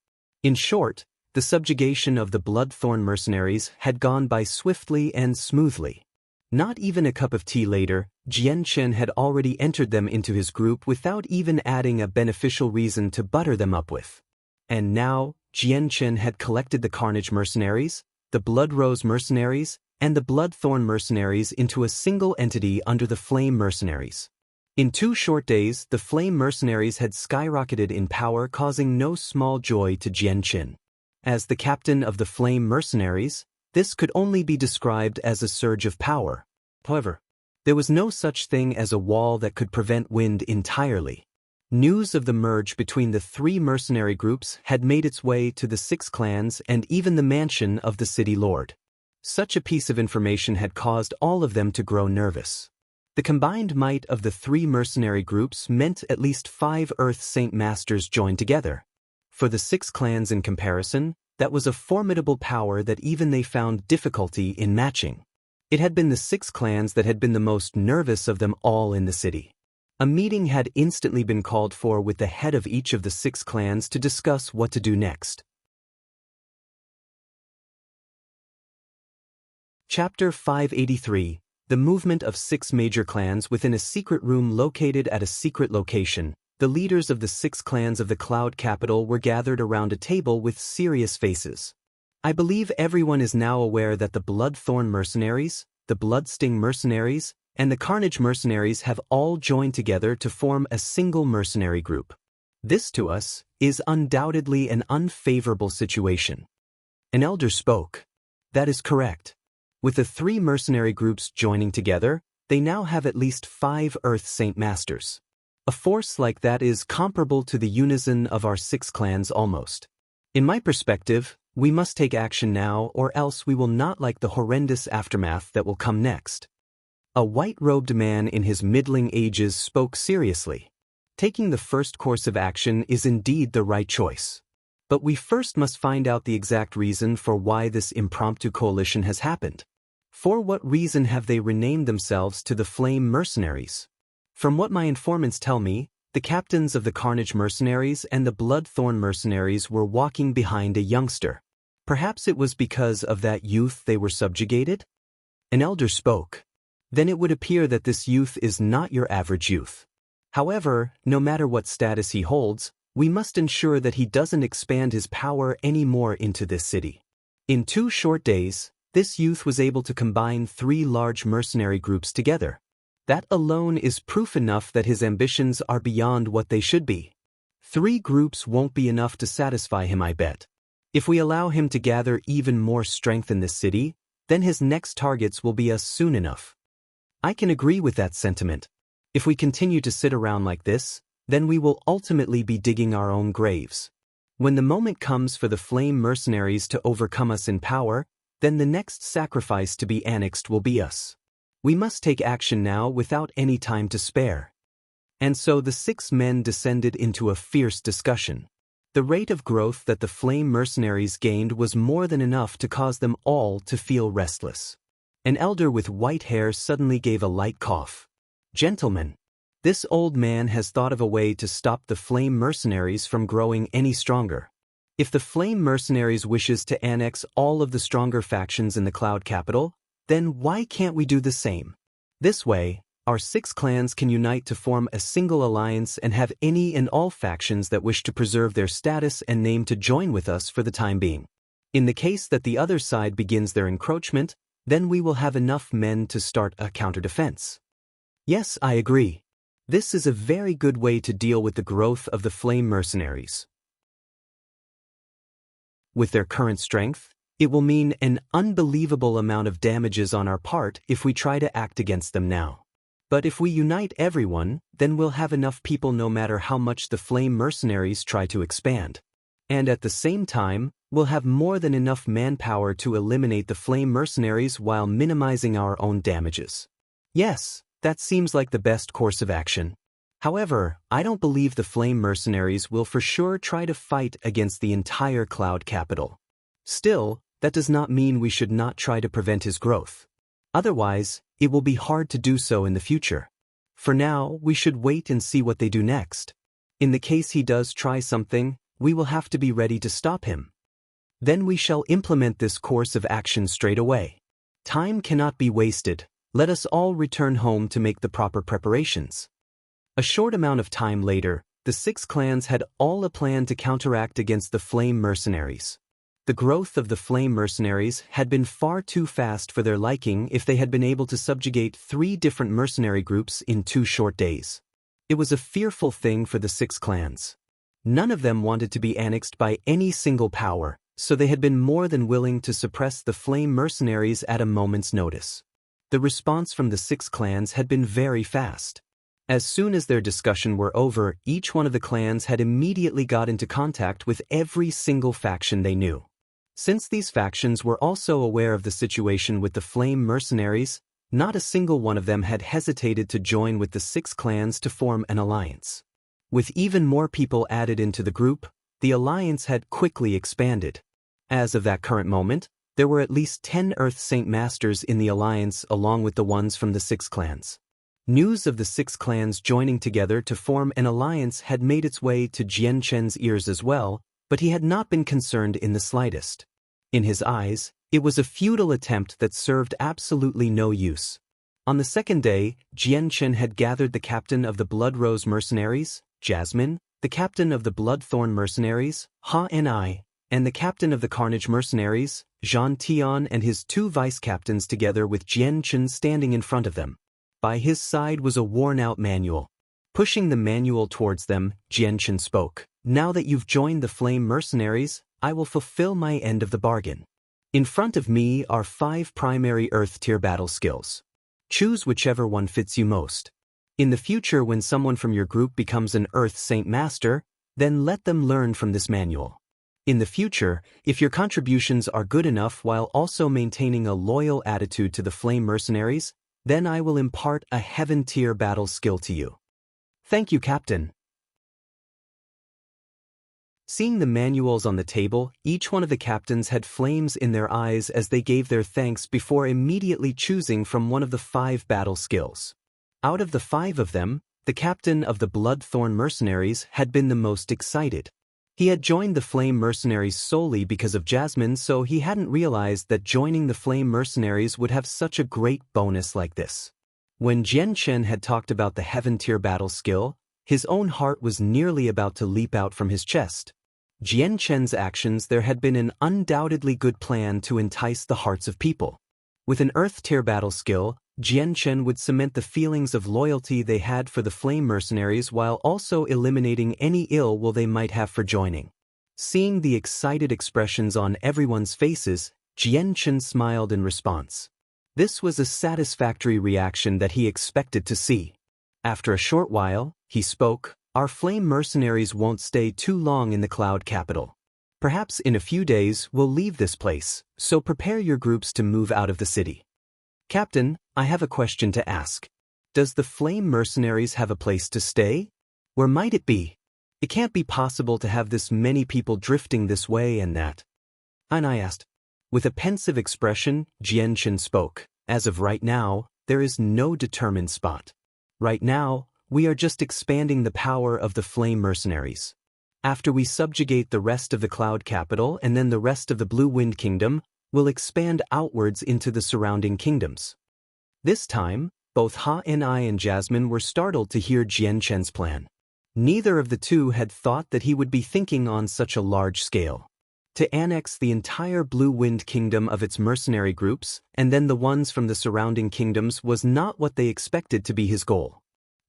In short, the subjugation of the Bloodthorn mercenaries had gone by swiftly and smoothly. Not even a cup of tea later, Jian Chen had already entered them into his group without even adding a beneficial reason to butter them up with. And now, Jian Chen had collected the Carnage mercenaries, the Blood Rose mercenaries, and the Bloodthorn mercenaries into a single entity under the Flame mercenaries. In 2 short days, the Flame mercenaries had skyrocketed in power, causing no small joy to Jian Chen. As the captain of the Flame mercenaries, this could only be described as a surge of power. However, there was no such thing as a wall that could prevent wind entirely. News of the merge between the 3 mercenary groups had made its way to the 6 clans and even the mansion of the city lord. Such a piece of information had caused all of them to grow nervous. The combined might of the 3 mercenary groups meant at least 5 Earth Saint Masters joined together. For the 6 clans in comparison, that was a formidable power that even they found difficulty in matching. It had been the 6 clans that had been the most nervous of them all in the city. A meeting had instantly been called for with the head of each of the 6 clans to discuss what to do next. Chapter 583, The Movement of 6 Major Clans within a secret room located at a secret location. The leaders of the 6 clans of the Cloud Capital were gathered around a table with serious faces. I believe everyone is now aware that the Bloodthorn mercenaries, the Bloodsting mercenaries, and the Carnage mercenaries have all joined together to form a single mercenary group. This to us is undoubtedly an unfavorable situation. An elder spoke. That is correct. With the 3 mercenary groups joining together, they now have at least 5 Earth Saint Masters. A force like that is comparable to the unison of our 6 clans almost. In my perspective, we must take action now or else we will not like the horrendous aftermath that will come next. A white-robed man in his middling ages spoke seriously. Taking the first course of action is indeed the right choice. But we first must find out the exact reason for why this impromptu coalition has happened. For what reason have they renamed themselves to the Flame mercenaries? From what my informants tell me, the captains of the Carnage mercenaries and the Bloodthorn mercenaries were walking behind a youngster. Perhaps it was because of that youth they were subjugated? An elder spoke. Then it would appear that this youth is not your average youth. However, no matter what status he holds, we must ensure that he doesn't expand his power any more into this city. In 2 short days, this youth was able to combine 3 large mercenary groups together. That alone is proof enough that his ambitions are beyond what they should be. 3 groups won't be enough to satisfy him, I bet. If we allow him to gather even more strength in this city, then his next targets will be us soon enough. I can agree with that sentiment. If we continue to sit around like this, then we will ultimately be digging our own graves. When the moment comes for the Flame mercenaries to overcome us in power, then the next sacrifice to be annexed will be us. We must take action now without any time to spare. And so the 6 men descended into a fierce discussion. The rate of growth that the Flame mercenaries gained was more than enough to cause them all to feel restless. An elder with white hair suddenly gave a light cough. Gentlemen, this old man has thought of a way to stop the Flame mercenaries from growing any stronger. If the Flame mercenaries wishes to annex all of the stronger factions in the Cloud Capital, then why can't we do the same? This way, our 6 clans can unite to form a single alliance and have any and all factions that wish to preserve their status and name to join with us for the time being. In the case that the other side begins their encroachment, then we will have enough men to start a counter-defense. Yes, I agree. This is a very good way to deal with the growth of the Flame mercenaries. With their current strength, it will mean an unbelievable amount of damages on our part if we try to act against them now. But if we unite everyone, then we'll have enough people no matter how much the flame mercenaries try to expand. And at the same time, we'll have more than enough manpower to eliminate the flame mercenaries while minimizing our own damages. Yes, that seems like the best course of action. However, I don't believe the flame mercenaries will for sure try to fight against the entire cloud capital. Still, that does not mean we should not try to prevent his growth. Otherwise, it will be hard to do so in the future. For now, we should wait and see what they do next. In the case he does try something, we will have to be ready to stop him. Then we shall implement this course of action straight away. Time cannot be wasted. Let us all return home to make the proper preparations. A short amount of time later, the 6 clans had all a plan to counteract against the flame mercenaries. The growth of the flame mercenaries had been far too fast for their liking if they had been able to subjugate 3 different mercenary groups in 2 short days. It was a fearful thing for the 6 clans. None of them wanted to be annexed by any single power, so they had been more than willing to suppress the flame mercenaries at a moment's notice. The response from the 6 clans had been very fast. As soon as their discussion were over, each one of the clans had immediately got into contact with every single faction they knew. Since these factions were also aware of the situation with the flame mercenaries, not a single one of them had hesitated to join with the 6 clans to form an alliance. With even more people added into the group, the alliance had quickly expanded. As of that current moment, there were at least 10 Earth Saint Masters in the alliance along with the ones from the 6 clans. News of the 6 clans joining together to form an alliance had made its way to Jian Chen's ears as well, but he had not been concerned in the slightest. In his eyes, it was a futile attempt that served absolutely no use. On the second day, Jian Chen had gathered the captain of the Blood Rose mercenaries, Jasmine, the captain of the Bloodthorn mercenaries, Ha Ni, and the captain of the Carnage mercenaries, Zhan Tian, and his 2 vice-captains together with Jian Chen standing in front of them. By his side was a worn-out manual. Pushing the manual towards them, Jian Chen spoke. Now that you've joined the flame mercenaries, I will fulfill my end of the bargain. In front of me are 5 primary Earth tier battle skills. Choose whichever one fits you most. In the future, when someone from your group becomes an Earth Saint Master, then let them learn from this manual. In the future, if your contributions are good enough while also maintaining a loyal attitude to the flame mercenaries, then I will impart a heaven tier battle skill to you. Thank you, Captain. Seeing the manuals on the table, each one of the captains had flames in their eyes as they gave their thanks before immediately choosing from one of the 5 battle skills. Out of the 5 of them, the captain of the Bloodthorn mercenaries had been the most excited. He had joined the flame mercenaries solely because of Jasmine, so he hadn't realized that joining the flame mercenaries would have such a great bonus like this. When Jian Chen had talked about the heaven tier battle skill, his own heart was nearly about to leap out from his chest. Jian Chen's actions there had been an undoubtedly good plan to entice the hearts of people. With an Earth tier battle skill, Jian Chen would cement the feelings of loyalty they had for the flame mercenaries while also eliminating any ill will they might have for joining. Seeing the excited expressions on everyone's faces, Jian Chen smiled in response. This was a satisfactory reaction that he expected to see. After a short while, he spoke. Our flame mercenaries won't stay too long in the cloud capital. Perhaps in a few days we'll leave this place, so prepare your groups to move out of the city. Captain, I have a question to ask. Does the flame mercenaries have a place to stay? Where might it be? It can't be possible to have this many people drifting this way and that. And I asked. With a pensive expression, Jian Chen spoke. As of right now, there is no determined spot. Right now, we are just expanding the power of the flame mercenaries. After we subjugate the rest of the cloud capital and then the rest of the Blue Wind Kingdom, we'll expand outwards into the surrounding kingdoms. This time, both Ha Ni and Jasmine were startled to hear Jian Chen's plan. Neither of the two had thought that he would be thinking on such a large scale. To annex the entire Blue Wind Kingdom of its mercenary groups, and then the ones from the surrounding kingdoms was not what they expected to be his goal.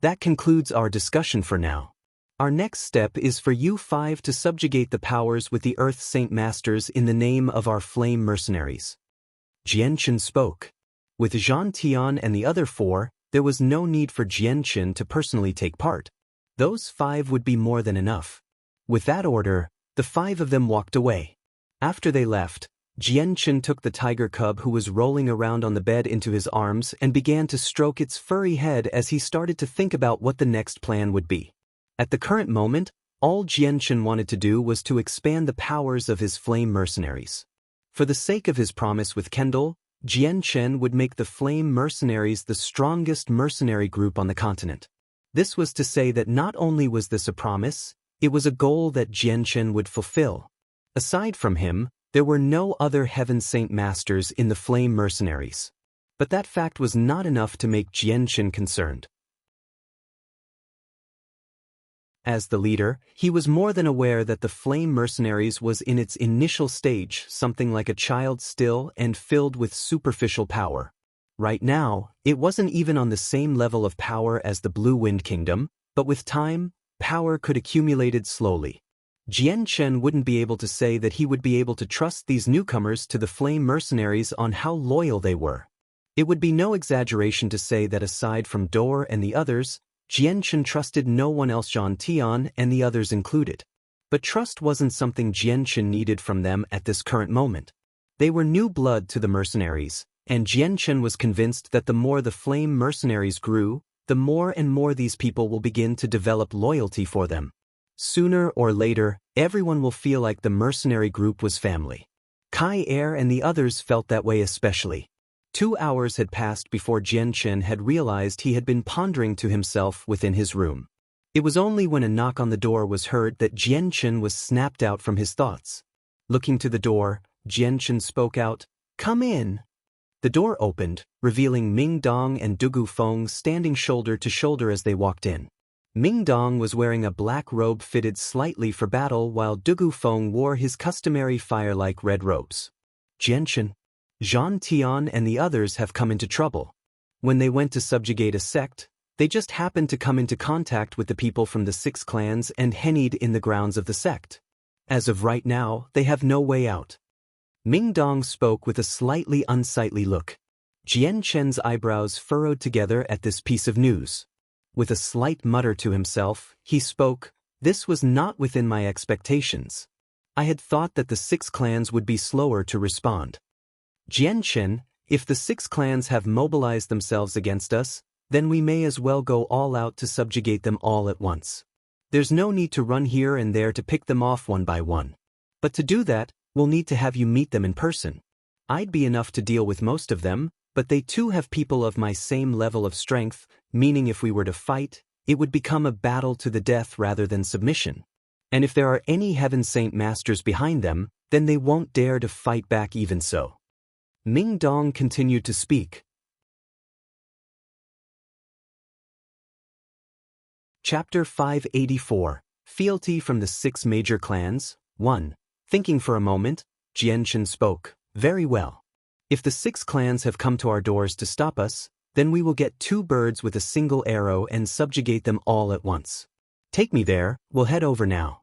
That concludes our discussion for now. Our next step is for you 5 to subjugate the powers with the Earth Saint Masters in the name of our flame mercenaries. Jian Chen spoke. With Zhan Tian and the other 4, there was no need for Jianqun to personally take part. Those 5 would be more than enough. With that order, the 5 of them walked away. After they left, Jianqun took the tiger cub who was rolling around on the bed into his arms and began to stroke its furry head as he started to think about what the next plan would be. At the current moment, all Jianqun wanted to do was to expand the powers of his flame mercenaries. For the sake of his promise with Kendall, Jianqun would make the flame mercenaries the strongest mercenary group on the continent. This was to say that not only was this a promise, it was a goal that Jianqun would fulfill. Aside from him, there were no other Heaven Saint Masters in the Flame Mercenaries. But that fact was not enough to make Jianqun concerned. As the leader, he was more than aware that the Flame Mercenaries was in its initial stage, something like a child still and filled with superficial power. Right now, it wasn't even on the same level of power as the Blue Wind Kingdom, but with time, power could accumulate slowly. Jianqun wouldn't be able to say that he would be able to trust these newcomers to the Flame Mercenaries on how loyal they were. It would be no exaggeration to say that aside from Dor and the others, Jianqun trusted no one else, Zhan Tian and the others included. But trust wasn't something Jianqun needed from them at this current moment. They were new blood to the mercenaries, and Jianqun was convinced that the more the Flame Mercenaries grew, the more and more these people will begin to develop loyalty for them. Sooner or later, everyone will feel like the mercenary group was family. Kai Er and the others felt that way especially. 2 hours had passed before Jianqun had realized he had been pondering to himself within his room. It was only when a knock on the door was heard that Jianqun was snapped out from his thoughts. Looking to the door, Jianqun spoke out, "Come in." The door opened, revealing Ming Dong and Dugu Feng standing shoulder to shoulder as they walked in. Ming Dong was wearing a black robe fitted slightly for battle while Dugu Feng wore his customary fire-like red robes. "Jianqun, Zhan Tian and the others have come into trouble. When they went to subjugate a sect, they just happened to come into contact with the people from the 6 clans and hennied in the grounds of the sect. As of right now, they have no way out." Ming Dong spoke with a slightly unsightly look. Jianqun's eyebrows furrowed together at this piece of news. With a slight mutter to himself, he spoke, "This was not within my expectations. I had thought that the 6 clans would be slower to respond. Jianqun, if the 6 clans have mobilized themselves against us, then we may as well go all out to subjugate them all at once. There's no need to run here and there to pick them off one by one. But to do that, we'll need to have you meet them in person. I'd be enough to deal with most of them, but they too have people of my same level of strength, meaning if we were to fight, it would become a battle to the death rather than submission. And if there are any Heaven Saint Masters behind them, then they won't dare to fight back even so." Ming Dong continued to speak. Chapter 584, Fealty from the 6 Major Clans, 1. Thinking for a moment, Jianqun spoke, "Very well. If the 6 clans have come to our doors to stop us, then we will get 2 birds with a single arrow and subjugate them all at once. Take me there, we'll head over now."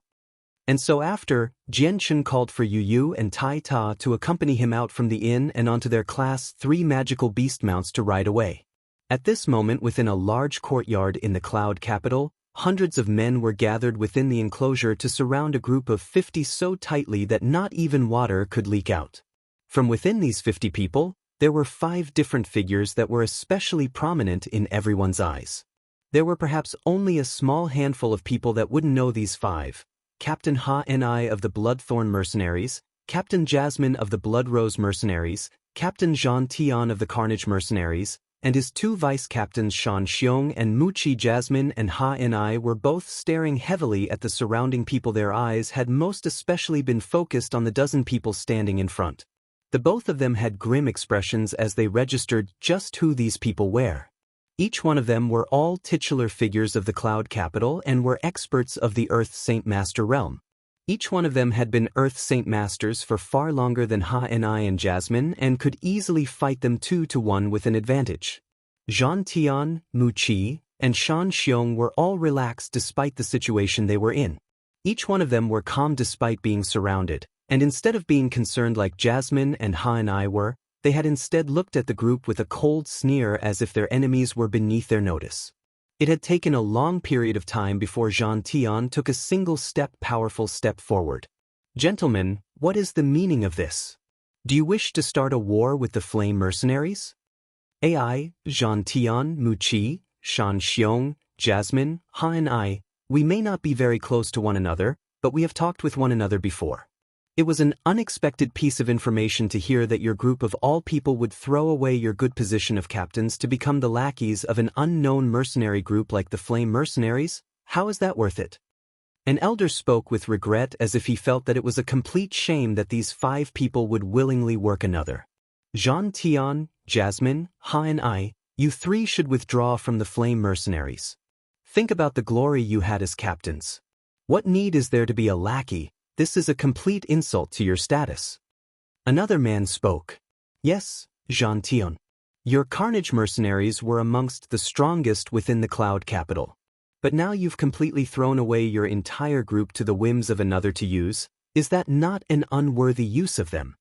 And so after, Jianqun called for Yu Yu and Tai Ta to accompany him out from the inn and onto their Class 3 magical beast mounts to ride away. At this moment within a large courtyard in the Cloud Capital, hundreds of men were gathered within the enclosure to surround a group of 50 so tightly that not even water could leak out. From within these 50 people, there were 5 different figures that were especially prominent in everyone's eyes. There were perhaps only a small handful of people that wouldn't know these 5. Captain Ha Ni of the Bloodthorn Mercenaries, Captain Jasmine of the Bloodrose Mercenaries, Captain Zhan Tian of the Carnage Mercenaries, and his 2 vice-captains Shan Xiong and Muqi. Jasmine and Ha Ni were both staring heavily at the surrounding people. Their eyes had most especially been focused on the dozen people standing in front. The both of them had grim expressions as they registered just who these people were. Each one of them were all titular figures of the Cloud Capital and were experts of the Earth Saint Master realm. Each one of them had been Earth Saint Masters for far longer than Ha Ni and Jasmine and could easily fight them 2 to 1 with an advantage. Zhan Tian, Muqi, and Shan Xiong were all relaxed despite the situation they were in. Each one of them were calm despite being surrounded, and instead of being concerned like Jasmine and Ha Ni were, They had instead looked at the group with a cold sneer as if their enemies were beneath their notice. It had taken a long period of time before Jean Tian took a single powerful step forward. "Gentlemen, what is the meaning of this? Do you wish to start a war with the Flame Mercenaries?" "AI, Jean Tian, Mu Qi, Shan Xiong, Jasmine, Ha and I, we may not be very close to one another, but we have talked with one another before. It was an unexpected piece of information to hear that your group of all people would throw away your good position of captains to become the lackeys of an unknown mercenary group like the Flame Mercenaries. How is that worth it?" An elder spoke with regret as if he felt that it was a complete shame that these 5 people would willingly work another. "Jean Tian, Jasmine, Ha and I, you 3 should withdraw from the Flame Mercenaries. Think about the glory you had as captains. What need is there to be a lackey? This is a complete insult to your status." Another man spoke. "Yes, Jean Tian. Your Carnage mercenaries were amongst the strongest within the Cloud Capital. But now you've completely thrown away your entire group to the whims of another to use. Is that not an unworthy use of them?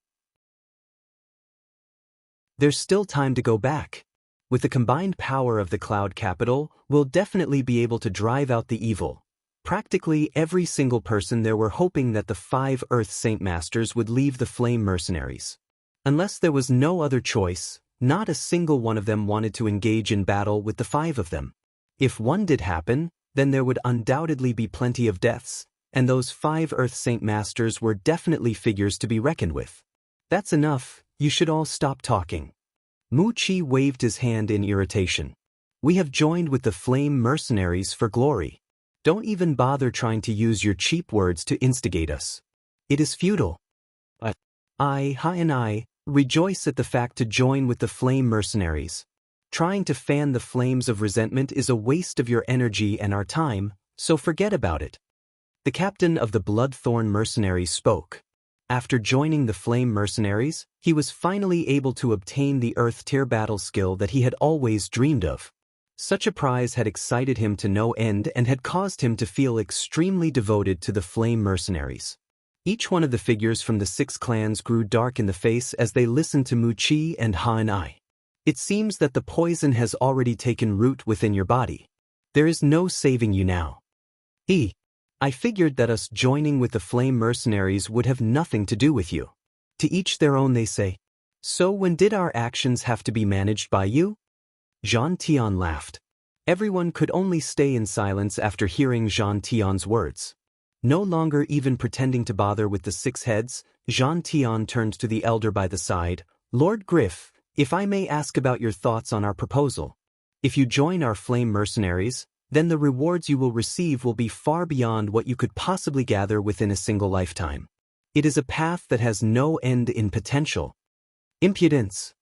There's still time to go back. With the combined power of the Cloud Capital, we'll definitely be able to drive out the evil." Practically every single person there were hoping that the 5 Earth Saint Masters would leave the Flame Mercenaries. Unless there was no other choice, not a single one of them wanted to engage in battle with the 5 of them. If one did happen, then there would undoubtedly be plenty of deaths, and those 5 Earth Saint Masters were definitely figures to be reckoned with. "That's enough, you should all stop talking." Mu Qi waved his hand in irritation. "We have joined with the Flame Mercenaries for glory. Don't even bother trying to use your cheap words to instigate us. It is futile. But Ha and I, rejoice at the fact to join with the Flame Mercenaries. Trying to fan the flames of resentment is a waste of your energy and our time, so forget about it." The captain of the Bloodthorn Mercenaries spoke. After joining the Flame Mercenaries, he was finally able to obtain the Earth Tier battle skill that he had always dreamed of. Such a prize had excited him to no end and had caused him to feel extremely devoted to the Flame Mercenaries. Each one of the figures from the 6 clans grew dark in the face as they listened to Mu Qi and Ha and I. "It seems that the poison has already taken root within your body. There is no saving you now. I figured that us joining with the Flame Mercenaries would have nothing to do with you. To each their own, they say. So when did our actions have to be managed by you?" Jean Tian laughed. Everyone could only stay in silence after hearing Jean Tian's words. No longer even pretending to bother with the 6 heads, Jean Tian turned to the elder by the side. "Lord Griff, if I may ask about your thoughts on our proposal. If you join our Flame Mercenaries, then the rewards you will receive will be far beyond what you could possibly gather within a single lifetime. It is a path that has no end in potential." "Impudence.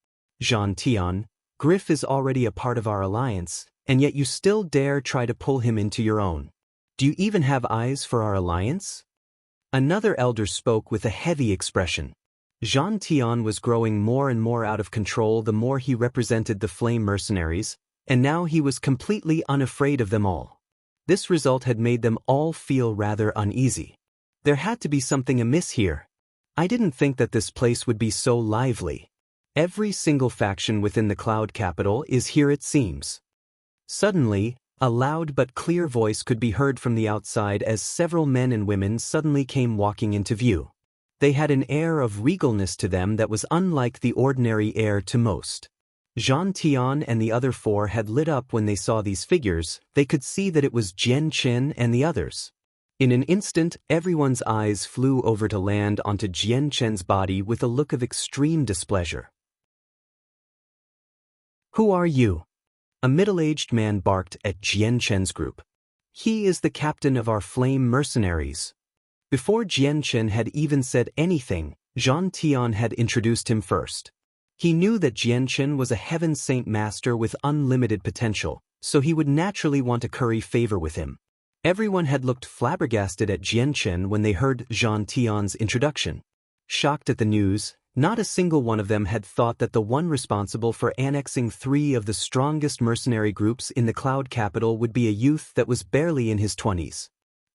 Jean Tian, Griff is already a part of our alliance, and yet you still dare try to pull him into your own. Do you even have eyes for our alliance?" Another elder spoke with a heavy expression. Jean Tian was growing more and more out of control the more he represented the Flame Mercenaries, and now he was completely unafraid of them all. This result had made them all feel rather uneasy. There had to be something amiss here. I didn't think that this place would be so lively. Every single faction within the Cloud Capital is here, it seems. Suddenly, a loud but clear voice could be heard from the outside as several men and women suddenly came walking into view. They had an air of regalness to them that was unlike the ordinary air to most. Jean Tian and the other 4 had lit up when they saw these figures. They could see that it was Jian Chen and the others. In an instant, everyone's eyes flew over to land onto Jian Chen's body with a look of extreme displeasure. "Who are you?" A middle-aged man barked at Jian Chen's group. "He is the captain of our Flame Mercenaries." Before Jian Chen had even said anything, Jean Tian had introduced him first. He knew that Jian Chen was a Heaven Saint Master with unlimited potential, so he would naturally want to curry favor with him. Everyone had looked flabbergasted at Jian Chen when they heard Jean Tian's introduction. Shocked at the news, not a single one of them had thought that the one responsible for annexing 3 of the strongest mercenary groups in the Cloud Capital would be a youth that was barely in his 20s.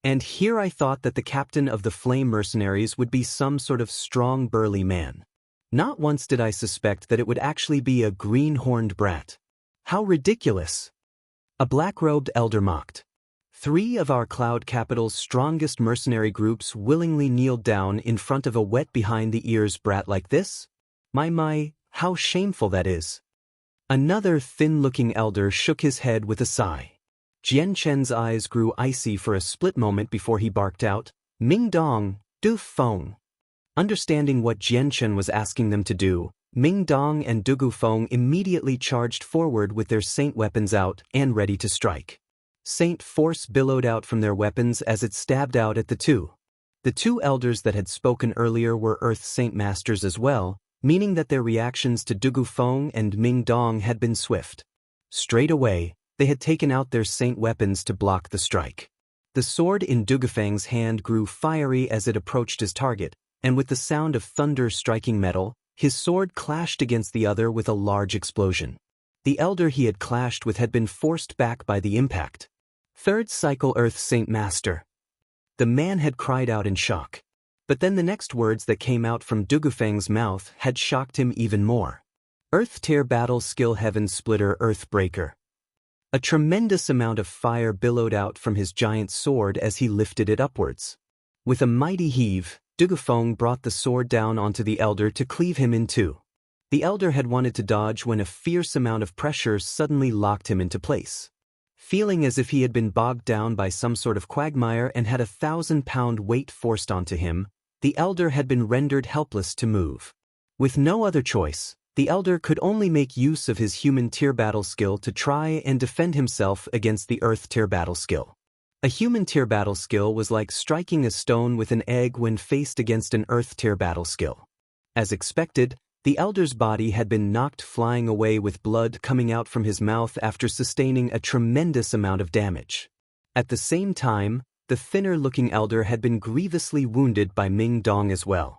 And here I thought that the captain of the Flame Mercenaries would be some sort of strong burly man. Not once did I suspect that it would actually be a green-horned brat. How ridiculous! A black-robed elder mocked. 3 of our cloud capital's strongest mercenary groups willingly kneeled down in front of a wet-behind-the-ears brat like this? My, how shameful that is. Another thin-looking elder shook his head with a sigh. Jian Chen's eyes grew icy for a split moment before he barked out, Ming Dong, Du Feng. Understanding what Jian Chen was asking them to do, Ming Dong and Du Feng immediately charged forward with their saint weapons out and ready to strike. Saint force billowed out from their weapons as it stabbed out at the two. The 2 elders that had spoken earlier were Earth Saint Masters as well, meaning that their reactions to Du Feng and Ming Dong had been swift. Straight away, they had taken out their saint weapons to block the strike. The sword in Du Feng's hand grew fiery as it approached his target, and with the sound of thunder striking metal, his sword clashed against the other with a large explosion. The elder he had clashed with had been forced back by the impact. 3rd Cycle Earth Saint Master. The man had cried out in shock. But then the next words that came out from Du Feng's mouth had shocked him even more. Earth Tier Battle Skill Heaven Splitter Earthbreaker. A tremendous amount of fire billowed out from his giant sword as he lifted it upwards. With a mighty heave, Du Feng brought the sword down onto the elder to cleave him in 2. The elder had wanted to dodge when a fierce amount of pressure suddenly locked him into place. Feeling as if he had been bogged down by some sort of quagmire and had a 1,000-pound weight forced onto him, the elder had been rendered helpless to move. With no other choice, the elder could only make use of his human tier battle skill to try and defend himself against the earth tier battle skill. A human tier battle skill was like striking a stone with an egg when faced against an earth tier battle skill. As expected, the elder's body had been knocked flying away with blood coming out from his mouth after sustaining a tremendous amount of damage. At the same time, the thinner-looking elder had been grievously wounded by Ming Dong as well.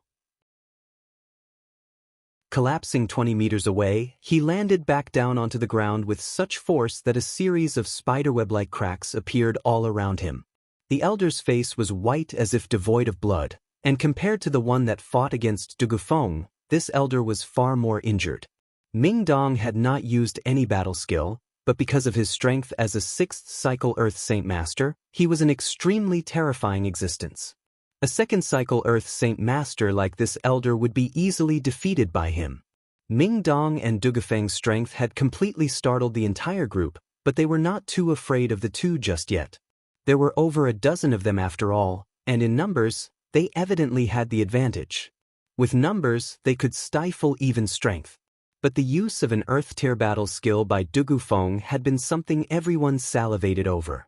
Collapsing 20 meters away, he landed back down onto the ground with such force that a series of spiderweb-like cracks appeared all around him. The elder's face was white as if devoid of blood, and compared to the one that fought against Du Feng, this elder was far more injured. Ming Dong had not used any battle skill, but because of his strength as a 6th Cycle Earth Saint Master, he was an extremely terrifying existence. A 2nd Cycle Earth Saint Master like this elder would be easily defeated by him. Ming Dong and Du Feng's strength had completely startled the entire group, but they were not too afraid of the 2 just yet. There were over a dozen of them after all, and in numbers, they evidently had the advantage. With numbers, they could stifle even strength. But the use of an Earth Tier battle skill by Du Feng had been something everyone salivated over.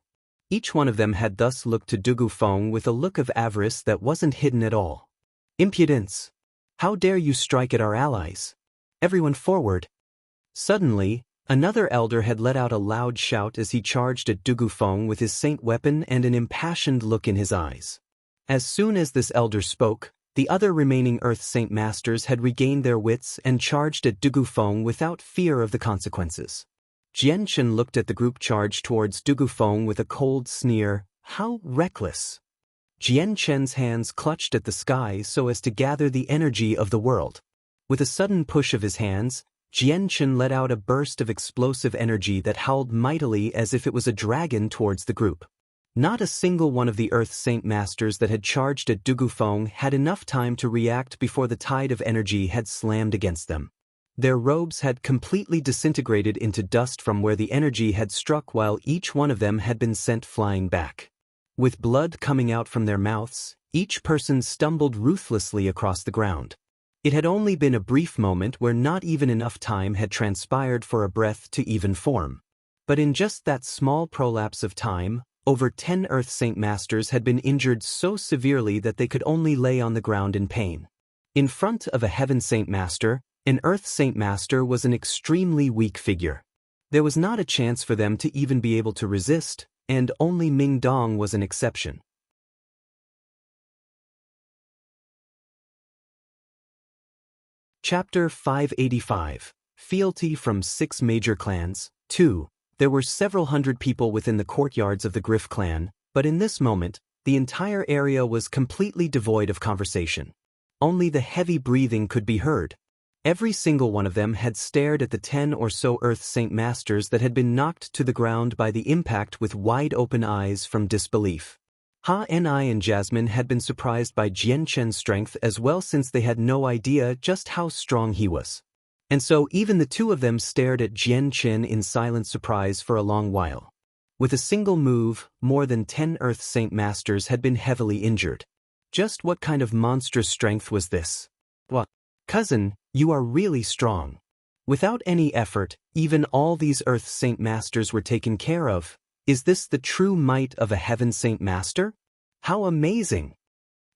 Each one of them had thus looked to Du Feng with a look of avarice that wasn't hidden at all. Impudence! How dare you strike at our allies? Everyone forward! Suddenly, another elder had let out a loud shout as he charged at Du Feng with his saint weapon and an impassioned look in his eyes. As soon as this elder spoke, the other remaining Earth Saint Masters had regained their wits and charged at Du Feng without fear of the consequences. Jian Chen looked at the group charge towards Du Feng with a cold sneer. How reckless! Jian Chen's hands clutched at the sky so as to gather the energy of the world. With a sudden push of his hands, Jian Chen let out a burst of explosive energy that howled mightily as if it was a dragon towards the group. Not a single one of the Earth Saint Masters that had charged at Du Feng had enough time to react before the tide of energy had slammed against them. Their robes had completely disintegrated into dust from where the energy had struck, while each one of them had been sent flying back. With blood coming out from their mouths, each person stumbled ruthlessly across the ground. It had only been a brief moment where not even enough time had transpired for a breath to even form. But in just that small prolapse of time, over 10 Earth Saint Masters had been injured so severely that they could only lay on the ground in pain. In front of a Heaven Saint Master, an Earth Saint Master was an extremely weak figure. There was not a chance for them to even be able to resist, and only Ming Dong was an exception. Chapter 585. Fealty from 6 Major Clans. 2. There were several hundred people within the courtyards of the Griff clan, but in this moment, the entire area was completely devoid of conversation. Only the heavy breathing could be heard. Every single one of them had stared at the 10 or so Earth Saint Masters that had been knocked to the ground by the impact with wide-open eyes from disbelief. Ha-Ni and Jasmine had been surprised by Jian Chen's strength as well, since they had no idea just how strong he was. And so even the two of them stared at Jian Chen in silent surprise for a long while. With a single move, more than 10 Earth Saint Masters had been heavily injured. Just what kind of monstrous strength was this? What? Cousin, you are really strong. Without any effort, even all these Earth Saint Masters were taken care of. Is this the true might of a Heaven Saint Master? How amazing!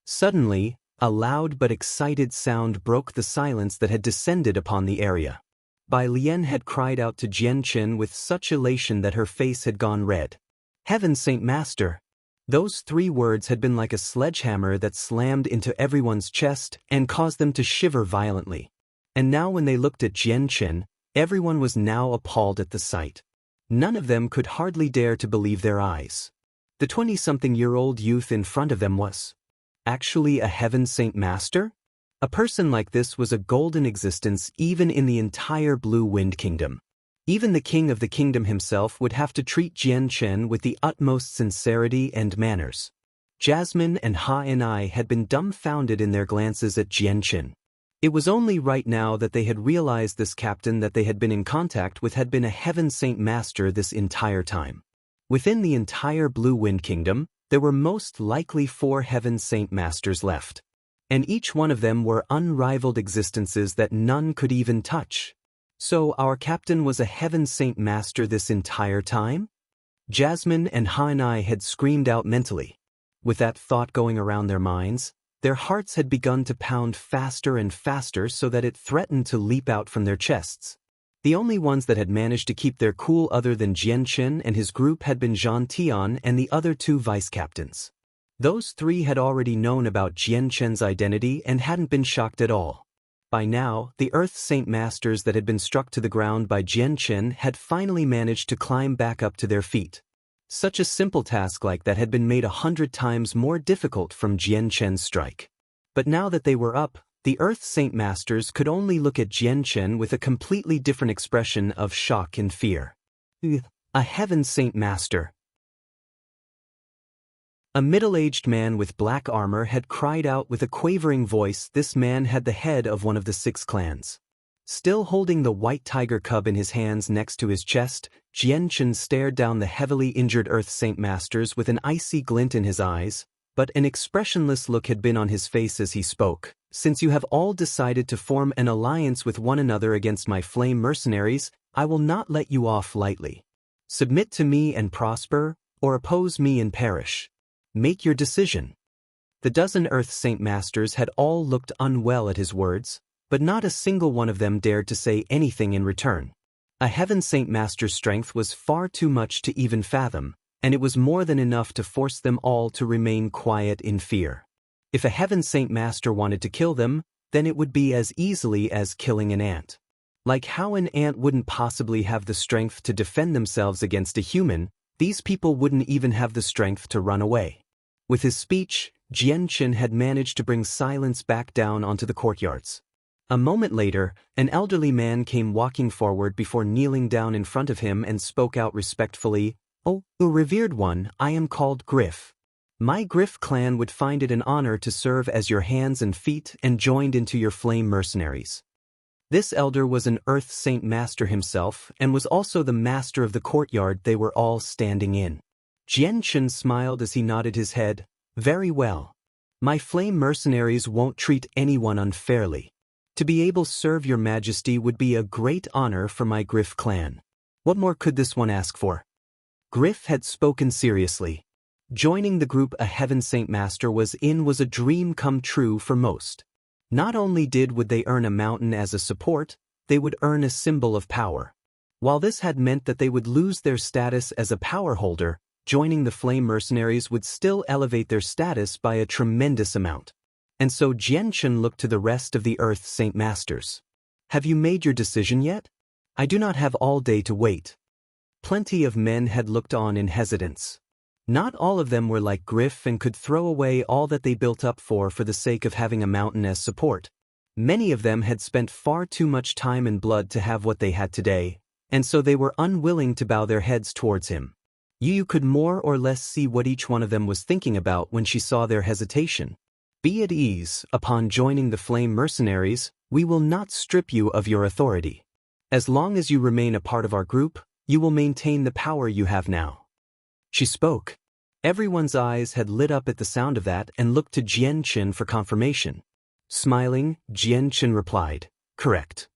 Suddenly, a loud but excited sound broke the silence that had descended upon the area. Bai Lian had cried out to Jian Chen with such elation that her face had gone red. Heaven Saint Master! Those 3 words had been like a sledgehammer that slammed into everyone's chest and caused them to shiver violently. And now when they looked at Jian Chen, everyone was now appalled at the sight. None of them could hardly dare to believe their eyes. The 20-something-year-old youth in front of them was actually a Heaven Saint Master? A person like this was a golden existence even in the entire Blue Wind Kingdom. Even the king of the kingdom himself would have to treat Jian Chen with the utmost sincerity and manners. Jasmine and Ha-Ni had been dumbfounded in their glances at Jian Chen. It was only right now that they had realized this captain that they had been in contact with had been a Heaven Saint Master this entire time. Within the entire Blue Wind Kingdom, there were most likely 4 Heaven Saint Masters left. And each one of them were unrivaled existences that none could even touch. So our captain was a Heaven Saint Master this entire time? Jasmine and Ha-Ni had screamed out mentally. With that thought going around their minds, their hearts had begun to pound faster and faster so that it threatened to leap out from their chests. The only ones that had managed to keep their cool other than Jian Chen and his group had been Zhang Tian and the other 2 vice-captains. Those 3 had already known about Jian Chen's identity and hadn't been shocked at all. By now, the Earth Saint Masters that had been struck to the ground by Jian Chen had finally managed to climb back up to their feet. Such a simple task like that had been made 100 times more difficult from Jian Chen's strike. But now that they were up, the Earth Saint Masters could only look at Jian Chen with a completely different expression of shock and fear. A Heaven Saint Master! A middle-aged man with black armor had cried out with a quavering voice. This man had the head of one of the 6 clans. Still holding the white tiger cub in his hands next to his chest, Jian Chen stared down the heavily injured Earth Saint Masters with an icy glint in his eyes, but an expressionless look had been on his face as he spoke. Since you have all decided to form an alliance with one another against my flame mercenaries, I will not let you off lightly. Submit to me and prosper, or oppose me and perish. Make your decision. The dozen Earth Saint Masters had all looked unwell at his words, but not a single one of them dared to say anything in return. A Heaven Saint Master's strength was far too much to even fathom, and it was more than enough to force them all to remain quiet in fear. If a Heaven Saint Master wanted to kill them, then it would be as easily as killing an ant. Like how an ant wouldn't possibly have the strength to defend themselves against a human, these people wouldn't even have the strength to run away. With his speech, Jian Chen had managed to bring silence back down onto the courtyards. A moment later, an elderly man came walking forward before kneeling down in front of him and spoke out respectfully, "Oh, revered one, I am called Griff. My Griff clan would find it an honor to serve as your hands and feet and joined into your flame mercenaries." This elder was an Earth Saint Master himself and was also the master of the courtyard they were all standing in. Jian Chen smiled as he nodded his head. "Very well. My flame mercenaries won't treat anyone unfairly. To be able to serve your majesty would be a great honor for my Griff clan. What more could this one ask for?" Griff had spoken seriously. Joining the group a Heaven Saint Master was a dream come true for most. Not only would they earn a mountain as a support, they would earn a symbol of power. While this had meant that they would lose their status as a power holder, joining the Flame Mercenaries would still elevate their status by a tremendous amount. And so Jian Chen looked to the rest of the Earth Saint Masters. "Have you made your decision yet? I do not have all day to wait." Plenty of men had looked on in hesitance. Not all of them were like Griff and could throw away all that they built up for the sake of having a mountain as support. Many of them had spent far too much time and blood to have what they had today, and so they were unwilling to bow their heads towards him. You could more or less see what each one of them was thinking about when she saw their hesitation. Be at ease, upon joining the Flame Mercenaries, we will not strip you of your authority. As long as you remain a part of our group, you will maintain the power you have now. She spoke. Everyone's eyes had lit up at the sound of that and looked to Jian Qin for confirmation. Smiling, Jian Qin replied, "Correct.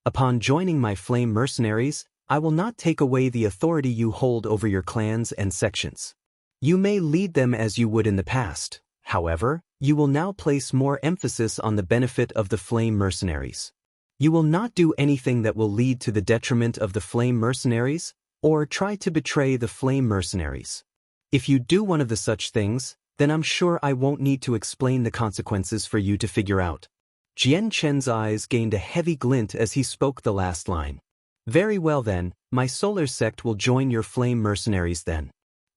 Upon joining my Flame Mercenaries, I will not take away the authority you hold over your clans and sections. You may lead them as you would in the past. However, you will now place more emphasis on the benefit of the Flame Mercenaries. You will not do anything that will lead to the detriment of the Flame Mercenaries, or try to betray the Flame Mercenaries. If you do one of the such things, then I'm sure I won't need to explain the consequences for you to figure out." Jian Chen's eyes gained a heavy glint as he spoke the last line. "Very well then, my solar sect will join your Flame Mercenaries then.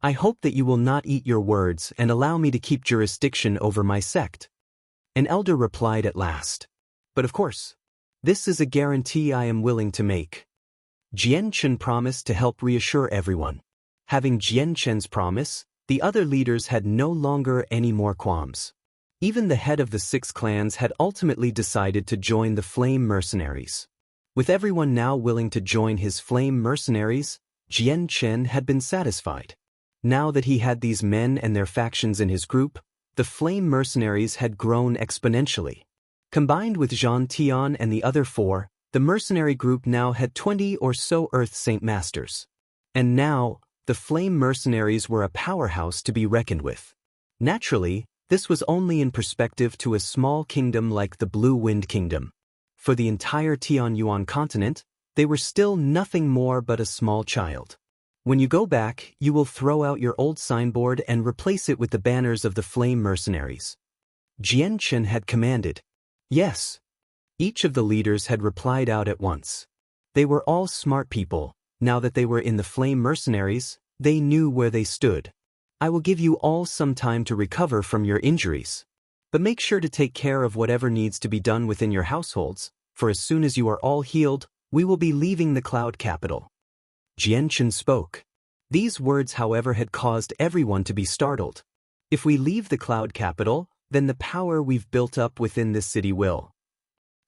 I hope that you will not eat your words and allow me to keep jurisdiction over my sect." An elder replied at last. "But of course. This is a guarantee I am willing to make." Jian Chen promised to help reassure everyone. Having Jian Chen's promise, the other leaders had no longer any more qualms. Even the head of the 6 clans had ultimately decided to join the Flame Mercenaries. With everyone now willing to join his Flame Mercenaries, Jian Chen had been satisfied. Now that he had these men and their factions in his group, the Flame Mercenaries had grown exponentially. Combined with Zhang Tian and the other 4, the mercenary group now had 20 or so Earth Saint Masters. And now, the Flame Mercenaries were a powerhouse to be reckoned with. Naturally, this was only in perspective to a small kingdom like the Blue Wind Kingdom. For the entire Tianyuan continent, they were still nothing more but a small child. When you go back, you will throw out your old signboard and replace it with the banners of the Flame Mercenaries." Jian Chen had commanded. "Yes." Each of the leaders had replied out at once. They were all smart people. Now that they were in the Flame Mercenaries, they knew where they stood. "I will give you all some time to recover from your injuries. But make sure to take care of whatever needs to be done within your households, for as soon as you are all healed, we will be leaving the Cloud Capital." Jian Chen spoke. These words, however, had caused everyone to be startled. If we leave the Cloud Capital, then the power we've built up within this city will.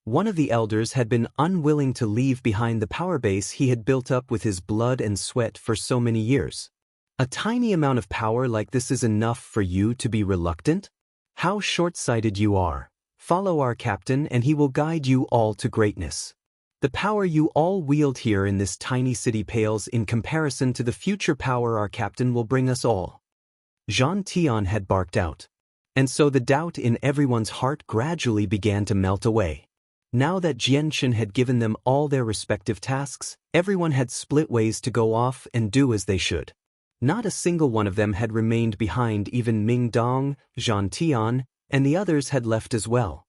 One of the elders had been unwilling to leave behind the power base he had built up with his blood and sweat for so many years. "A tiny amount of power like this is enough for you to be reluctant? How short-sighted you are. Follow our captain and he will guide you all to greatness. The power you all wield here in this tiny city pales in comparison to the future power our captain will bring us all." Zhang Tian had barked out. And so the doubt in everyone's heart gradually began to melt away. Now that Jian Chen had given them all their respective tasks, everyone had split ways to go off and do as they should. Not a single one of them had remained behind. Even Ming Dong, Zhang Tian, and the others had left as well.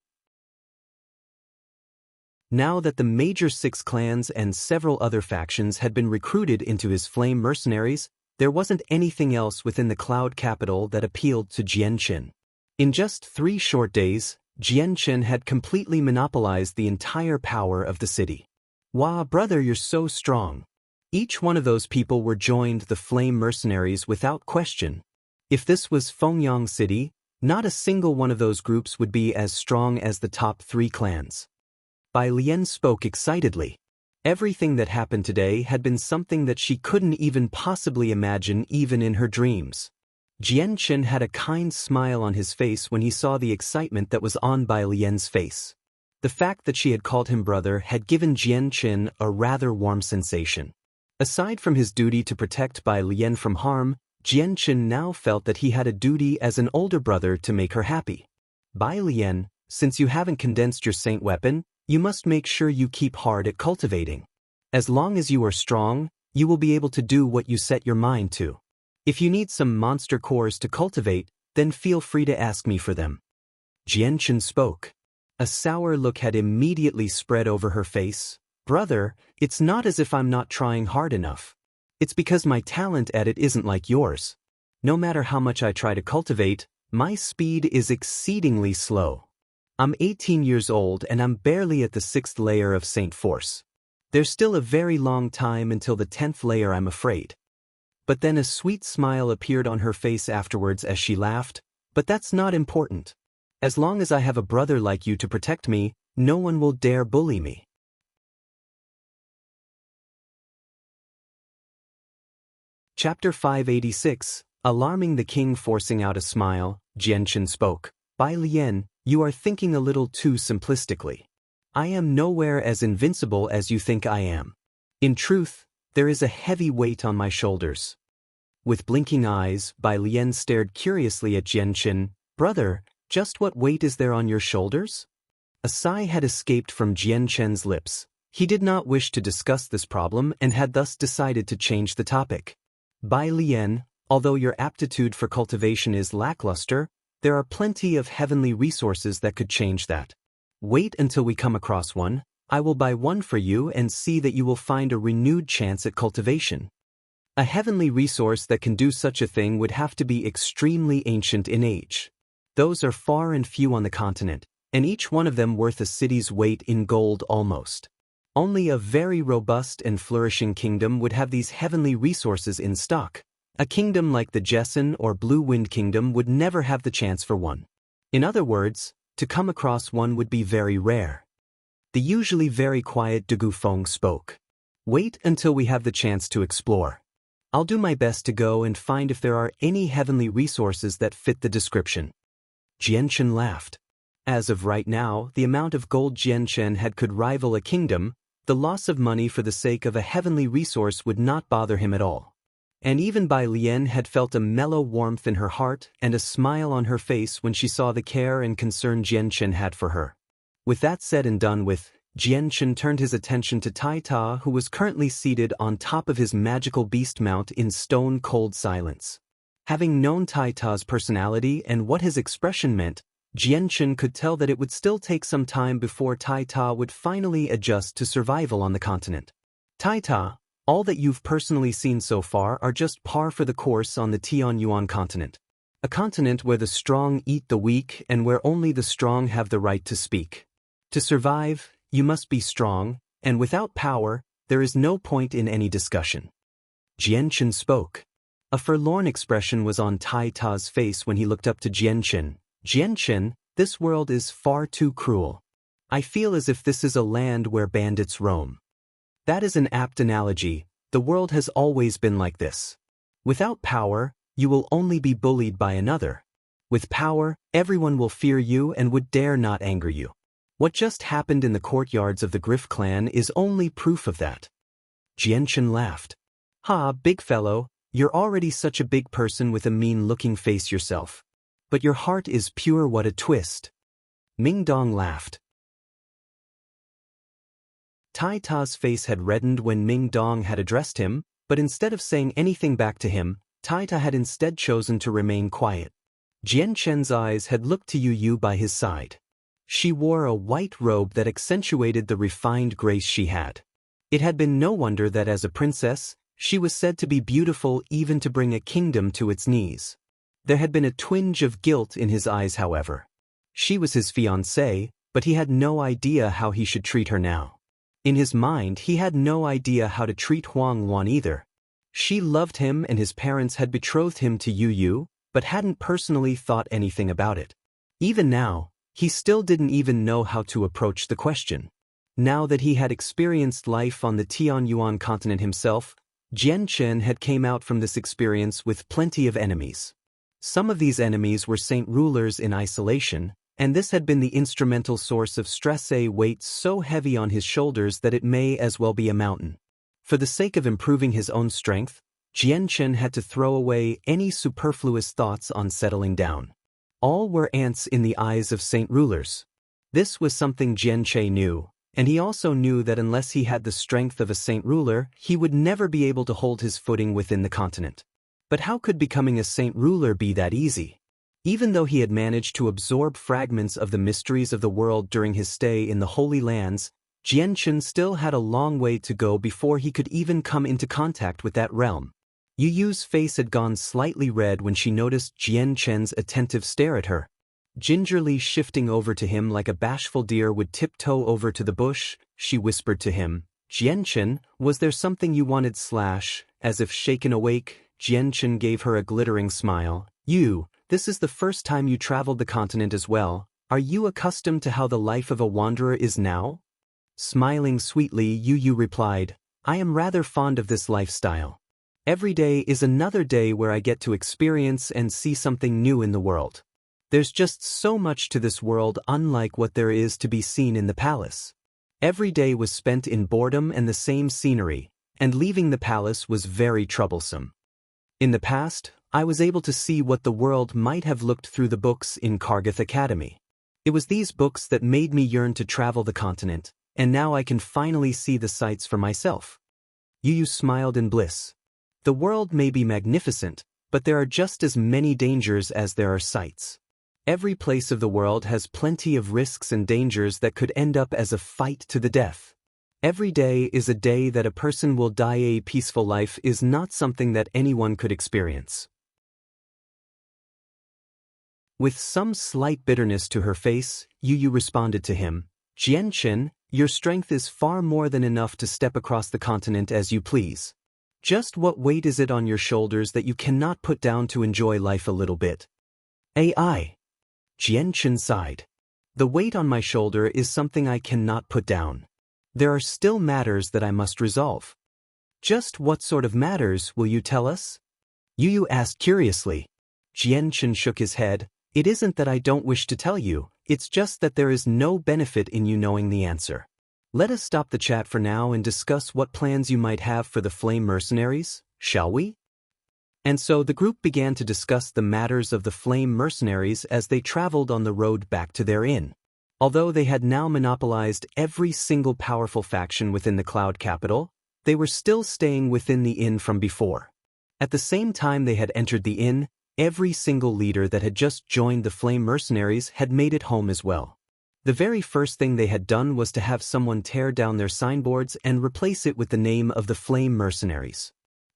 Now that the major 6 clans and several other factions had been recruited into his Flame Mercenaries, there wasn't anything else within the Cloud Capital that appealed to Jian Chen. In just 3 short days, Jian Chen had completely monopolized the entire power of the city. "Wow, brother, you're so strong." Each one of those people were joined the Flame Mercenaries without question. If this was Fengyang City, not a single one of those groups would be as strong as the top 3 clans. Bai Lian spoke excitedly. Everything that happened today had been something that she couldn't even possibly imagine even in her dreams. Jian Chen had a kind smile on his face when he saw the excitement that was on Bai Lian's face. The fact that she had called him brother had given Jian Chen a rather warm sensation. Aside from his duty to protect Bai Lian from harm, Jian Chen now felt that he had a duty as an older brother to make her happy. "Bai Lian, since you haven't condensed your saint weapon, you must make sure you keep hard at cultivating. As long as you are strong, you will be able to do what you set your mind to. If you need some monster cores to cultivate, then feel free to ask me for them." Jian Chen spoke. A sour look had immediately spread over her face. "Brother, it's not as if I'm not trying hard enough. It's because my talent at it isn't like yours. No matter how much I try to cultivate, my speed is exceedingly slow. I'm 18 years old and I'm barely at the 6th layer of Saint Force. There's still a very long time until the 10th layer, I'm afraid. But then a sweet smile appeared on her face afterwards as she laughed. But that's not important. As long as I have a brother like you to protect me, no one will dare bully me. Chapter 586, Alarming the King. Forcing out a smile, Jianchen spoke. Bai Lian, you are thinking a little too simplistically. I am nowhere as invincible as you think I am. In truth, there is a heavy weight on my shoulders. With blinking eyes, Bai Lian stared curiously at Jianchen. Brother, just what weight is there on your shoulders? A sigh had escaped from Jianchen's lips. He did not wish to discuss this problem and had thus decided to change the topic. Bai Lian, although your aptitude for cultivation is lackluster, there are plenty of heavenly resources that could change that. Wait until we come across one. I will buy one for you and see that you will find a renewed chance at cultivation. A heavenly resource that can do such a thing would have to be extremely ancient in age. Those are far and few on the continent, and each one of them worth a city's weight in gold almost. Only a very robust and flourishing kingdom would have these heavenly resources in stock. A kingdom like the Jessen or Blue Wind Kingdom would never have the chance for one. In other words, to come across one would be very rare. The usually very quiet De Gufeng spoke. Wait until we have the chance to explore. I'll do my best to go and find if there are any heavenly resources that fit the description. Jianchen laughed. As of right now, the amount of gold Jianchen had could rival a kingdom. The loss of money for the sake of a heavenly resource would not bother him at all. And even Bai Lian had felt a mellow warmth in her heart and a smile on her face when she saw the care and concern Jianchen had for her. With that said and done with, Jianchen turned his attention to Tai Ta, who was currently seated on top of his magical beast mount in stone-cold silence. Having known Tai Ta's personality and what his expression meant, Jianchen could tell that it would still take some time before Tai Ta would finally adjust to survival on the continent. Tai Ta, all that you've personally seen so far are just par for the course on the Tianyuan continent. A continent where the strong eat the weak and where only the strong have the right to speak. To survive, you must be strong, and without power, there is no point in any discussion. Jianchen spoke. A forlorn expression was on Tai Ta's face when he looked up to Jianchen. Jianchen, this world is far too cruel. I feel as if this is a land where bandits roam. That is an apt analogy. The world has always been like this. Without power, you will only be bullied by another. With power, everyone will fear you and would dare not anger you. What just happened in the courtyards of the Griff clan is only proof of that. Jianchen laughed. Ha, big fellow, you're already such a big person with a mean-looking face yourself. But your heart is pure, what a twist. Ming Dong laughed. Tai Ta's face had reddened when Ming Dong had addressed him, but instead of saying anything back to him, Tai Ta had instead chosen to remain quiet. Jianchen's eyes had looked to Yu Yu by his side. She wore a white robe that accentuated the refined grace she had. It had been no wonder that as a princess, she was said to be beautiful even to bring a kingdom to its knees. There had been a twinge of guilt in his eyes, however. She was his fiancée, but he had no idea how he should treat her now. In his mind, he had no idea how to treat Huang Wan either. She loved him and his parents had betrothed him to Yu Yu, but hadn't personally thought anything about it. Even now, he still didn't even know how to approach the question. Now that he had experienced life on the Tianyuan continent himself, Jianchen had came out from this experience with plenty of enemies. Some of these enemies were saint rulers in isolation, and this had been the instrumental source of stress, a weight so heavy on his shoulders that it may as well be a mountain. For the sake of improving his own strength, Jianchen had to throw away any superfluous thoughts on settling down. All were ants in the eyes of saint rulers. This was something Jianchen knew, and he also knew that unless he had the strength of a saint ruler, he would never be able to hold his footing within the continent. But how could becoming a saint ruler be that easy? Even though he had managed to absorb fragments of the mysteries of the world during his stay in the Holy Lands, Jianchen still had a long way to go before he could even come into contact with that realm. Yu Yu's face had gone slightly red when she noticed Jianchen's attentive stare at her. Gingerly shifting over to him like a bashful deer would tiptoe over to the bush, she whispered to him, "Jianchen, was there something you wanted?" As if shaken awake, Jianchen gave her a glittering smile. This is the first time you traveled the continent as well. Are you accustomed to how the life of a wanderer is now?" Smiling sweetly, Yu replied, "I am rather fond of this lifestyle. Every day is another day where I get to experience and see something new in the world. There's just so much to this world unlike what there is to be seen in the palace." Every day was spent in boredom and the same scenery, and leaving the palace was very troublesome. In the past, I was able to see what the world might have looked through the books in Kargath Academy. It was these books that made me yearn to travel the continent, and now I can finally see the sights for myself. Yu smiled in bliss. The world may be magnificent, but there are just as many dangers as there are sights. Every place of the world has plenty of risks and dangers that could end up as a fight to the death. Every day is a day that a person will die. A peaceful life is not something that anyone could experience. With some slight bitterness to her face, Yu responded to him, "Jianchen, your strength is far more than enough to step across the continent as you please. Just what weight is it on your shoulders that you cannot put down to enjoy life a little bit?" "AI." Jianchen sighed. "The weight on my shoulder is something I cannot put down. There are still matters that I must resolve." "Just what sort of matters will you tell us?" Yu asked curiously. Jianchen shook his head. "It isn't that I don't wish to tell you, it's just that there is no benefit in you knowing the answer. Let us stop the chat for now and discuss what plans you might have for the Flame Mercenaries, shall we?" And so the group began to discuss the matters of the Flame Mercenaries as they traveled on the road back to their inn. Although they had now monopolized every single powerful faction within the Cloud Capital, they were still staying within the inn from before. At the same time they had entered the inn, every single leader that had just joined the Flame Mercenaries had made it home as well. The very first thing they had done was to have someone tear down their signboards and replace it with the name of the Flame Mercenaries.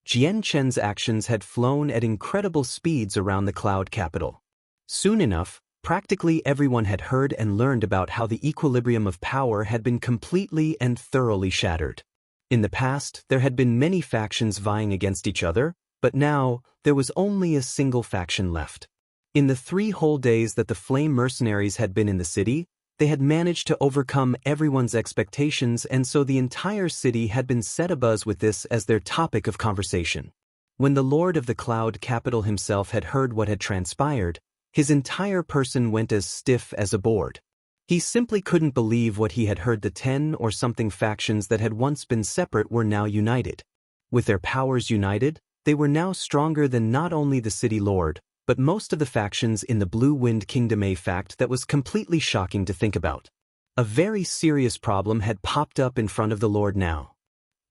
Jianchen's actions had flown at incredible speeds around the Cloud Capital. Soon enough, practically everyone had heard and learned about how the equilibrium of power had been completely and thoroughly shattered. In the past, there had been many factions vying against each other, but now, there was only a single faction left. In the 3 whole days that the Flame Mercenaries had been in the city, they had managed to overcome everyone's expectations, and so the entire city had been set abuzz with this as their topic of conversation. When the Lord of the Cloud Capital himself had heard what had transpired, his entire person went as stiff as a board. He simply couldn't believe what he had heard. The 10 or something factions that had once been separate were now united. With their powers united, they were now stronger than not only the city lord, but most of the factions in the Blue Wind Kingdom. A fact that was completely shocking to think about. A very serious problem had popped up in front of the Lord now.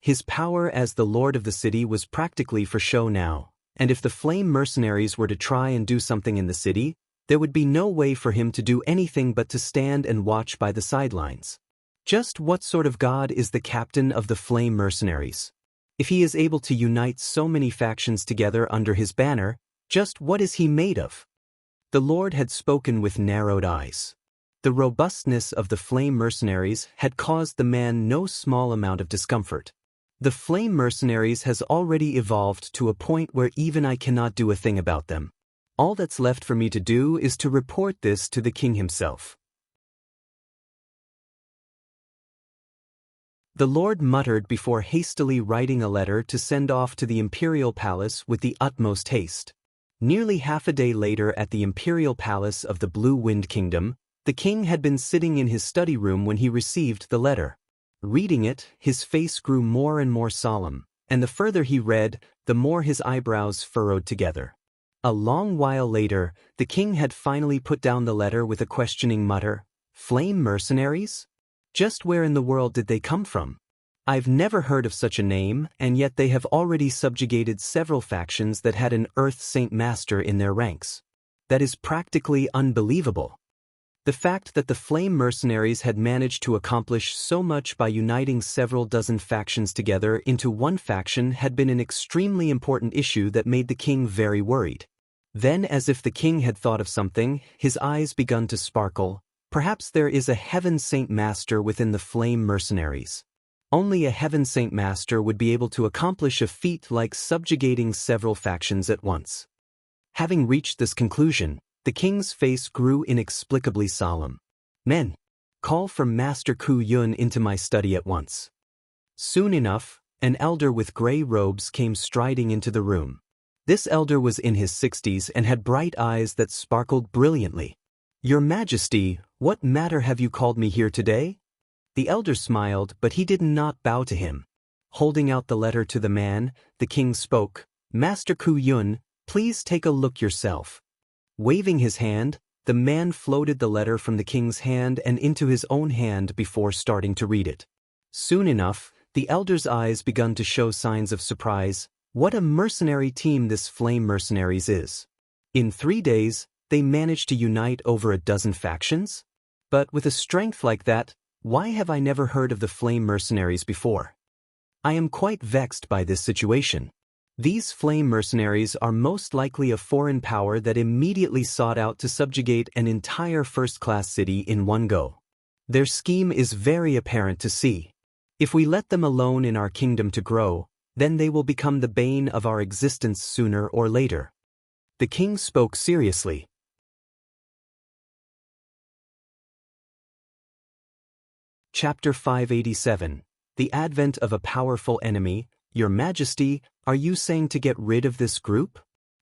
His power as the Lord of the city was practically for show now, and if the Flame Mercenaries were to try and do something in the city, there would be no way for him to do anything but to stand and watch by the sidelines. Just what sort of god is the captain of the Flame Mercenaries? If he is able to unite so many factions together under his banner, just what is he made of? The Lord had spoken with narrowed eyes. The robustness of the Flame Mercenaries had caused the man no small amount of discomfort. The Flame Mercenaries has already evolved to a point where even I cannot do a thing about them. All that's left for me to do is to report this to the king himself. The Lord muttered before hastily writing a letter to send off to the Imperial Palace with the utmost haste. Nearly half a day later at the Imperial Palace of the Blue Wind Kingdom, the king had been sitting in his study room when he received the letter. Reading it, his face grew more and more solemn, and the further he read, the more his eyebrows furrowed together. A long while later, the king had finally put down the letter with a questioning mutter. "Flame Mercenaries? Just where in the world did they come from? I've never heard of such a name, and yet they have already subjugated several factions that had an Earth Saint Master in their ranks. That is practically unbelievable." The fact that the Flame Mercenaries had managed to accomplish so much by uniting several dozen factions together into one faction had been an extremely important issue that made the king very worried. Then, as if the king had thought of something, his eyes begun to sparkle. Perhaps there is a Heaven Saint Master within the Flame Mercenaries. Only a Heaven Saint Master would be able to accomplish a feat like subjugating several factions at once. Having reached this conclusion, the king's face grew inexplicably solemn. Men, call for Master Ku Yun into my study at once. Soon enough, an elder with gray robes came striding into the room. This elder was in his 60s and had bright eyes that sparkled brilliantly. Your Majesty, what matter have you called me here today? The elder smiled, but he did not bow to him. Holding out the letter to the man, the king spoke, Master Ku Yun, please take a look yourself. Waving his hand, the man floated the letter from the king's hand and into his own hand before starting to read it. Soon enough, the elder's eyes began to show signs of surprise. What a mercenary team this Flame Mercenaries is. In 3 days, they managed to unite over a dozen factions? But with a strength like that, why have I never heard of the Flame Mercenaries before? I am quite vexed by this situation. These Flame Mercenaries are most likely a foreign power that immediately sought out to subjugate an entire first-class city in one go. Their scheme is very apparent to see. If we let them alone in our kingdom to grow, then they will become the bane of our existence sooner or later. The king spoke seriously. Chapter 587. The Advent of a Powerful Enemy. Your Majesty, are you saying to get rid of this group?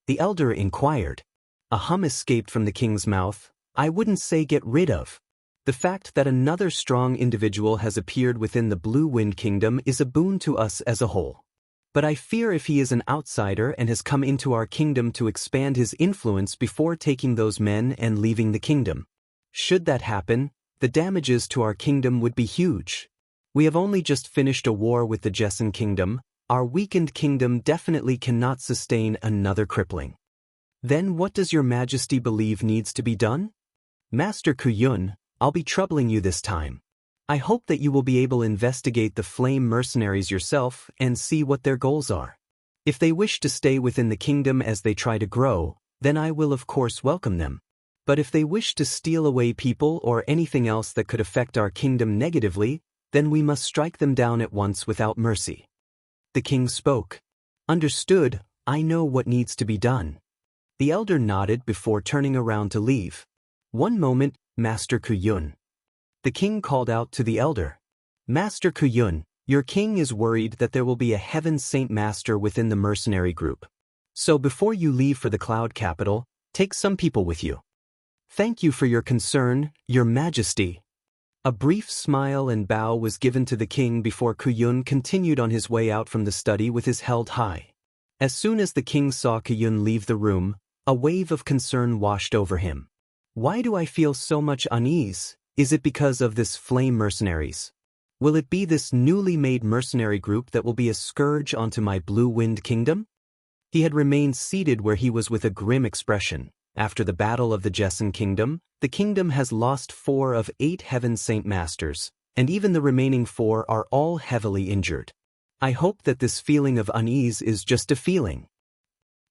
The elder inquired. A hum escaped from the king's mouth. I wouldn't say get rid of. The fact that another strong individual has appeared within the Blue Wind Kingdom is a boon to us as a whole. But I fear if he is an outsider and has come into our kingdom to expand his influence before taking those men and leaving the kingdom. Should that happen, the damages to our kingdom would be huge. We have only just finished a war with the Jessen Kingdom. Our weakened kingdom definitely cannot sustain another crippling. Then what does your Majesty believe needs to be done? Master Ku Yun, I'll be troubling you this time. I hope that you will be able to investigate the Flame Mercenaries yourself and see what their goals are. If they wish to stay within the kingdom as they try to grow, then I will of course welcome them. But if they wish to steal away people or anything else that could affect our kingdom negatively, then we must strike them down at once without mercy. The king spoke. Understood, I know what needs to be done. The elder nodded before turning around to leave. One moment, Master Ku Yun. The king called out to the elder. Master Ku Yun, your king is worried that there will be a Heaven Saint Master within the mercenary group. So before you leave for the Cloud Capital, take some people with you. Thank you for your concern, your Majesty. A brief smile and bow was given to the king before Ku Yun continued on his way out from the study with his head high. As soon as the king saw Ku Yun leave the room, a wave of concern washed over him. Why do I feel so much unease? Is it because of this Flame Mercenaries? Will it be this newly made mercenary group that will be a scourge onto my Blue Wind Kingdom? He had remained seated where he was with a grim expression. After the battle of the Jessen Kingdom, the kingdom has lost 4 of 8 Heaven Saint Masters, and even the remaining 4 are all heavily injured. I hope that this feeling of unease is just a feeling.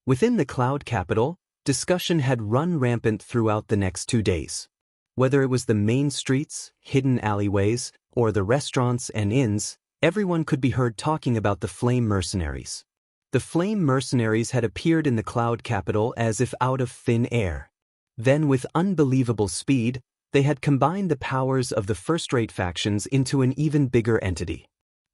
Within the Cloud Capital, discussion had run rampant throughout the next 2 days. Whether it was the main streets, hidden alleyways, or the restaurants and inns, everyone could be heard talking about the Flame Mercenaries. The Flame Mercenaries had appeared in the Cloud Capital as if out of thin air. Then with unbelievable speed, they had combined the powers of the first-rate factions into an even bigger entity.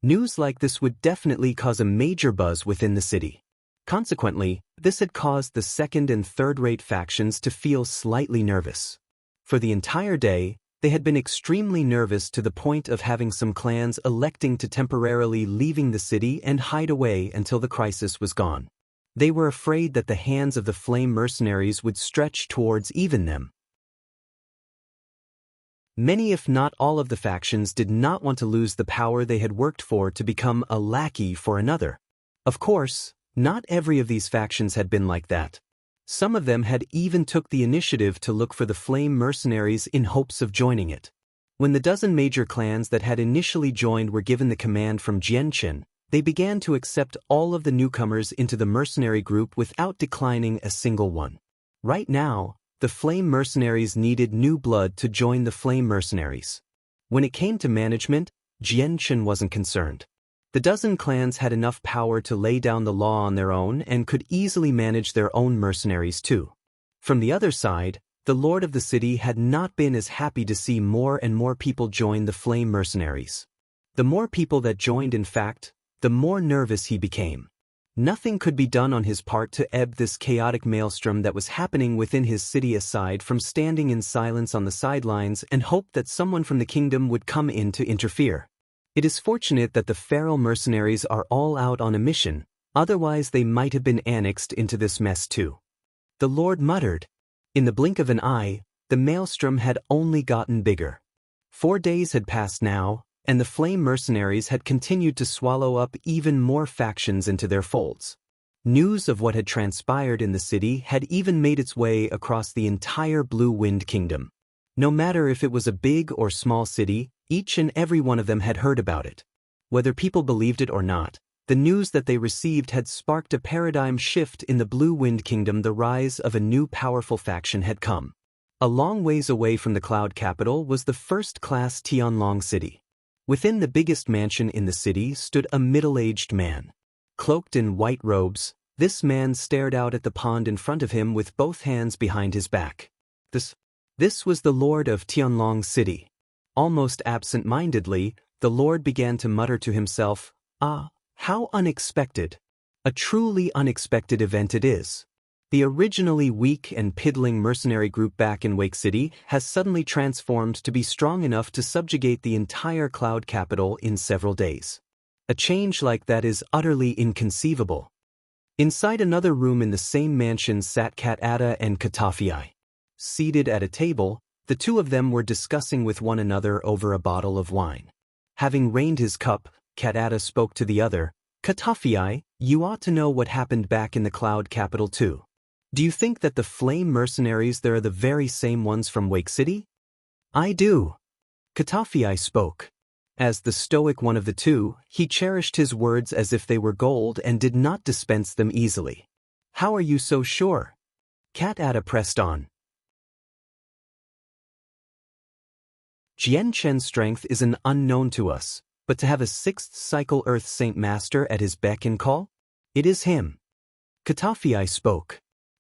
News like this would definitely cause a major buzz within the city. Consequently, this had caused the second- and third-rate factions to feel slightly nervous. For the entire day, they had been extremely nervous to the point of having some clans electing to temporarily leaving the city and hide away until the crisis was gone. They were afraid that the hands of the Flame Mercenaries would stretch towards even them. Many if not all of the factions did not want to lose the power they had worked for to become a lackey for another. Of course, not every of these factions had been like that. Some of them had even took the initiative to look for the Flame Mercenaries in hopes of joining it. When the dozen major clans that had initially joined were given the command from Jianchen, they began to accept all of the newcomers into the mercenary group without declining a single one. Right now, the flame mercenaries needed new blood to join the flame mercenaries. When it came to management, Jianchen wasn't concerned. The dozen clans had enough power to lay down the law on their own and could easily manage their own mercenaries too. From the other side, the lord of the city had not been as happy to see more and more people join the flame mercenaries. The more people that joined, in fact, the more nervous he became. Nothing could be done on his part to ebb this chaotic maelstrom that was happening within his city aside from standing in silence on the sidelines and hope that someone from the kingdom would come in to interfere. It is fortunate that the feral mercenaries are all out on a mission, otherwise they might have been annexed into this mess too. The Lord muttered. In the blink of an eye, the maelstrom had only gotten bigger. 4 days had passed now, and the flame mercenaries had continued to swallow up even more factions into their folds. News of what had transpired in the city had even made its way across the entire Blue Wind Kingdom. No matter if it was a big or small city, each and every one of them had heard about it. Whether people believed it or not, the news that they received had sparked a paradigm shift in the Blue Wind Kingdom. The rise of a new powerful faction had come. A long ways away from the cloud capital was the first-class Tianlong city. Within the biggest mansion in the city stood a middle-aged man. Cloaked in white robes, this man stared out at the pond in front of him with both hands behind his back. This was the lord of Tianlong city. Almost absent-mindedly, the lord began to mutter to himself, "Ah, how unexpected. A truly unexpected event it is. The originally weak and piddling mercenary group back in Wake City has suddenly transformed to be strong enough to subjugate the entire cloud capital in several days. A change like that is utterly inconceivable." Inside another room in the same mansion sat Cat Ada and Katafii. Seated at a table, the two of them were discussing with one another over a bottle of wine. Having rained his cup, Cat Ada spoke to the other, "Katafii, you ought to know what happened back in the cloud capital too. Do you think that the flame mercenaries there are the very same ones from Wake City?" "I do." Katafii spoke. As the stoic one of the two, he cherished his words as if they were gold and did not dispense them easily. "How are you so sure?" Cat Ada pressed on. Jianchen's strength is an unknown to us, but to have a 6th cycle Earth Saint Master at his beck and call? It is him. Katafii spoke.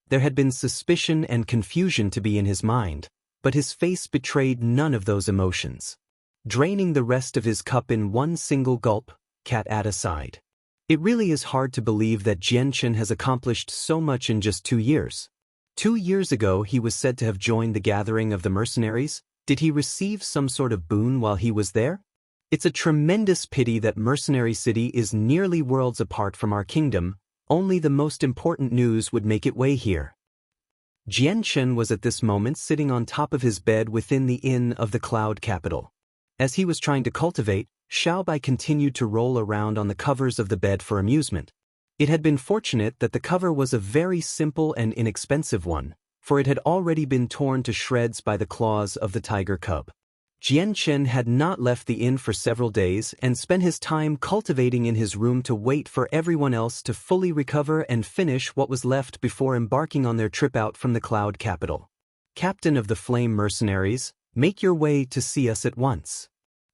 There had been suspicion and confusion to be in his mind, but his face betrayed none of those emotions. Draining the rest of his cup in one single gulp, Cat Ada sighed. It really is hard to believe that Jianchen has accomplished so much in just 2 years. 2 years ago he was said to have joined the gathering of the mercenaries. Did he receive some sort of boon while he was there? It's a tremendous pity that Mercenary City is nearly worlds apart from our kingdom. Only the most important news would make its way here. Jianchen was at this moment sitting on top of his bed within the inn of the cloud capital. As he was trying to cultivate, Xiaobai continued to roll around on the covers of the bed for amusement. It had been fortunate that the cover was a very simple and inexpensive one, for it had already been torn to shreds by the claws of the tiger cub. Jianchen had not left the inn for several days and spent his time cultivating in his room to wait for everyone else to fully recover and finish what was left before embarking on their trip out from the cloud capital. "Captain of the Flame Mercenaries, make your way to see us at once."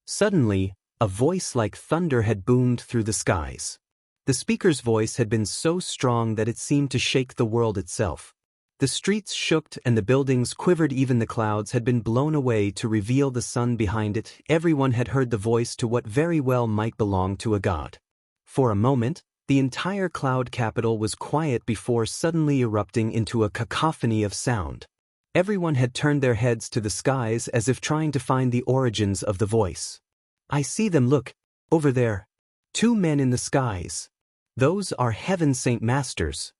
Suddenly, a voice like thunder had boomed through the skies. The speaker's voice had been so strong that it seemed to shake the world itself. The streets shook and the buildings quivered. Even the clouds had been blown away to reveal the sun behind it. Everyone had heard the voice to what very well might belong to a god. For a moment, the entire cloud capital was quiet before suddenly erupting into a cacophony of sound. Everyone had turned their heads to the skies as if trying to find the origins of the voice. "I see them, look, over there. 2 men in the skies. Those are Heaven Saint Masters."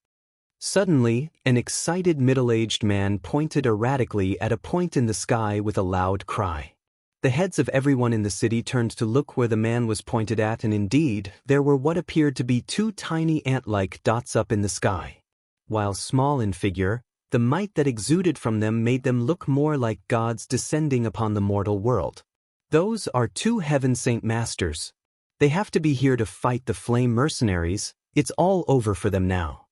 Suddenly, an excited middle-aged man pointed erratically at a point in the sky with a loud cry. The heads of everyone in the city turned to look where the man was pointed at, and indeed, there were what appeared to be 2 tiny ant-like dots up in the sky. While small in figure, the might that exuded from them made them look more like gods descending upon the mortal world. "Those are 2 Heaven Saint Masters. They have to be here to fight the Flame Mercenaries. It's all over for them now."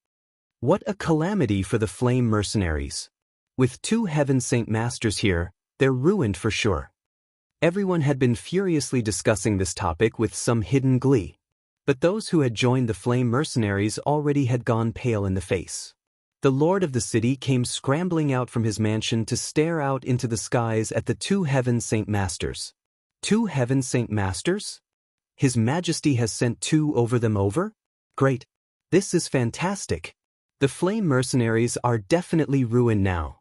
What a calamity for the Flame Mercenaries. With 2 Heaven Saint Masters here, they're ruined for sure. Everyone had been furiously discussing this topic with some hidden glee. But those who had joined the Flame Mercenaries already had gone pale in the face. The lord of the city came scrambling out from his mansion to stare out into the skies at the 2 Heaven Saint Masters. 2 Heaven Saint Masters? His Majesty has sent 2 over them over? Great. This is fantastic. The Flame Mercenaries are definitely ruined now.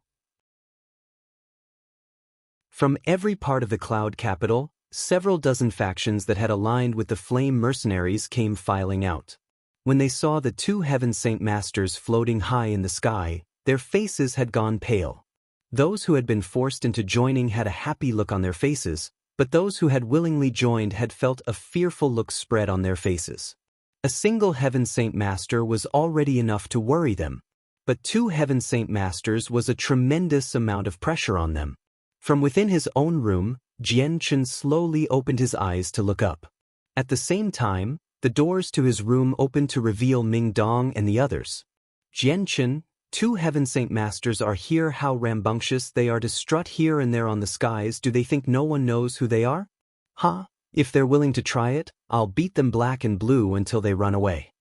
From every part of the Cloud Capital, several dozen factions that had aligned with the Flame Mercenaries came filing out. When they saw the 2 Heaven Saint Masters floating high in the sky, their faces had gone pale. Those who had been forced into joining had a happy look on their faces, but those who had willingly joined had felt a fearful look spread on their faces. A single Heaven Saint Master was already enough to worry them, but 2 Heaven Saint Masters was a tremendous amount of pressure on them. From within his own room, Jian Chen slowly opened his eyes to look up. At the same time, the doors to his room opened to reveal Ming Dong and the others. Jian Chen, 2 Heaven Saint Masters are here. How rambunctious they are to strut here and there on the skies. Do they think no one knows who they are? Huh? If they're willing to try it, I'll beat them black and blue until they run away.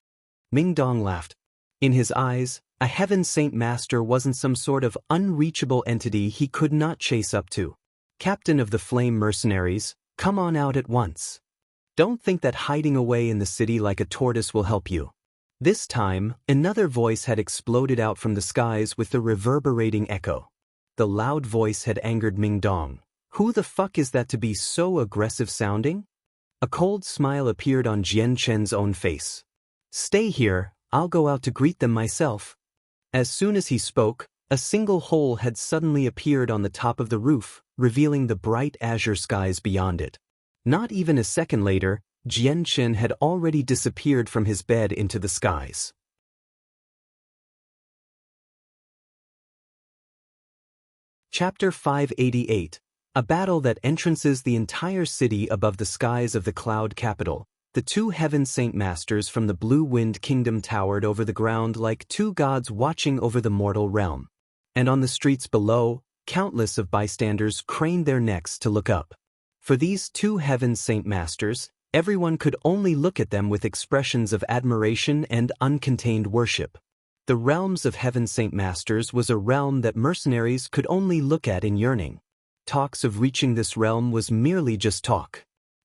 Ming Dong laughed. In his eyes, a Heaven Saint Master wasn't some sort of unreachable entity he could not chase up to. Captain of the Flame Mercenaries, come on out at once. Don't think that hiding away in the city like a tortoise will help you. This time, another voice had exploded out from the skies with a reverberating echo. The loud voice had angered Ming Dong. Who the fuck is that to be so aggressive sounding? A cold smile appeared on Jian Chen's own face. Stay here, I'll go out to greet them myself. As soon as he spoke, a single hole had suddenly appeared on the top of the roof, revealing the bright azure skies beyond it. Not even a second later, Jian Chen had already disappeared from his bed into the skies. Chapter 588. A battle that entrances the entire city above the skies of the Cloud Capital. The 2 Heaven Saint Masters from the Blue Wind Kingdom towered over the ground like 2 gods watching over the mortal realm. And on the streets below, countless of bystanders craned their necks to look up. For these 2 Heaven Saint Masters, everyone could only look at them with expressions of admiration and uncontained worship. The realms of Heaven Saint Masters was a realm that mercenaries could only look at in yearning. Talks of reaching this realm was merely just talk.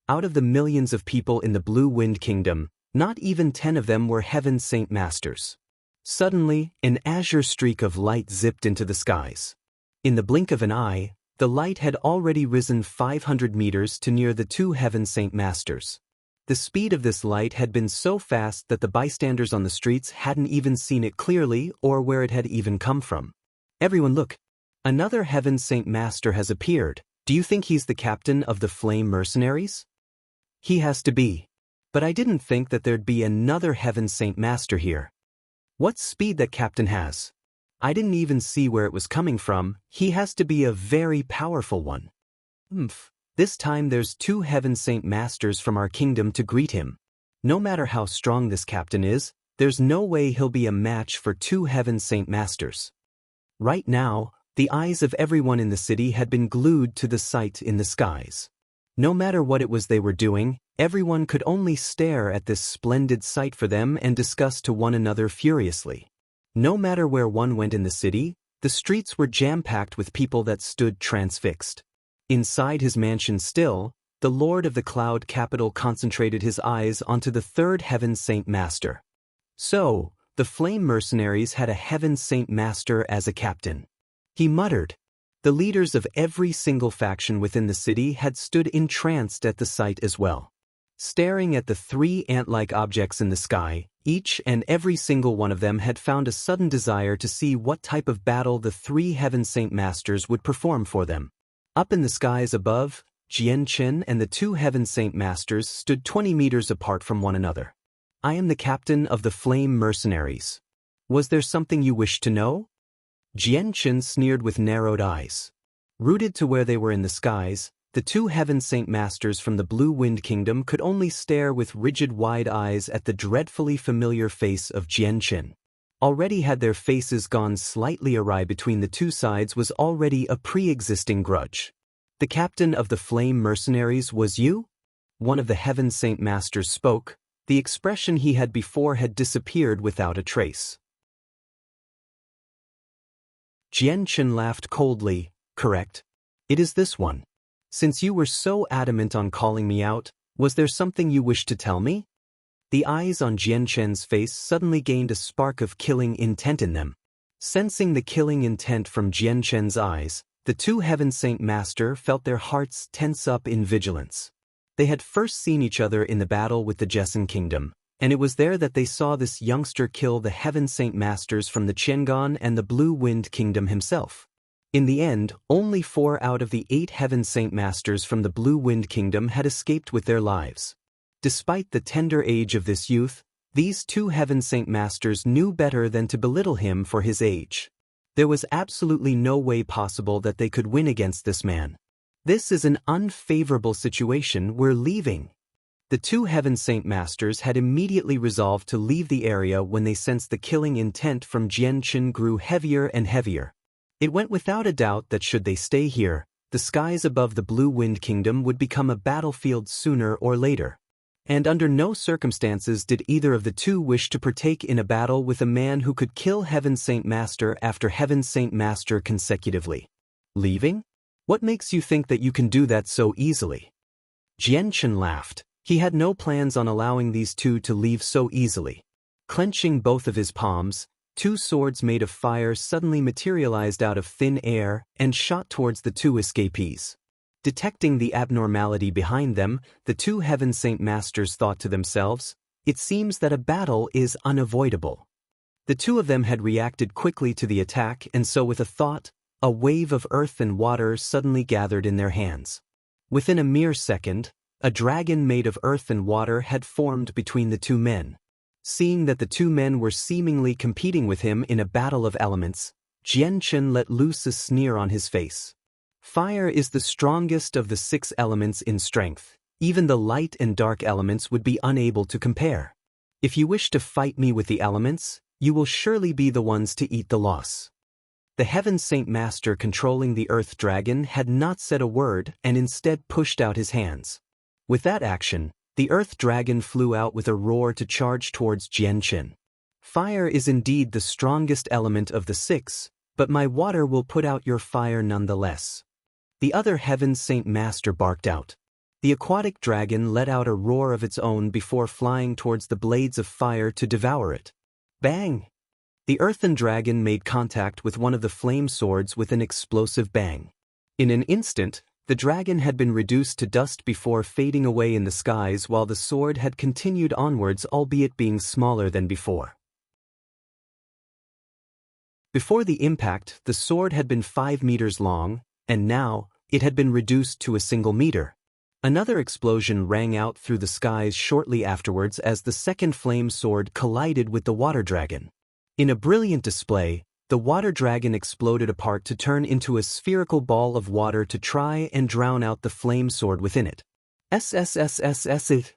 Out of the millions of people in the Blue Wind Kingdom, not even 10 of them were Heaven Saint Masters. Suddenly, an azure streak of light zipped into the skies. In the blink of an eye, the light had already risen 500 meters to near the 2 Heaven Saint Masters. The speed of this light had been so fast that the bystanders on the streets hadn't even seen it clearly or where it had even come from. Everyone look! Another Heaven Saint Master has appeared. Do you think he's the captain of the Flame Mercenaries? He has to be. But I didn't think that there'd be another Heaven Saint Master here. What speed that captain has! I didn't even see where it was coming from. He has to be a very powerful one. This time there's 2 Heaven Saint Masters from our kingdom to greet him. No matter how strong this captain is, there's no way he'll be a match for 2 Heaven Saint Masters. Right now, the eyes of everyone in the city had been glued to the sight in the skies. No matter what it was they were doing, everyone could only stare at this splendid sight for them and discuss to one another furiously. No matter where one went in the city, the streets were jam-packed with people that stood transfixed. Inside his mansion still, the Lord of the Cloud Capital concentrated his eyes onto the 3rd Heaven Saint Master. So, the Flame Mercenaries had a Heaven Saint Master as a captain. He muttered. The leaders of every single faction within the city had stood entranced at the sight as well. Staring at the 3 ant-like objects in the sky, each and every single one of them had found a sudden desire to see what type of battle the 3 Heaven Saint Masters would perform for them. Up in the skies above, Jian Chen and the 2 Heaven Saint Masters stood 20 meters apart from one another. I am the captain of the Flame Mercenaries. Was there something you wished to know? Jian Chen sneered with narrowed eyes. Rooted to where they were in the skies, the 2 Heaven Saint Masters from the Blue Wind Kingdom could only stare with rigid wide eyes at the dreadfully familiar face of Jian Chen. already had their faces gone slightly awry between the two sides was already a pre-existing grudge. The captain of the flame mercenaries was you? One of the Heaven Saint Masters spoke. The expression he had before had disappeared without a trace. Jianchen laughed coldly. Correct. It is this one. Since you were so adamant on calling me out, was there something you wished to tell me? The eyes on Jianchen's face suddenly gained a spark of killing intent in them. Sensing the killing intent from Jianchen's eyes, the two Heaven Saint Master felt their hearts tense up in vigilance. They had first seen each other in the battle with the Jessen Kingdom, and it was there that they saw this youngster kill the Heaven Saint Masters from the Qiangan and the Blue Wind Kingdom himself. In the end, only 4 out of the 8 Heaven Saint Masters from the Blue Wind Kingdom had escaped with their lives. Despite the tender age of this youth, these 2 Heaven Saint Masters knew better than to belittle him for his age. There was absolutely no way possible that they could win against this man. This is an unfavorable situation, we're leaving. The 2 Heaven Saint Masters had immediately resolved to leave the area when they sensed the killing intent from Jianchen grew heavier and heavier. It went without a doubt that should they stay here, the skies above the Blue Wind Kingdom would become a battlefield sooner or later. And under no circumstances did either of the two wish to partake in a battle with a man who could kill Heaven Saint Master after Heaven Saint Master consecutively. Leaving? What makes you think that you can do that so easily? Jianchen laughed. He had no plans on allowing these two to leave so easily. Clenching both of his palms, 2 swords made of fire suddenly materialized out of thin air and shot towards the 2 escapees. Detecting the abnormality behind them, the 2 Heaven Saint Masters thought to themselves, it seems that a battle is unavoidable. The 2 of them had reacted quickly to the attack, and so with a thought, a wave of earth and water suddenly gathered in their hands. Within a mere second, a dragon made of earth and water had formed between the 2 men. Seeing that the 2 men were seemingly competing with him in a battle of elements, Jianchen let loose a sneer on his face. Fire is the strongest of the 6 elements in strength. Even the light and dark elements would be unable to compare. If you wish to fight me with the elements, you will surely be the ones to eat the loss. The Heaven Saint Master controlling the Earth Dragon had not said a word and instead pushed out his hands. With that action, the Earth Dragon flew out with a roar to charge towards Jianchen. Fire is indeed the strongest element of the 6, but my water will put out your fire nonetheless. The other Heaven Saint Master barked out. The aquatic dragon let out a roar of its own before flying towards the blades of fire to devour it. Bang! The earthen dragon made contact with one of the flame swords with an explosive bang. In an instant, the dragon had been reduced to dust before fading away in the skies while the sword had continued onwards, albeit being smaller than before. Before the impact, the sword had been 5 meters long, and now, it had been reduced to a single meter. Another explosion rang out through the skies shortly afterwards as the second flame sword collided with the water dragon. In a brilliant display, the water dragon exploded apart to turn into a spherical ball of water to try and drown out the flame sword within it. SSSSS.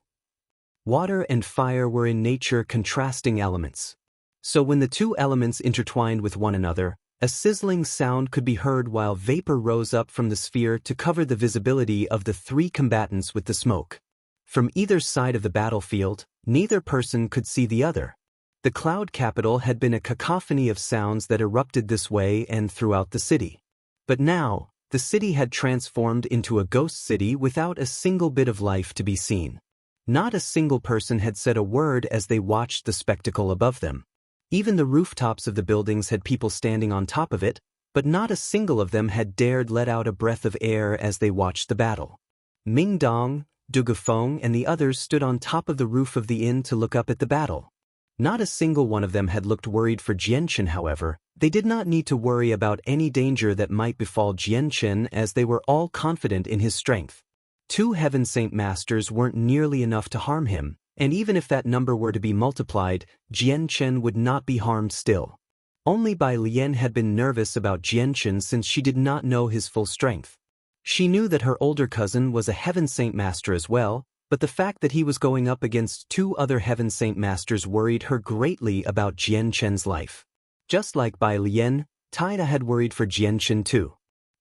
Water and fire were in nature contrasting elements. So when the 2 elements intertwined with one another, a sizzling sound could be heard while vapor rose up from the sphere to cover the visibility of the 3 combatants with the smoke. From either side of the battlefield, neither person could see the other. The cloud capital had been a cacophony of sounds that erupted this way and throughout the city. But now, the city had transformed into a ghost city without a single bit of life to be seen. Not a single person had said a word as they watched the spectacle above them. Even the rooftops of the buildings had people standing on top of it, but not a single of them had dared let out a breath of air as they watched the battle. Ming Dong, Dugafeng and the others stood on top of the roof of the inn to look up at the battle. Not a single one of them had looked worried for Jianchen, however. They did not need to worry about any danger that might befall Jianchen as they were all confident in his strength. 2 Heaven Saint Masters weren't nearly enough to harm him, and even if that number were to be multiplied, Jianchen would not be harmed still. Only Bai Lian had been nervous about Jianchen since she did not know his full strength. She knew that her older cousin was a Heaven Saint Master as well, but the fact that he was going up against two other Heaven Saint Masters worried her greatly about Jianchen's life. Just like Bai Lian, Taida had worried for Jianchen too.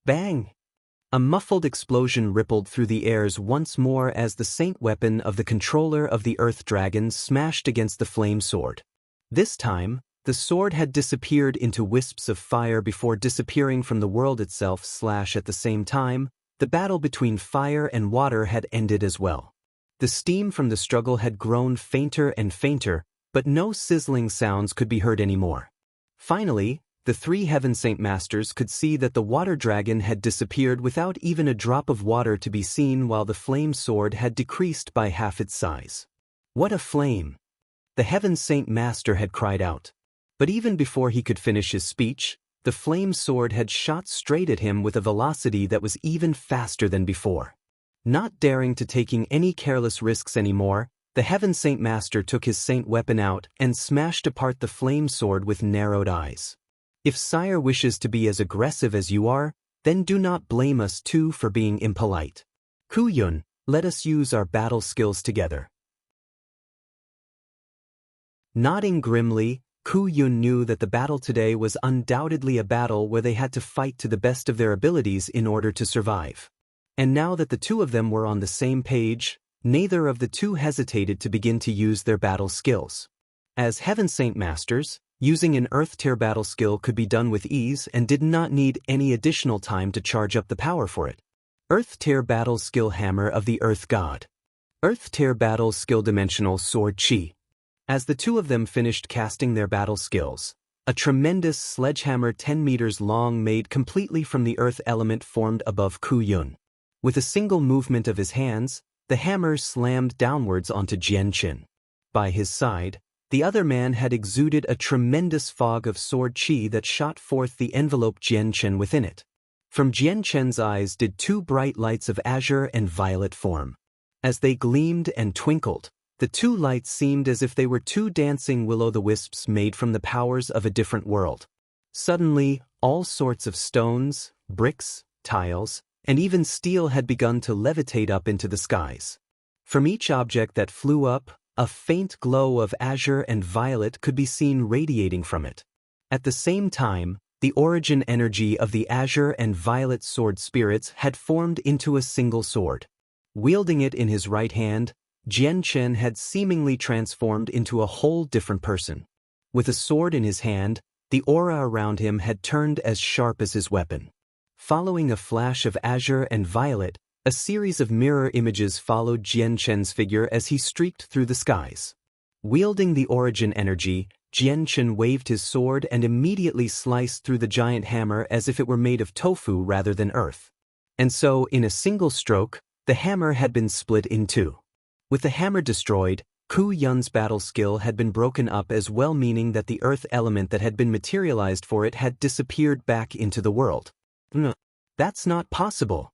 Bang! A muffled explosion rippled through the airs once more as the saint weapon of the controller of the Earth Dragon smashed against the flame sword. This time, the sword had disappeared into wisps of fire before disappearing from the world itself. At the same time, the battle between fire and water had ended as well. The steam from the struggle had grown fainter and fainter, but no sizzling sounds could be heard anymore. Finally, the three Heaven Saint Masters could see that the water dragon had disappeared without even a drop of water to be seen, while the flame sword had decreased by half its size. What a flame! The Heaven Saint Master had cried out. But even before he could finish his speech, the flame sword had shot straight at him with a velocity that was even faster than before. Not daring to taking any careless risks anymore, the Heaven Saint Master took his saint weapon out and smashed apart the flame sword with narrowed eyes. If Sire wishes to be as aggressive as you are, then do not blame us too for being impolite. Ku Yun, let us use our battle skills together. Nodding grimly, Ku Yun knew that the battle today was undoubtedly a battle where they had to fight to the best of their abilities in order to survive. And now that the two of them were on the same page, neither of the two hesitated to begin to use their battle skills. As Heaven Saint Masters, using an Earth Tier battle skill could be done with ease and did not need any additional time to charge up the power for it. Earth Tier battle skill Hammer of the Earth God. Earth Tier battle skill Dimensional Sword Chi. As the two of them finished casting their battle skills, a tremendous sledgehammer 10 meters long made completely from the earth element formed above Ku Yun. With a single movement of his hands, the hammer slammed downwards onto Jianchen. By his side, the other man had exuded a tremendous fog of sword chi that shot forth the envelope Jianchen within it. From Jianchen's eyes did two bright lights of azure and violet form. As they gleamed and twinkled, the two lights seemed as if they were two dancing will-o'-the-wisps made from the powers of a different world. Suddenly, all sorts of stones, bricks, tiles, and even steel had begun to levitate up into the skies. From each object that flew up, a faint glow of azure and violet could be seen radiating from it. At the same time, the origin energy of the azure and violet sword spirits had formed into a single sword. Wielding it in his right hand, Jianchen had seemingly transformed into a whole different person. With a sword in his hand, the aura around him had turned as sharp as his weapon. Following a flash of azure and violet, a series of mirror images followed Jianchen's figure as he streaked through the skies. Wielding the origin energy, Jianchen waved his sword and immediately sliced through the giant hammer as if it were made of tofu rather than earth. And so, in a single stroke, the hammer had been split in two. With the hammer destroyed, Ku Yun's battle skill had been broken up as well, meaning that the earth element that had been materialized for it had disappeared back into the world. No, that's not possible.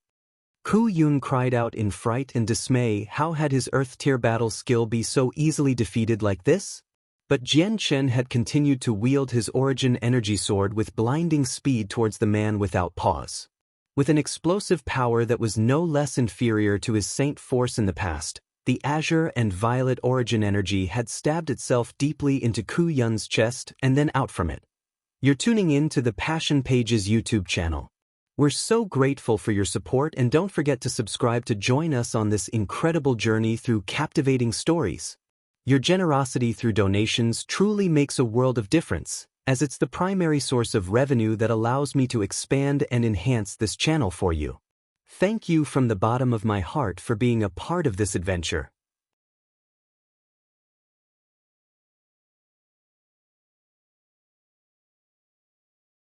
Ku Yun cried out in fright and dismay. How had his Earth Tier battle skill be so easily defeated like this? But Jianchen had continued to wield his origin energy sword with blinding speed towards the man without pause. With an explosive power that was no less inferior to his saint force in the past, the azure and violet origin energy had stabbed itself deeply into Ku Yun's chest and then out from it. You're tuning in to the Passion Pages YouTube channel. We're so grateful for your support, and don't forget to subscribe to join us on this incredible journey through captivating stories. Your generosity through donations truly makes a world of difference, as it's the primary source of revenue that allows me to expand and enhance this channel for you. Thank you from the bottom of my heart for being a part of this adventure.